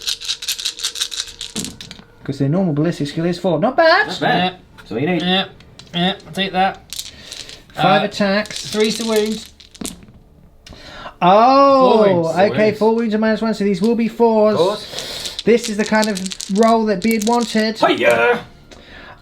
Because their normal ballistic skill is 4. Not bad. Not bad. That's all you need. Yeah. Yeah, I'll take that. 5 attacks. 3's to wound. Oh, 4 wounds. okay, 4 wounds and -1, so these will be 4s. Force. This is the kind of roll that Beard wanted. Hiya!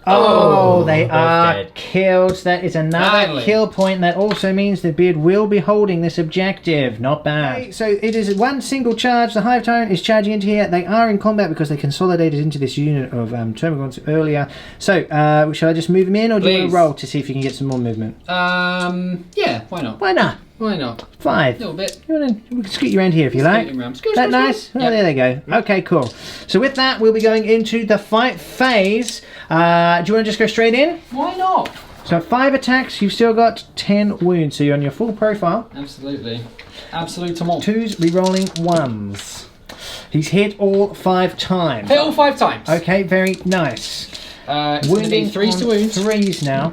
Oh, they both are dead. killed. That is another Finally. kill point. That also means the Beard will be holding this objective. Not bad. Okay, so it is one single charge. The Hive Tyrant is charging into here. They are in combat because they consolidated into this unit of Termagants earlier. So, shall I just move them in, or do you want Please. to roll to see if you can get some more movement? Yeah, why not? Why not? Why not? 5. A little bit. You want to, we can scoot you around here if you like. Scooting around. Is that nice? Oh, there they go. Okay, cool. So with that, we'll be going into the fight phase. Do you want to just go straight in? Why not? So 5 attacks, you've still got 10 wounds. So you're on your full profile. Absolutely. Absolute amount. 2s, re-rolling 1s. He's hit all 5 times. Hit all 5 times. Okay, very nice. It's going to be 3's to wound. 3s now.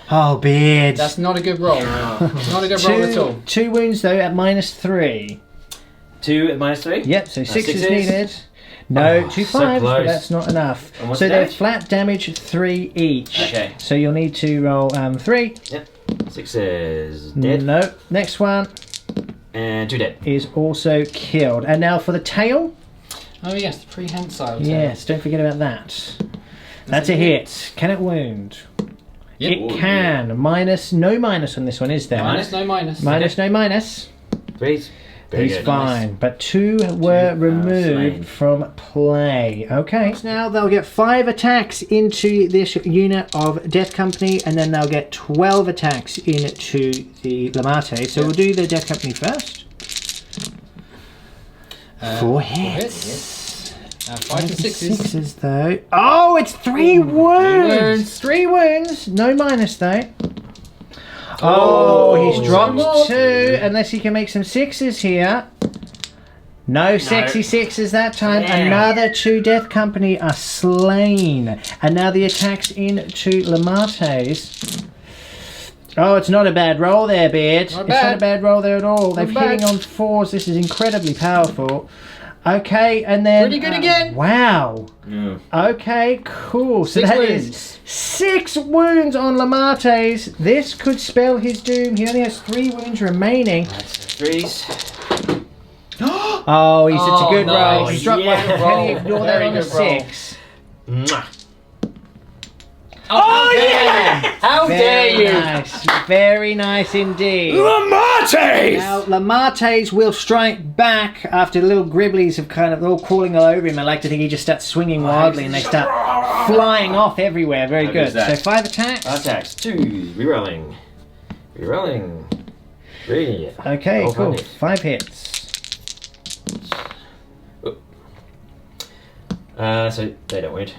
Oh, Beard. That's not a good roll. Not a good roll at all. 2 wounds though at -3. 2 at -3? Yep, so 6 is 6s. needed. No, Oh, 2 so 5s, but close. that's not enough. And what's So the they're damage? flat damage 3 each. Okay. So you'll need to roll 3. Yep. 6s. Dead. No. Next one And 2 dead. is also killed. And now for the tail. Oh yes, the prehensile. tail. Yes, don't forget about that. That's a hit. Can it wound? Yep. It can. No minus on this one, is there? Minus, no minus. Minus, no minus. 3s. Very He's good. fine, but 2 were slain. removed from play. Okay. So now they'll get 5 attacks into this unit of Death Company, and then they'll get 12 attacks into the Lamate. So we'll do the Death Company first. 4 hits. 5 and 6s. 6s though. Oh, it's 3 wounds. wounds. 3 wounds. No minus though. Oh, he's dropped 2. Unless he can make some 6s here. No sexy 6s that time. Yeah. Another 2 Death Company are slain. And now the attacks into Lamates. Oh, it's not a bad roll there, Beard. Not It's not a bad. bad roll there at all. They're bad. hitting on 4s. This is incredibly powerful. Okay, and then... Pretty good again. Wow. Yeah. Okay, cool. So 6 that wounds. is 6 wounds on Lamates. This could spell his doom. He only has 3 wounds remaining. That's 3s. Oh, it's a good roll. nice. He dropped Yeah. one. Can you ignore that Very on a good roll. 6? Mwah. Oh, yeah! How dare Very you? nice. Very nice indeed. Lamates! Now, Lamates will strike back after the little Gribblies have kind of all crawling all over him. I like to think he just starts swinging wildly and they start flying off everywhere. Very How good. good's that? So 5 attacks. Attacks. 2. Rerolling. Rerolling. 3. Okay, Oh, cool. funny. 5 hits. So they don't wound.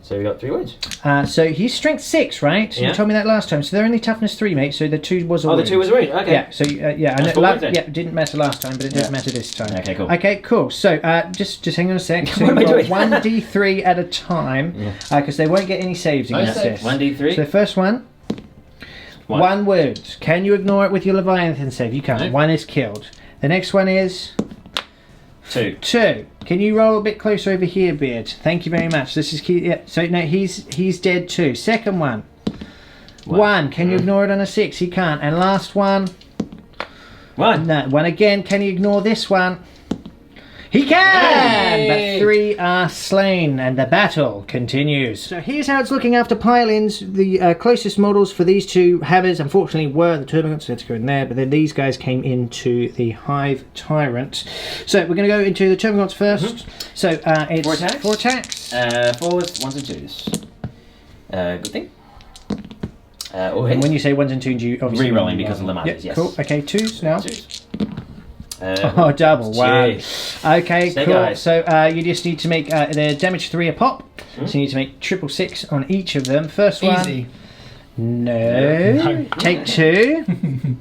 So we got 3 wounds. So he's strength 6, right? You Yeah. told me that last time. So they're only toughness 3, mate. So the 2 was a Oh, the wound. 2 was a wound. Okay. Yeah, so yeah, I That's know, four wounds then. yeah, it didn't matter last time, but it does Yeah. matter this time. Okay, cool. Okay, cool. So just hang on a sec. So What am I you roll doing? 1d3 at a time, because they won't get any saves No against saves. this. 1d3. So the first one, one wound. Can you ignore it with your Leviathan save? You can't. No. 1 is killed. The next one is 2. 2. Can you roll a bit closer over here, Beard? Thank you very much. This is key. Yeah. So no, he's dead too. Second one. 1. Can you ignore it on a 6? He can't. And last one. 1. No. 1 again. Can you ignore this one? He can! Yay! But 3 are slain and the battle continues. So here's how it's looking after pile-ins. The closest models for these two hammers, unfortunately, were the Termagants. Let's go in there. But then these guys came into the Hive Tyrant. So we're going to go into the Termagants first. So it's 4 attacks? 4 attacks. 4s, 1s and 2s. Good thing. Or And hit. when you say 1s and 2s, you obviously... Re-rolling because of the Yep, Lamates, yes. cool. Okay, 2s now. 2s. Oh, double. Wow. Jeez. Okay, Snake cool. eyes. So you just need to make the damage 3 a pop. So you need to make 666 on each of them. First one. Easy. No. Take 2.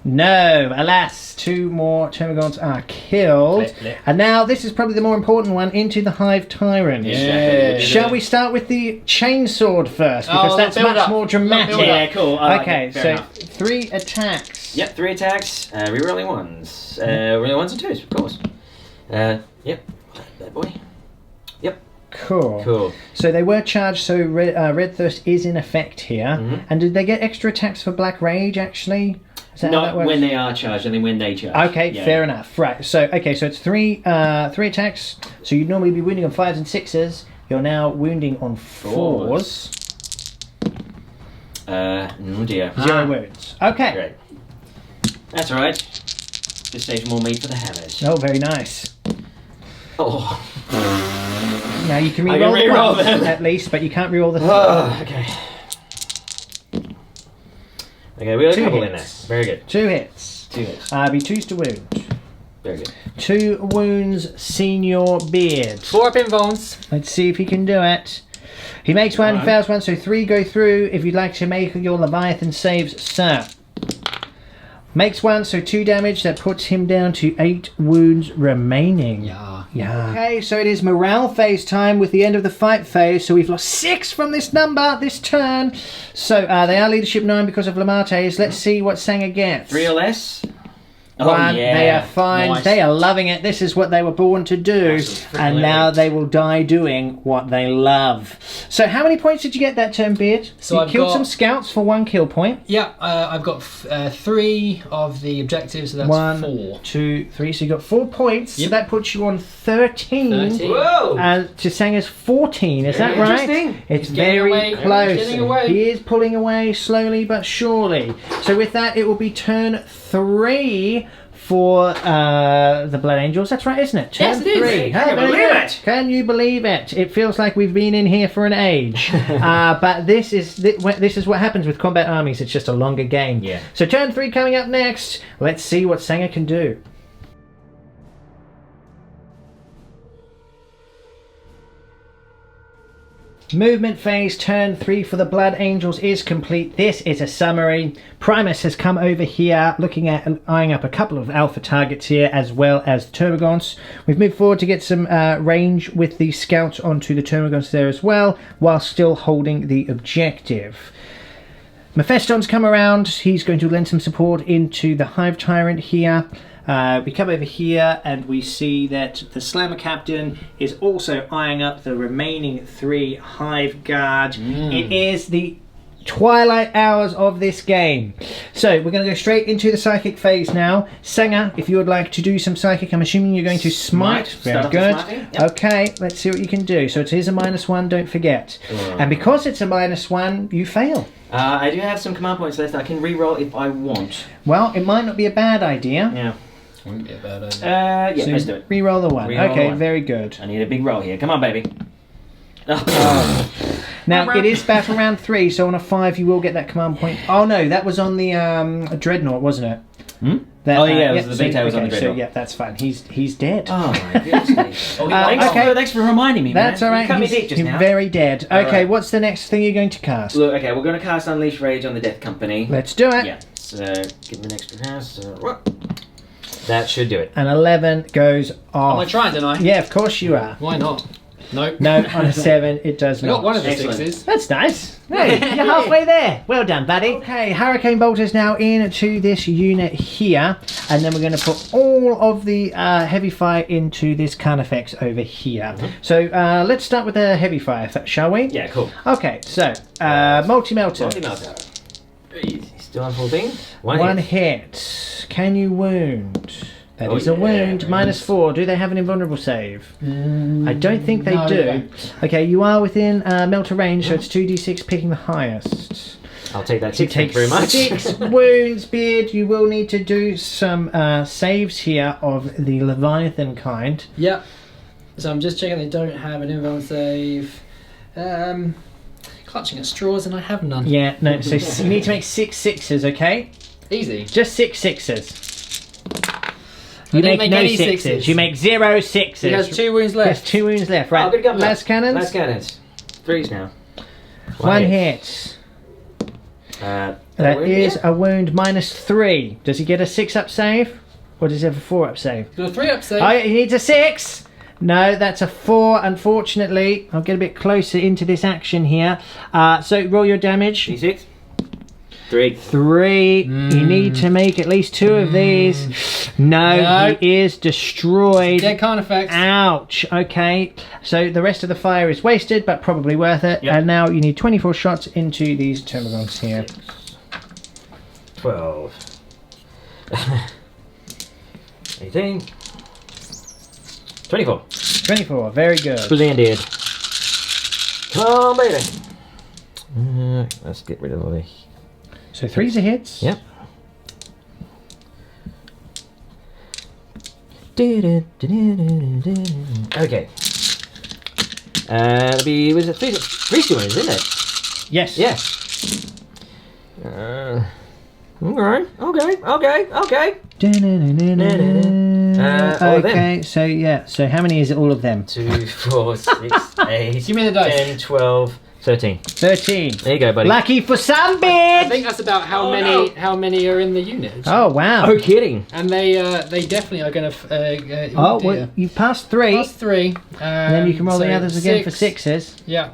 No. Alas, 2 more Termagants are killed. Blip, blip. And now this is probably the more important one, into the Hive Tyrant. Yeah. Shall we start with the chainsword first? Because Oh, that's build much up. more dramatic. Build up. Yeah, cool. I like Okay, it. Fair so enough. 3 attacks. Yep, 3 attacks. Rerolling 1s. Rerolling 1s and 2s, of course. Yep. That boy. Cool. Cool. So they were charged, so Red Thirst is in effect here. Mhm. And did they get extra attacks for Black Rage, actually? Is that how that Not works? when they are charged, only when they charge. Okay, Yeah. fair enough. Right, so it's 3 attacks. So you'd normally be wounding on 5s and 6s. You're now wounding on 4s. Oh dear. 0 wounds. Okay. Great. That's alright. Just saves more meat for the hammers. Oh, very nice. Oh. Now you can I reroll can the reroll ones, them. at least, but you can't reroll the Oh, okay. Okay, we got a 2 couple in there. hits. Very good. 2 hits. 2 hits. Be 2s to wound. Very good. 2 wounds, Senior Beard. 4 up in Vons. Let's see if he can do it. He makes 1, he fails 1, so 3 go through. If you'd like to make your Leviathan saves, sir. Makes 1, so 2 damage. That puts him down to 8 wounds remaining. Yeah. Okay, so it is morale phase time with the end of the fight phase. So we've lost 6 from this number this turn. So they are leadership 9 because of Lamates. Let's see what Sanga gets. 3 or less? 1, they are fine. Nice. They are loving it. This is what they were born to do. Absolutely. And now they will die doing what they love. So how many points did you get that turn, Beard? So you I've killed got- some scouts for 1 kill point. Yeah, I've got 3 of the objectives, so that's 1, 4. 2, 3. So you got 4 points. So Yep. that puts you on 13. 13. Whoa! To Sanga's 14, is that Very right? interesting. It's He's getting very away. close. He's getting away. He is pulling away slowly but surely. So with that, it will be turn 3 for the Blood Angels. That's right, isn't it? Turn Yes, it is. 3. Can you very believe good. it? Can you believe it? It feels like we've been in here for an age. But this is what happens with combat armies. It's just a longer game. Yeah. So turn 3 coming up next. Let's see what Sanga can do. Movement phase turn 3 for the Blood Angels is complete. This is a summary. Primus has come over here looking at and eyeing up a couple of alpha targets here as well as the Termagants. We've moved forward to get some range with the scouts onto the Termagants there as well while still holding the objective. Mephiston's come around. He's going to lend some support into the Hive Tyrant here. We come over here and we see that the Slammer Captain is also eyeing up the remaining 3 Hive Guard. It is the twilight hours of this game. So we're going to go straight into the psychic phase now. Sanga, if you would like to do some psychic, I'm assuming you're going to smite. Very good. Yep. Okay, let's see what you can do. So it is a -1, don't forget. And because it's a -1, you fail. I do have some command points left. I can re-roll if I want. Well, it might not be a bad idea. Yeah. Wouldn't be a bad idea. Yeah, So let's do it. re-roll the 1. Re-roll the Okay, 1. very good. I need a big roll here. Come on, baby. Now, it is battle round 3, so on a 5 you will get that command point. Oh no, that was on the Dreadnought, wasn't it? Hmm? That, Oh, yeah, it was the big tail was on the So Dreadnought. yeah, that's fine. He's dead. Oh my goodness. okay. Thanks for reminding me, man. That's all right. You cut me He's, deep just he's now. very dead. All Okay, right. what's the next thing you're going to cast? Look, okay, we're going to cast Unleash Rage on the Death Company. Let's do it. Yeah, so give me an extra house. That should do it. An 11 goes Am I off. trying, didn't I? Yeah, of course you are. Why not? Nope. No, on a 7 it does I not. got one of the Excellent. 6s. That's nice. Hey, you're halfway there. Well done, buddy. Okay, Hurricane Bolters now into this unit here, and then we're going to put all of the heavy fire into this Carnifex over here. So let's start with the heavy fire, shall we? Yeah, cool. Okay, so multi-melter. Multi-melter. Still on full thing. One hit. hit. Can you wound? That Oh, is a yeah, wound. wounds. -4. Do they have an invulnerable save? I don't think they no, do. they don't. Okay, you are within melter range, so it's 2d6 picking the highest. I'll take that You 6, thank you very much. 6 wounds, Beard. You will need to do some saves here of the Leviathan kind. Yep. So I'm just checking they don't have an invuln save. Clutching at straws and I have none. Yeah, no, so you need to make 6 sixes, okay? Easy. Just 6 sixes. I You didn't make make no any 6s. sixes. You make 0 6s. He has 2 wounds There's left. 2 wounds left, right? Oh, good governor. Last cannons. Last cannons. 3s now. One hit. That is a wound -3. Does he get a 6-up save? Or does he have a 4-up save? Got a 3-up save. Oh, he needs a 6! No, that's a 4, unfortunately. I'll get a bit closer into this action here. So roll your damage. D6. 3. 3. You need to make at least 2 of these. No, No. he is destroyed. Dead Carnifex. Ouch. Okay. So the rest of the fire is wasted, but probably worth it. Yep. And now you need 24 shots into these termagants here. 12. 18. 24. 24. Very good. Splendid. Come on, baby. Let's get rid of all this. So 3's a hits. Yep. Okay. It'll be, was it 3 wounds, isn't it? Yes. Yeah. Okay. All of them. Okay, so yeah, so how many is it, all of them? 2, 4, 6, 8, Give me the dice. 10, 12, 13. 13. There you go, buddy. Lucky for some I bit! think that's about how Oh, many no. how many are in the unit. Oh, wow. Oh, kidding. And they definitely are going to. Oh, well, you've passed 3. Plus 3. And then you can roll the others again for 6s. Yeah.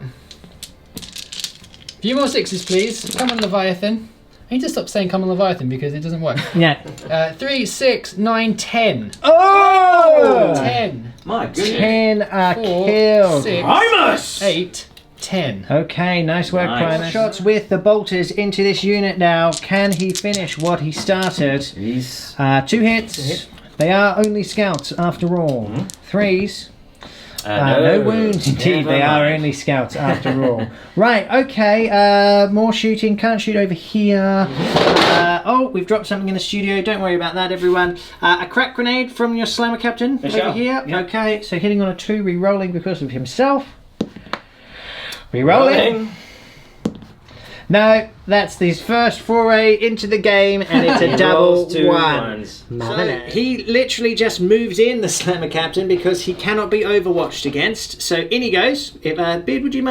Few more 6s, please. Come on, Leviathan. I need to stop saying come on, Leviathan because it doesn't work. Yeah. 3, 6, 9, 10. Oh! 10. My goodness. 10 are 4, killed. 6, Primus! 8, 10. Okay, nice work, Nice. Primus. Shots with the bolters into this unit now. Can he finish what he started? He's 2 hits. hit. They are only scouts after all. 3s. No wounds, indeed. Never They are mind. only scouts after all. Right, okay. More shooting. Can't shoot over here. Oh, we've dropped something in the studio. Don't worry about that, everyone. A crack grenade from your slammer captain over shall. here. Yep. Okay, so hitting on a 2, re-rolling because of himself. Re-rolling. No, that's his first foray into the game, and it's a He double rolls 2 1. ones. So he literally just moves in, the Slammer Captain, because he cannot be overwatched against. So in he goes. If Beard, would you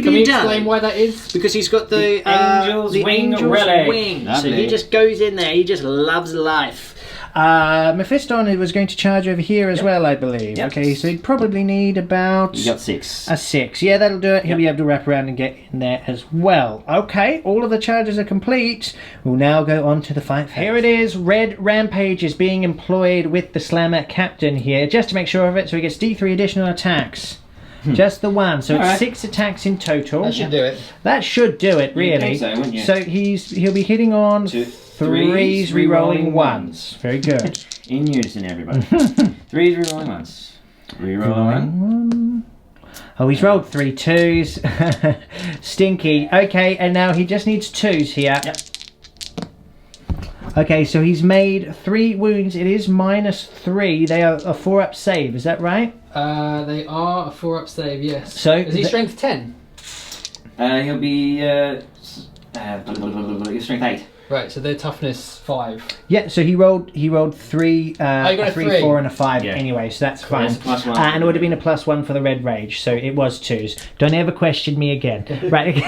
Can be we done? explain why that is? Because he's got the Angel's Wing relic. wing. So Lovely. he just goes in there. He just loves life. Mephiston was going to charge over here as well, I believe. Yep. Okay, so he'd probably need about You got 6. a 6. Yeah, that'll do it. He'll be able to wrap around and get in there as well. Okay, all of the charges are complete. We'll now go on to the fight phase. Here it is. Red Rampage is being employed with the Slammer Captain here, just to make sure of it, so he gets D3 additional attacks. Just the one. So it's Alright. 6 attacks in total. That should do it. That should do it, really. think so, wouldn't you? So he'll be hitting on threes, re-rolling ones. Very good. In unison, everybody. 3s re-rolling ones. Re-rolling. Oh, he's rolled 3 2s. Stinky. Okay, and now he just needs 2s here. Yep. Okay, so he's made 3 wounds. It is -3. They are a 4-up save. Is that right? They are a 4-up save, yes. So is he strength 10? He'll be strength 8. Right, so they're toughness 5. Yeah. So he rolled 3, you got a 3, 3. 4, and a 5 Yeah. anyway. So that's Cool, fine. that's a +1. And it would have been a +1 for the red rage. So it was 2s. Don't ever question me again. Right.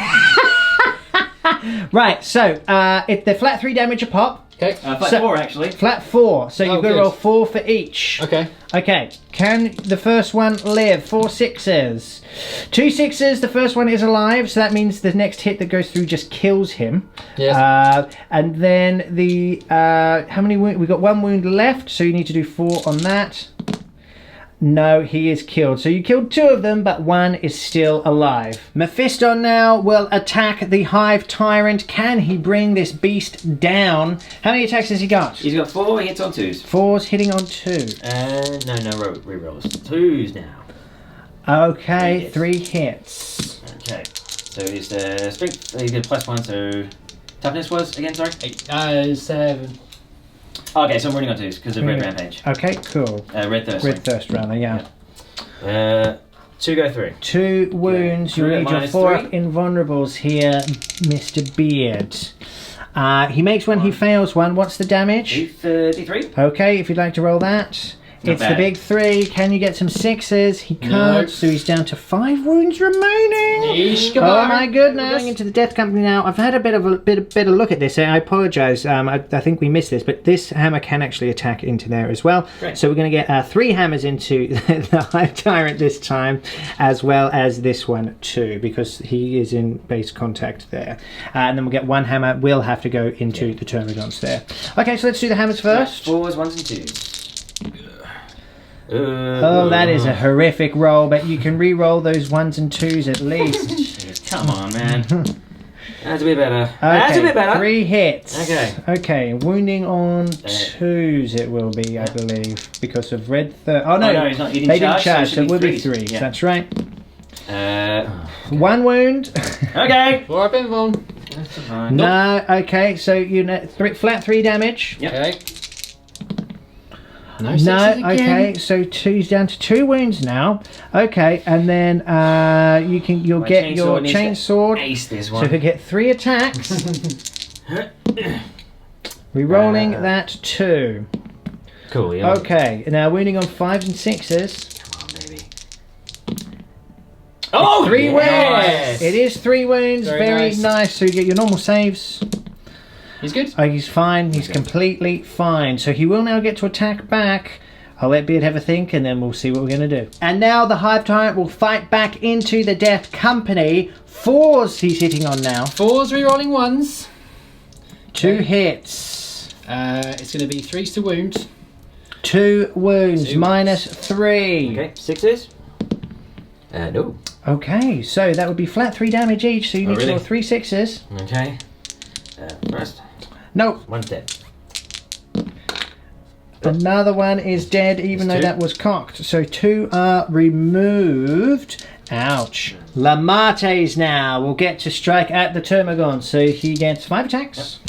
Right. So they're flat 3 damage a pop. Okay. Flat So- 4, actually. Flat 4. So you've got to good. roll 4 for each. Okay. Okay, can the first one live? 4 6s. 2 6s, the first one is alive, so that means the next hit that goes through just kills him. Yes. And then the, how many wounds? We've got 1 wound left, so you need to do 4 on that. No, he is killed. So you killed 2 of them, but 1 is still alive. Mephisto now will attack the Hive Tyrant. Can he bring this beast down? How many attacks has he got? He's got 4 hits on 2s. 4's hitting on 2. No, re-rolls. 2s now. Okay, 3 hits. Okay. So his strength, he did +1, so toughness was, again, sorry? 7. Okay, so I'm running on 2s because of Red Rampage. Okay, cool. Red Thirst. Red Thirst rather, yeah. 2 go through. 2 wounds. You'll Through need your at 4 -3. invulnerables here, Mr. Beard. He makes one, he fails one. What's the damage? D3. Okay, if you'd like to roll that. Not It's the bad. big 3. Can you get some 6s? He can't, No. so he's down to 5 wounds remaining. Yeesh, Oh my goodness! Going into the Death Company now. I've had a bit of a look at this. I apologise. I think we missed this, but this hammer can actually attack into there as well. Great. So we're going to get 3 hammers into the Hive Tyrant this time, as well as this one too, because he is in base contact there. And then we'll get 1 hammer. Will have to go into the Termagants there. Okay, so let's do the hammers first. 4s, 1s, and 2s. Oh, that is a horrific roll, but you can re-roll those 1s and 2s at least. Come on, man. That's a bit better. That's a bit better. 3 hits. Okay. Okay, wounding on 2s it will be, I believe, because of red. Oh no, no, he's not. He didn't they didn't charge, charge, so so it it will should be be 3. threes. Yeah. That's right. 1 wound. Okay. 4-up invuln. That's fine. No. Okay, so you know, flat 3 damage. Yep. Okay. No, No. 6s again. Okay, so 2's down to 2 wounds now. Okay, and then you'll My get chainsaw your needs to chainsword. Ace this So one. he'll get 3 attacks. Rerolling that 2. Cool. Yeah. Okay, now wounding on 5s and 6s. Come on, baby. Oh, 3 wounds. yes. It is 3 wounds. Very Very nice. nice. So you get your normal saves. He's good. Oh, he's fine. He's Okay. completely fine. So he will now get to attack back. I'll let Beard have a think, and then we'll see what we're going to do. And now the Hive Tyrant will fight back into the Death Company. 4s he's hitting on now. 4s re-rolling 1s. 2 hits. It's going to be 3s to wound. 2 wounds. 2 -3. Okay. 6s. No. Okay, so that would be flat 3 damage each. So you Oh, need to really? roll 3 6s. Okay. First. Nope. 1's dead. Another one is dead, even though There's 2. that was cocked. So 2 are removed. Ouch. Lamates now will get to strike at the Termagon. So he gets 5 attacks.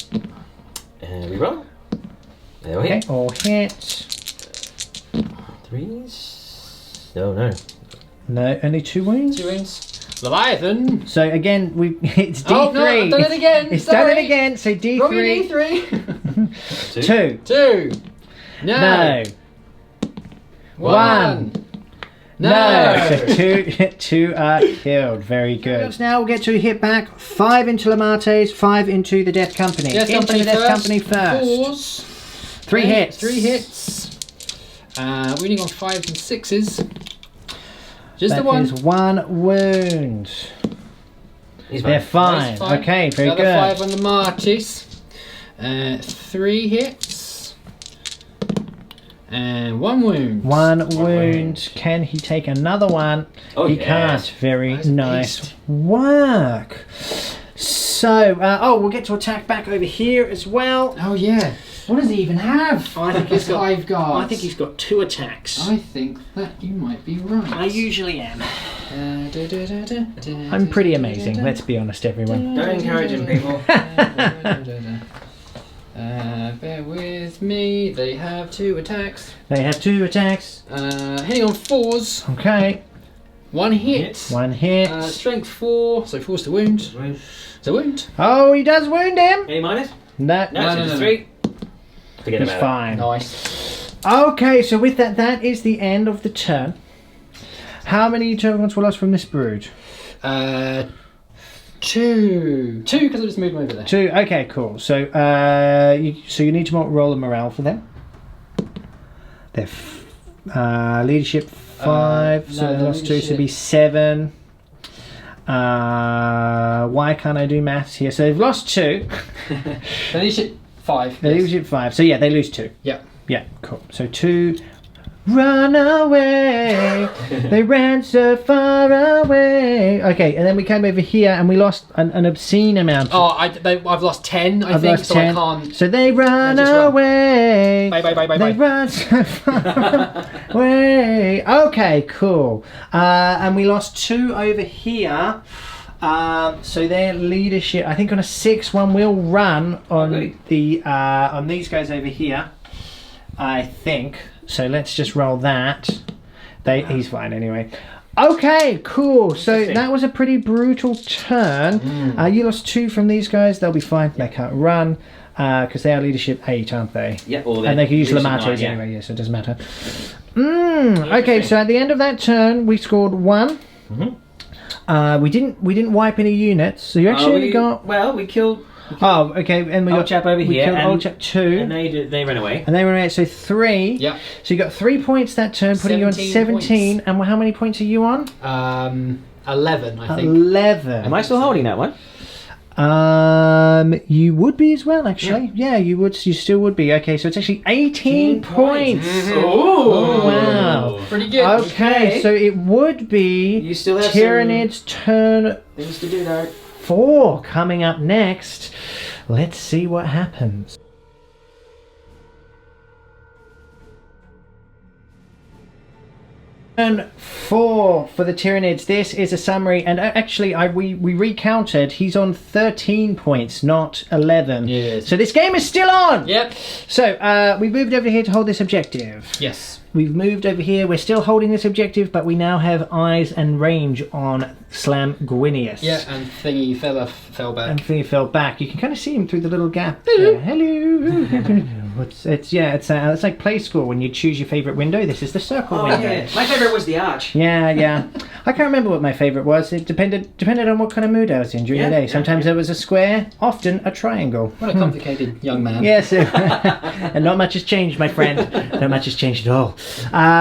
Reroll. There we Okay, go. or hit. 3s. No. No, only 2 wounds. 2 wounds. Leviathan. So again, it's D3. Oh, no, I've done it again. It's done it Sorry. again. So Roll me D3. D3. 2. 2. No. 1. No. So two are killed. Very good. Now we'll get to hit back. 5 into Lamates, 5 into the Death Company. Death into Company the Death first. Company first. 4s. 3 hits. 3 hits. Wounding on 5s and 6s. Just That the 1. is 1 wound. He's They're fine. fine. Okay, very Another good. 5 on the marches. 3 hits. And 1 wound. One wound. Can he take another one? Oh, He yes. can't. Very Nice nice beast. work. So, we'll get to attack back over here as well. Oh yeah. What does he even have? I think It's 5 guards. I think he's got 2 attacks. I think that you might be right. I usually am. I'm I'm pretty amazing, let's be honest, everyone. Don't encourage him, people. Bear with me. They have 2 attacks. They have 2 attacks. Hitting on 4s. Okay. 1 hit. One hit. Strength 4, so 4's to wound. It's a wound. Oh, he does wound him. Any minus? No, No, so just 3. Forget he's about fine. Nice. Okay, so with that, that is the end of the turn. How many turn points were lost from this brood? 2. 2 because I just moved them over there. 2. Okay, cool. So, you need to roll a morale for them. Their leadership 5. So no, they the lost 2, so it'd be leadership- 7. Why can't I do maths here? So they've lost 2. The leadership 5. They leadership 5. So yeah, they lose 2. Yeah. Yeah, cool. So 2. Run away. They ran so far away. Okay, and then we came over here and we lost an obscene amount. Oh, I've lost 10, I I've think, lost so 10. I can't. So they run just run. away. Bye, bye, bye, bye, They bye. run so far away. Okay, cool. And we lost 2 over here. So their leadership, I think on a 6, one will run on Okay. on these guys over here. I think. So let's just roll that. He's fine anyway. Okay, cool. So Interesting. that was a pretty brutal turn. You lost 2 from these guys. They'll be fine. They can't run because they are leadership 8, aren't they? Yeah, or And they can use leadership Lamatos 9, yeah. anyway, yeah, so it doesn't matter. Okay, so at the end of that turn, we scored 1. We didn't wipe any units, so you actually only got. Well, we killed Oh, okay, and we old got chap over we here, killed and, old chap 2, and they ran away. and they were at so 3. Yeah. So you got 3 points that turn, putting you on 17. And how many points are you on? 11, I think. 11. Am I still holding that one? You would be as well, actually. Yeah, you would. You still would be. Okay, so it's actually 18 points. Oh, wow. Pretty good. Okay, so it would be You still have Tyranids turn things to do though. 4 coming up next. Let's see what happens. Turn 4 for the Tyranids. This is a summary, and actually, we recounted. He's on 13 points, not 11. Yes. So this game is still on. Yep. So we've moved over here to hold this objective. Yes. We've moved over here. We're still holding this objective, but we now have eyes and range on Slam Gwinius. Yeah, and Thingy fell back. And Thingy fell back. You can kind of see him through the little gap. There. Hello. It's like Play School when you choose your favourite window. This is the circle window. Yeah. My favourite was the arch. Yeah. I can't remember what my favourite was. It depended on what kind of mood I was in during the day. Sometimes it was a square, often a triangle. What a complicated young man. Yes, and not much has changed, my friend. Not much has changed at all.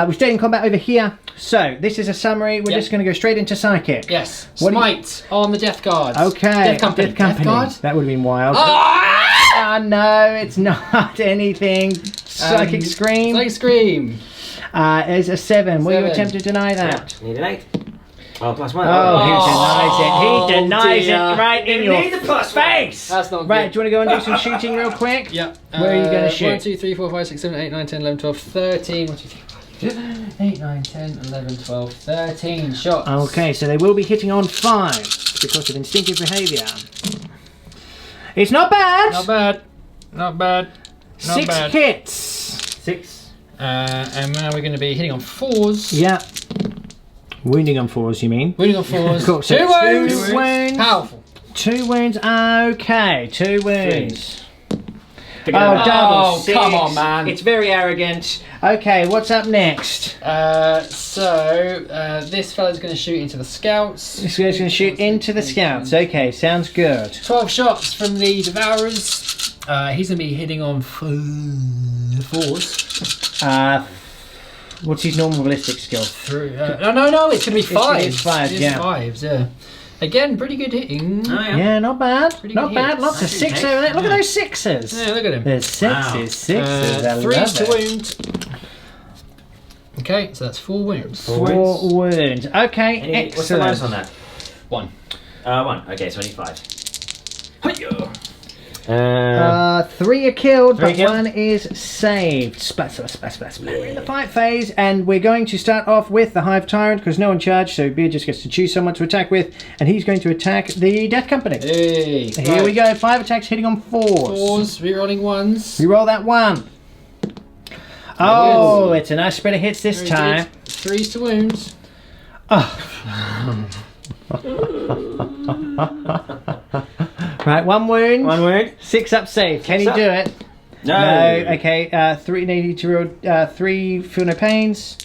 We stayed in combat over here. So this is a summary. We're just going to go straight into psychic. Yes. What do you- Smite on the Death Guards. Okay. Death Company. Death Guard. That would have been wild. Ah! No, it's not anything. Psychic Scream. Psychic Scream. Is a 7. Will you 7. attempt to deny that? Need an 8. Oh, +1. Oh, he denies it. He denies dear. it right in your Need the +1. face. That's not Right, good. do you want to go and do some shooting real quick? Yeah. Where are you going to shoot? 1, 2, 3, 4, 5, 6, 7, 8, 9, 10, 11, 12, 13. 1, 2, 3, 4, 8, 9, 10, 11, 12, 13 shots. Okay, so they will be hitting on 5 because of instinctive behaviour. It's not bad. Not bad. Not bad. Not 6 bad. hits. 6. And now we're going to be hitting on 4s. Yeah. Wounding on 4s, you mean? Wounding on 4s. Cool, so 2 wounds. 2 wounds. Powerful. 2 wounds. Okay, 2 wounds. Pick it up. Double Oh, 6. come on, man. It's very arrogant. Okay, what's up next? This fella's going to shoot into the scouts. This guy's going to shoot into the scouts. Okay, sounds good. 12 shots from the Devourers. He's going to be hitting on 4s. What's his normal ballistic skill? No, it's going to be 5s. It's 5s, It's yeah. 5s, yeah. Again, pretty good hitting. Oh, yeah. Yeah, not bad. Pretty Not good bad. hits. Lots of Nice 6 hits. over there. Look at those 6s. Yeah, look at him. There's 6s, Wow. 6s. I love 3s to it. wound. Okay, so that's 4 wounds. 4 wounds. Okay, excellent. What's the minus on that? 1. 1. Okay, so I need 5. Hi-yo! 3 are killed, 3 but killed. 1 is saved. Splat, splat, splat, splat, splat. We're in the fight phase, and we're going to start off with the Hive Tyrant because no one charged, so Beard just gets to choose someone to attack with, and he's going to attack the Death Company. Hey. Here we go. 5 attacks hitting on 4s. 4s, rerolling 1s. We roll that 1. Oh, it's a nice spread of hits this time. 3s to wounds. Right, 1 wound. 1 wound. 6 up save. Can he Six do up. it? No. Okay, 3 needed to roll 3 feel no pains.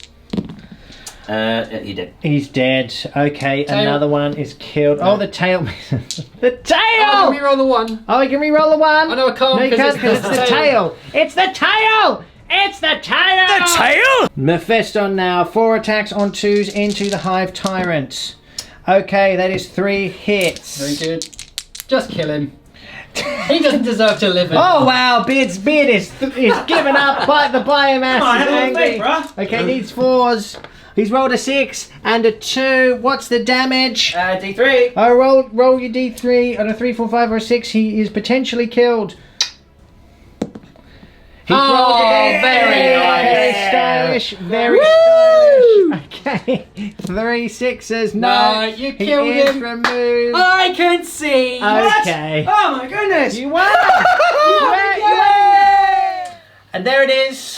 He did. He's dead. Okay, Tail. another one is killed. Oh, the tail. The Oh, tail! reroll the 1. Oh, you can re-roll the 1. Oh, no, I can't, No, you 'cause can't it's because it's the tail. It's the tail! It's the tail! The tail? Mephiston now. 4 attacks on 2s into the Hive Tyrant. Okay, that is 3 hits. Very good. Just kill him. He doesn't deserve to live. Oh wow, Beard is given up by the biomass. Come on, He's have a little angry. faith, bruh. Okay, needs 4s. He's rolled a 6 and a 2. What's the damage? D3. Oh, roll your D3 on a 3, 4, 5, or a 6. He is potentially killed. He's rolled it. very nice. Very stylish. Very stylish. Okay, 3 6s. No, you he killed is him. removed. I can see. Okay. Oh my goodness. You won! You won! And there it is.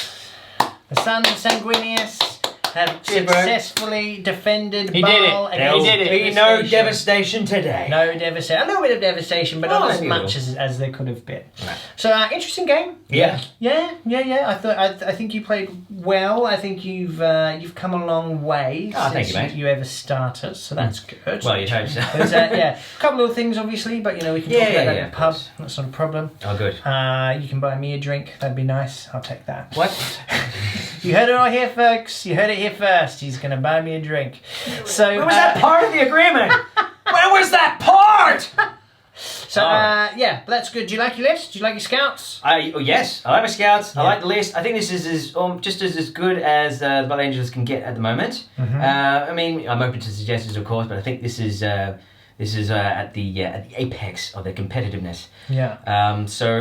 The Sons of Sanguinius have Cheers, bro. successfully defended He did Baal it. against There'll be no devastation today. No devastation. A little bit of devastation, but Oh, not as maybe much a as there could have been. Right. So, interesting game. Yeah. Yeah. I think you played well. I think you've come a long way Oh, thank since you, mate. you ever started. So that's good. Well, you'd hope so. There's, a couple of things, obviously, but we can talk about that in the of pub. course. That's not a problem. Oh, good. You can buy me a drink. That'd be nice. I'll take that. What? You heard it all here, folks. You heard it here first. He's going to buy me a drink. So When was that part of the agreement? When was that part? So but that's good. Do you like your list? Do you like your scouts? Yes, I like my scouts. Yeah. I like the list. I think this is just as good as the Battle Angels can get at the moment. I mean, I'm open to suggestions, of course, but I think this is at the apex of their competitiveness. Yeah. So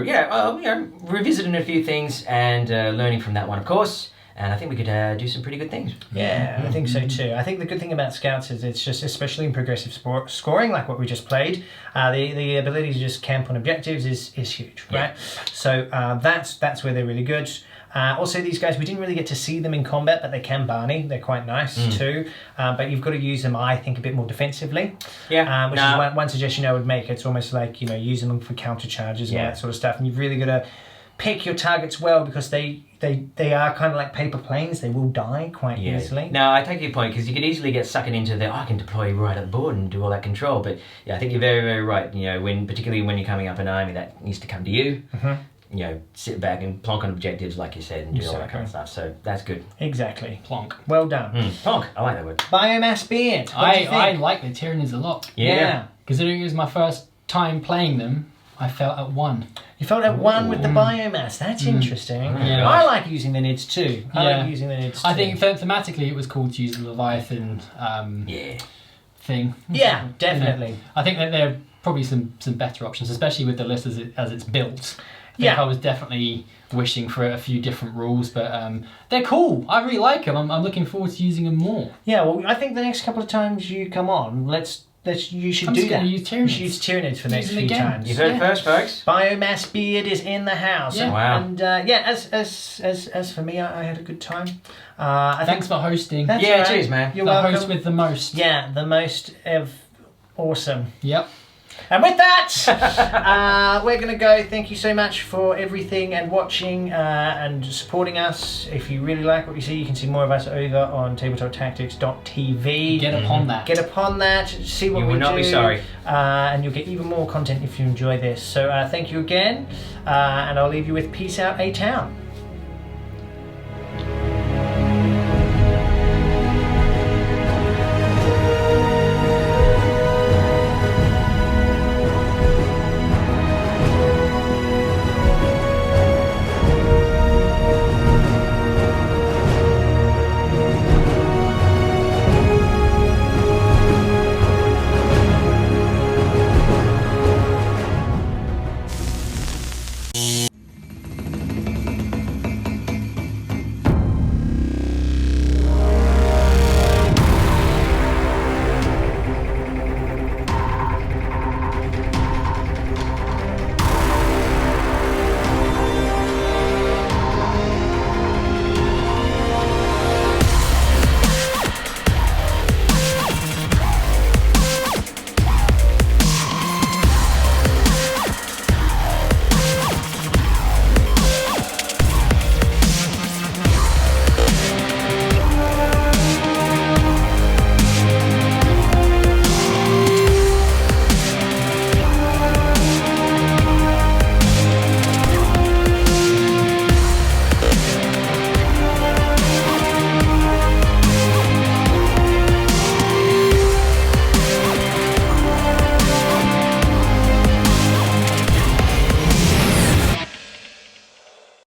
revisiting a few things and learning from that one, of course. And I think we could do some pretty good things. Yeah, I think so too. I think the good thing about scouts is it's just, especially in progressive scoring, like what we just played, the ability to just camp on objectives is huge, right? So that's where they're really good. Also, these guys, we didn't really get to see them in combat, but they can Barney. They're quite nice too. But you've got to use them, I think, a bit more defensively. Yeah. Which is one suggestion I would make. It's almost like, use them for counter charges and all that sort of stuff. And you've really got to pick your targets well because they are kind of like paper planes. They will die quite easily. No, I take your point because you could easily get sucked into I can deploy right at the board and do all that control. But yeah, I think you're very, very right. Particularly when you're coming up an army that needs to come to you. Sit back and plonk on objectives, like you said, and do all that kind of stuff. So that's good. Exactly. Plonk. Well done. Plonk. I like that word. Biomass beard. What do you I think? like the Tyranids a lot. Yeah. Considering it was my first time playing them, I felt at 1. You felt at 1 with the biomass. That's interesting. Yeah. I like using the NIDS too. I Yeah. like using the NIDS too. I think thematically it was cool to use the Leviathan thing. Yeah, definitely. I think that there are probably some better options, especially with the list as it's built. I think I was definitely wishing for a few different rules, but they're cool. I really like them. I'm looking forward to using them more. Yeah, well, I think the next couple of times you come on, you should I'm do just that. gonna use Tyranids. You should use Tyranids for the next Use them few again. times. You've heard it first, folks. Biomass beard is in the house. Yeah. Wow. And as for me, I had a good time. I Thanks for hosting. That's Yeah, all right. cheers, man. You're The welcome. host with the most. Yeah, the most of awesome. Yep. And with that, we're going to go. Thank you so much for everything and watching and supporting us. If you really like what you see, you can see more of us over on tabletoptactics.tv. Get upon that. Get upon that, see what You we will do. not be sorry. And you'll get even more content if you enjoy this. So thank you again, and I'll leave you with Peace Out, A-Town.